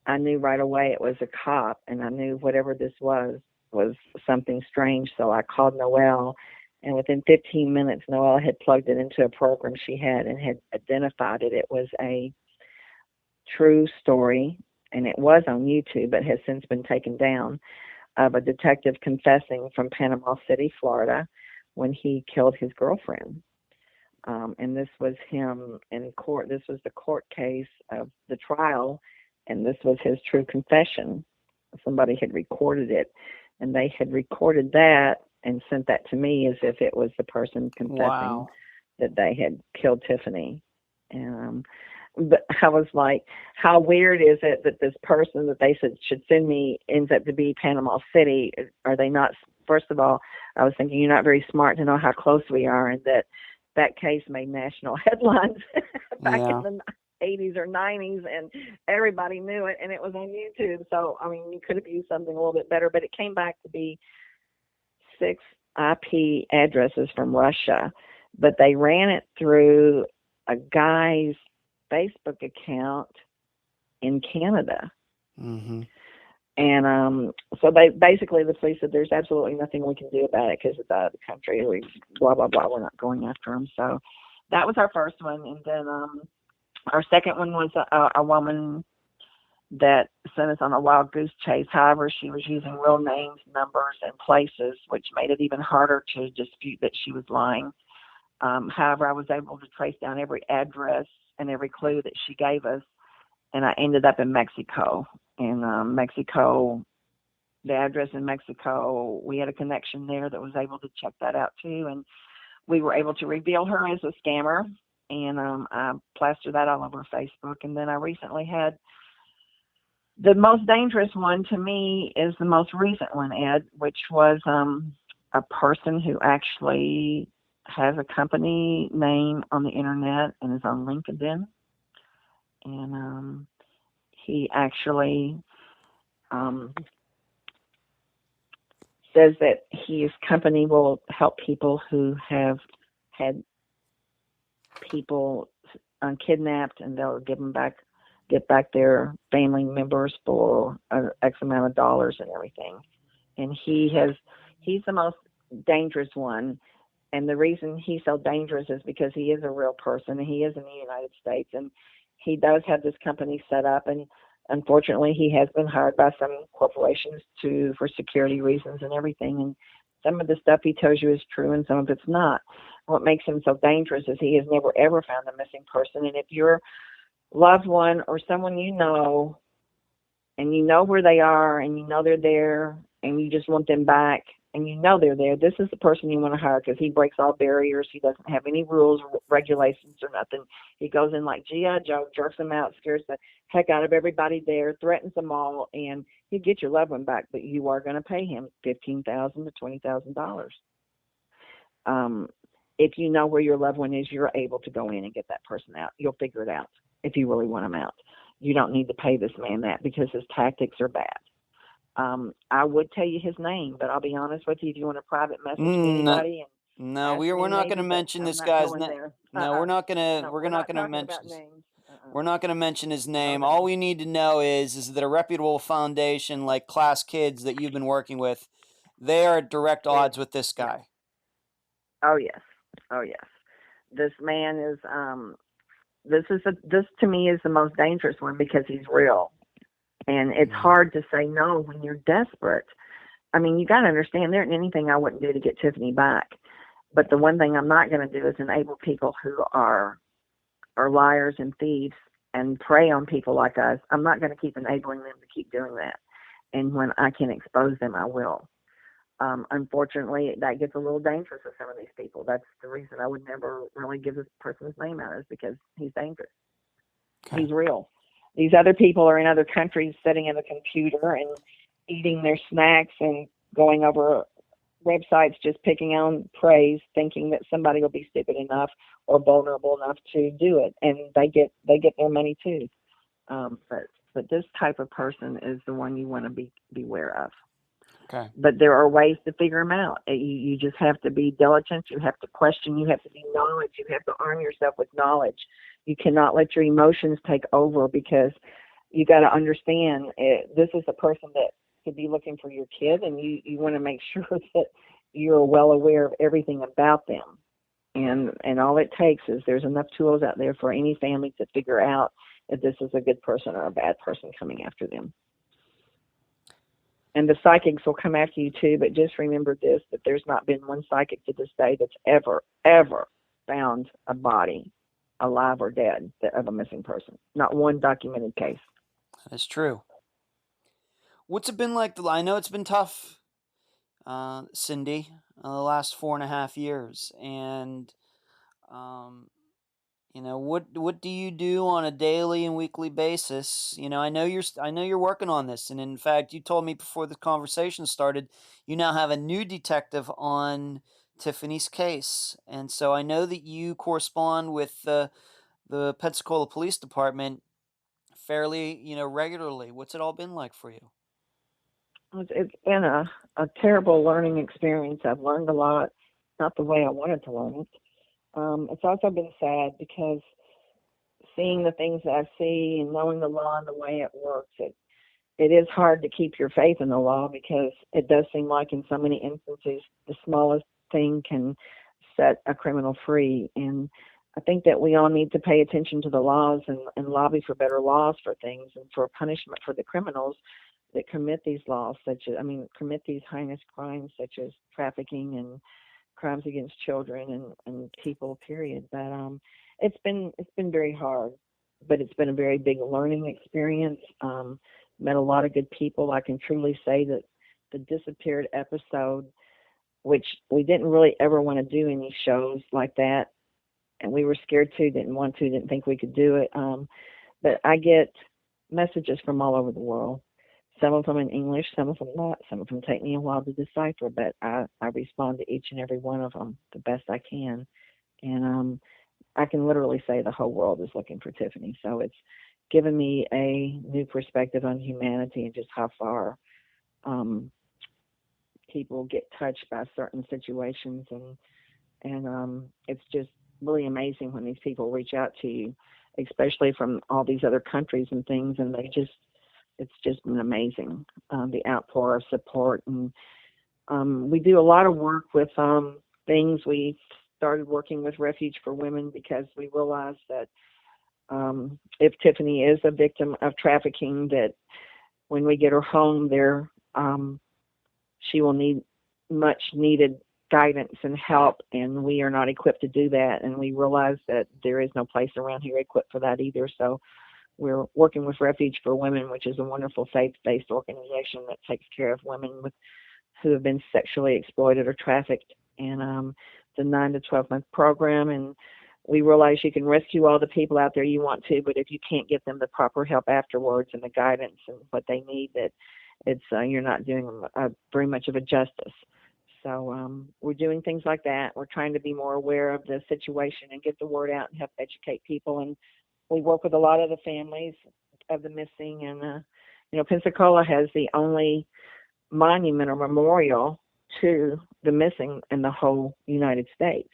I knew right away it was a cop, and I knew whatever this was something strange. So I called Noelle, and within 15 minutes, Noelle had plugged it into a program she had and had identified it. It was a true story, and it was on YouTube, but has since been taken down, of a detective confessing from Panama City, Florida, when he killed his girlfriend. And this was him in court. This was the court case of the trial, and this was his true confession. Somebody had recorded it, and they had recorded that and sent that to me as if it was the person confessing that they had killed Tiffany. But I was like, how weird is it that this person that they said should send me ends up to be Panama City? Are they not? First of all, I was thinking, you're not very smart to know how close we are, and that case made national headlines back in the 80s or 90s, and everybody knew it, and it was on YouTube. So, I mean, you could have used something a little bit better, but it came back to be 6 IP addresses from Russia, but they ran it through a guy's Facebook account in Canada. Mm-hmm. And so they basically, the police said, there's absolutely nothing we can do about it because it's out of the country. We blah, blah, blah. We're not going after them. So that was our first one. And then our second one was a woman that sent us on a wild goose chase. However, she was using real names, numbers, and places, which made it even harder to dispute that she was lying. However, I was able to trace down every address and every clue that she gave us, and I ended up in Mexico. In Mexico, the address in Mexico, we had a connection there that was able to check that out too, and we were able to reveal her as a scammer, and I plastered that all over Facebook. And then I recently had the most dangerous one to me is the most recent one, Ed, which was a person who actually has a company name on the internet and is on LinkedIn. And he actually says that his company will help people who have had people kidnapped, and they'll get back their family members for X amount of dollars and everything. And he's the most dangerous one. And the reason he's so dangerous is because he is a real person, and he is in the United States, and he does have this company set up. And unfortunately, he has been hired by some corporations for security reasons and everything. And some of the stuff he tells you is true, and some of it's not. What makes him so dangerous is he has never ever found a missing person. And if your loved one or someone you know, and you know where they are, and you know they're there, and you just want them back, and you know they're there, this is the person you want to hire, because he breaks all barriers. He doesn't have any rules or regulations or nothing. He goes in like G.I. Joe, jerks them out, scares the heck out of everybody there, threatens them all, and he'll get your loved one back, but you are going to pay him $15,000 to $20,000. If you know where your loved one is, you're able to go in and get that person out. You'll figure it out if you really want them out. You don't need to pay this man that, because his tactics are bad. I would tell you his name, but I'll be honest with you. If you want a private message to anybody, no, we're not going to mention this guy's name. No, we're not going to. We're not going to mention. We're not going to mention his name. All we need to know is that a reputable foundation like Class Kids that you've been working with, they are at direct odds with this guy. Oh yes. This man is. This to me is the most dangerous one, because he's real. And it's hard to say no when you're desperate. I mean, you got to understand, there isn't anything I wouldn't do to get Tiffany back. But the one thing I'm not going to do is enable people who are liars and thieves and prey on people like us. I'm not going to keep enabling them to keep doing that. And when I can expose them, I will. Unfortunately, that gets a little dangerous with some of these people. That's the reason I would never really give this person's name out, is because he's dangerous. Okay. He's real. These other people are in other countries sitting in a computer and eating their snacks and going over websites just picking on praise, thinking that somebody will be stupid enough or vulnerable enough to do it, and they get their money too. But this type of person is the one you want to beware of. Okay. But there are ways to figure them out. You just have to be diligent. You have to question. You have to be knowledge. You have to arm yourself with knowledge. You cannot let your emotions take over, because you got to understand this is a person that could be looking for your kid, and you want to make sure that you're well aware of everything about them. And all it takes is there's enough tools out there for any family to figure out if this is a good person or a bad person coming after them. And the psychics will come after you too, but just remember this, that there's not been one psychic to this day that's ever found a body, alive or dead, of a missing person. Not one documented case. That's true. What's it been like? I know it's been tough, Cindy, the last 4.5 years. And, what do you do on a daily and weekly basis? I know you're working on this. And in fact, you told me before the conversation started, you now have a new detective on Tiffany's case. And so I know that you correspond with the Pensacola Police Department fairly, regularly. What's it all been like for you? It's been a terrible learning experience. I've learned a lot, not the way I wanted to learn it. It's also been sad because seeing the things that I see and knowing the law and the way it works, it is hard to keep your faith in the law, because it does seem like in so many instances the smallest thing can set a criminal free. And I think that we all need to pay attention to the laws and lobby for better laws for things and for punishment for the criminals that commit these laws, commit these heinous crimes such as trafficking and crimes against children and people, period. But it's been very hard, but it's been a very big learning experience. Met a lot of good people. I can truly say that the Disappeared episode, which we didn't really ever want to do any shows like that, and we were scared to, didn't think we could do it. But I get messages from all over the world. Some of them in English, some of them not. Some of them take me a while to decipher, but I respond to each and every one of them the best I can. And I can literally say the whole world is looking for Tiffany. So it's given me a new perspective on humanity and just how far people get touched by certain situations. And it's just really amazing when these people reach out to you, especially from all these other countries and things, and it's just been amazing, the outpour of support. And we do a lot of work with things. We started working with Refuge for Women because we realized that if Tiffany is a victim of trafficking, that when we get her home there, she will need much needed guidance and help, and we are not equipped to do that. And we realized that there is no place around here equipped for that either. So we're working with Refuge for Women, which is a wonderful faith-based organization that takes care of women who have been sexually exploited or trafficked. And it's a 9 to 12-month program. And we realize you can rescue all the people out there you want to, but if you can't get them the proper help afterwards and the guidance and what they need, that it's you're not doing them very much of a justice. So we're doing things like that. We're trying to be more aware of the situation and get the word out and help educate people. And we work with a lot of the families of the missing, and Pensacola has the only monument or memorial to the missing in the whole United States.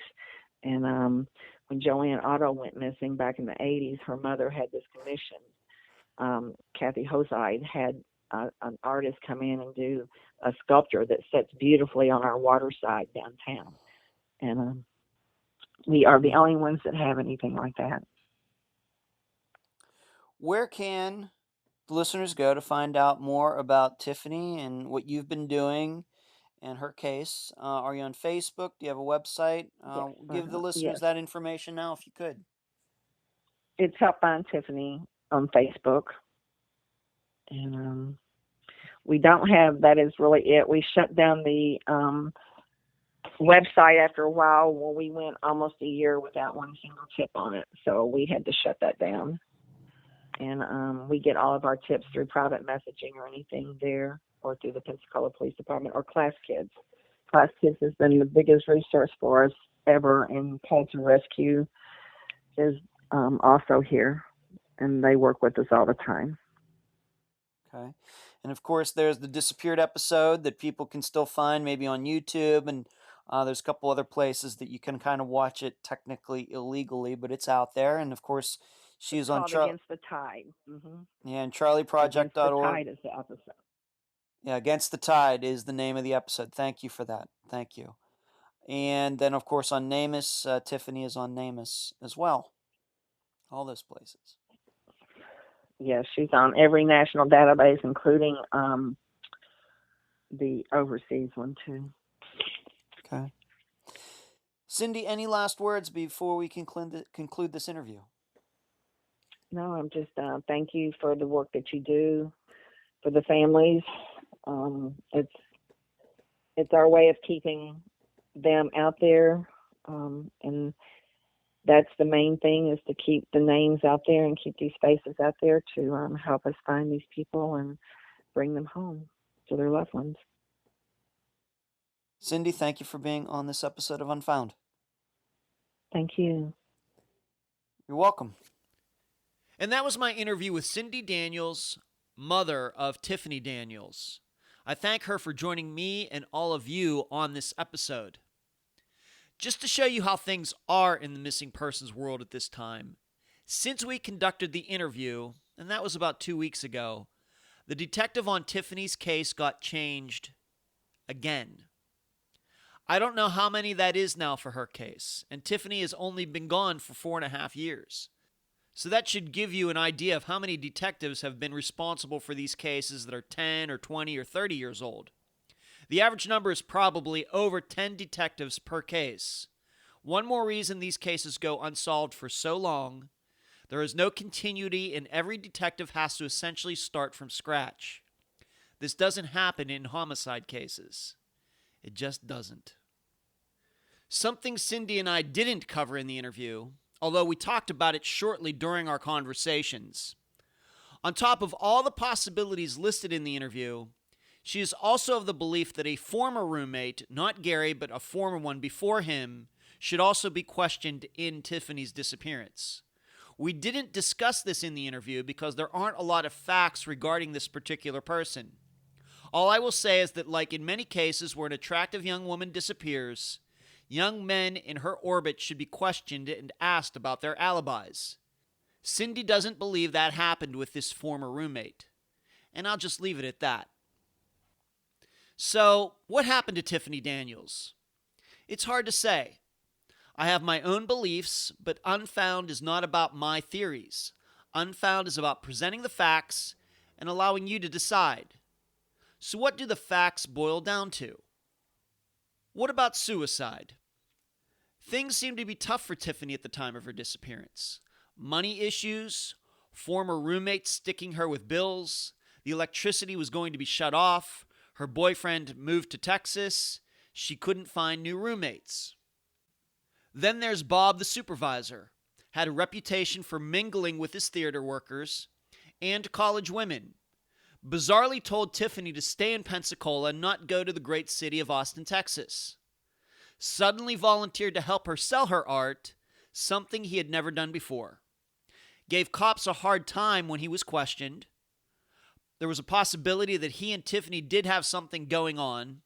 And when Joanne Otto went missing back in the 80s, her mother had this commission. Kathy Hoside had an artist come in and do a sculpture that sits beautifully on our water side downtown. And we are the only ones that have anything like that. Where can the listeners go to find out more about Tiffany and what you've been doing and her case? Are you on Facebook? Do you have a website? Yes. Give the listeners Yes. that information now, if you could. It's Help Find Tiffany on Facebook. And we don't have, that is really it. We shut down the website after a while when we went almost a year without one single tip on it. So we had to shut that down. And we get all of our tips through private messaging or anything there, or through the Pensacola Police Department or Class Kids. Class Kids has been the biggest resource for us ever, and Call to Rescue is also here, and they work with us all the time. Okay. And of course, there's the disappeared episode that people can still find maybe on YouTube. And there's a couple other places that you can kind of watch it technically illegally, but it's out there. And of course, It's she's on called Against the Tide. yeah, and Against the charlieproject.org. Tide is the episode. Yeah, Against the Tide is the name of the episode. Thank you for that. Thank you. And then, of course, on NamUs, Tiffany is on NamUs as well. All those places. Yes, she's on every national database, including the overseas one, too. Okay. Cindy, any last words before we conclude this interview? No, I'm just thank you for the work that you do for the families. It's our way of keeping them out there, and that's the main thing, is to keep the names out there and keep these faces out there to help us find these people and bring them home to their loved ones. Cindy, thank you for being on this episode of Unfound. Thank you. You're welcome. And that was my interview with Cindy Daniels, mother of Tiffany Daniels. I thank her for joining me and all of you on this episode. Just to show you how things are in the missing persons world at this time, since we conducted the interview, and that was about 2 weeks ago, the detective on Tiffany's case got changed again. I don't know how many that is now for her case, and Tiffany has only been gone for 4.5 years. So that should give you an idea of how many detectives have been responsible for these cases that are 10 or 20 or 30 years old. The average number is probably over 10 detectives per case. One more reason these cases go unsolved for so long: there is no continuity, and every detective has to essentially start from scratch. This doesn't happen in homicide cases. It just doesn't. Something Cindy and I didn't cover in the interview, although we talked about it shortly during our conversations. On top of all the possibilities listed in the interview, she is also of the belief that a former roommate, not Gary, but a former one before him, should also be questioned in Tiffany's disappearance. We didn't discuss this in the interview because there aren't a lot of facts regarding this particular person. All I will say is that, like in many cases where an attractive young woman disappears, young men in her orbit should be questioned and asked about their alibis. Cindy doesn't believe that happened with this former roommate. And I'll just leave it at that. So, what happened to Tiffany Daniels? It's hard to say. I have my own beliefs, but Unfound is not about my theories. Unfound is about presenting the facts and allowing you to decide. So what do the facts boil down to? What about suicide? Things seem to be tough for Tiffany at the time of her disappearance. Money issues, former roommates sticking her with bills, the electricity was going to be shut off, her boyfriend moved to Texas, she couldn't find new roommates. Then there's Bob the supervisor, had a reputation for mingling with his theater workers and college women. Bizarrely told Tiffany to stay in Pensacola and not go to the great city of Austin, Texas. Suddenly volunteered to help her sell her art, something he had never done before. Gave cops a hard time when he was questioned. There was a possibility that he and Tiffany did have something going on,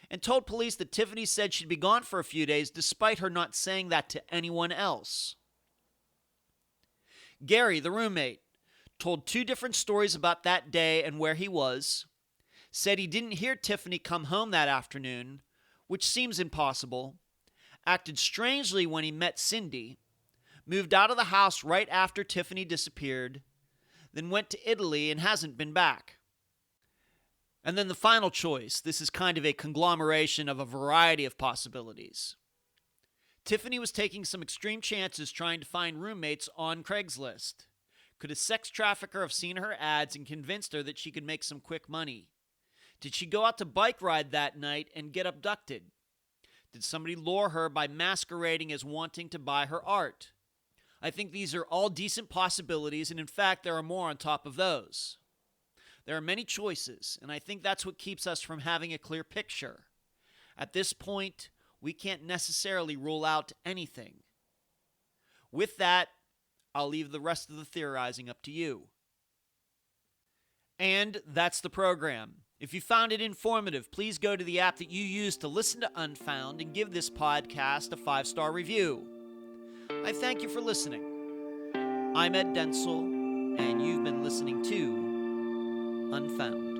and told police that Tiffany said she'd be gone for a few days despite her not saying that to anyone else. Gary, the roommate, told 2 different stories about that day and where he was, said he didn't hear Tiffany come home that afternoon, which seems impossible, acted strangely when he met Cindy, moved out of the house right after Tiffany disappeared, then went to Italy and hasn't been back. And then the final choice. This is kind of a conglomeration of a variety of possibilities. Tiffany was taking some extreme chances trying to find roommates on Craigslist. Could a sex trafficker have seen her ads and convinced her that she could make some quick money? Did she go out to bike ride that night and get abducted? Did somebody lure her by masquerading as wanting to buy her art? I think these are all decent possibilities, and in fact, there are more on top of those. There are many choices, and I think that's what keeps us from having a clear picture. At this point, we can't necessarily rule out anything. With that, I'll leave the rest of the theorizing up to you. And that's the program. If you found it informative, please go to the app that you use to listen to Unfound and give this podcast a 5-star review. I thank you for listening. I'm Ed Densel, and you've been listening to Unfound.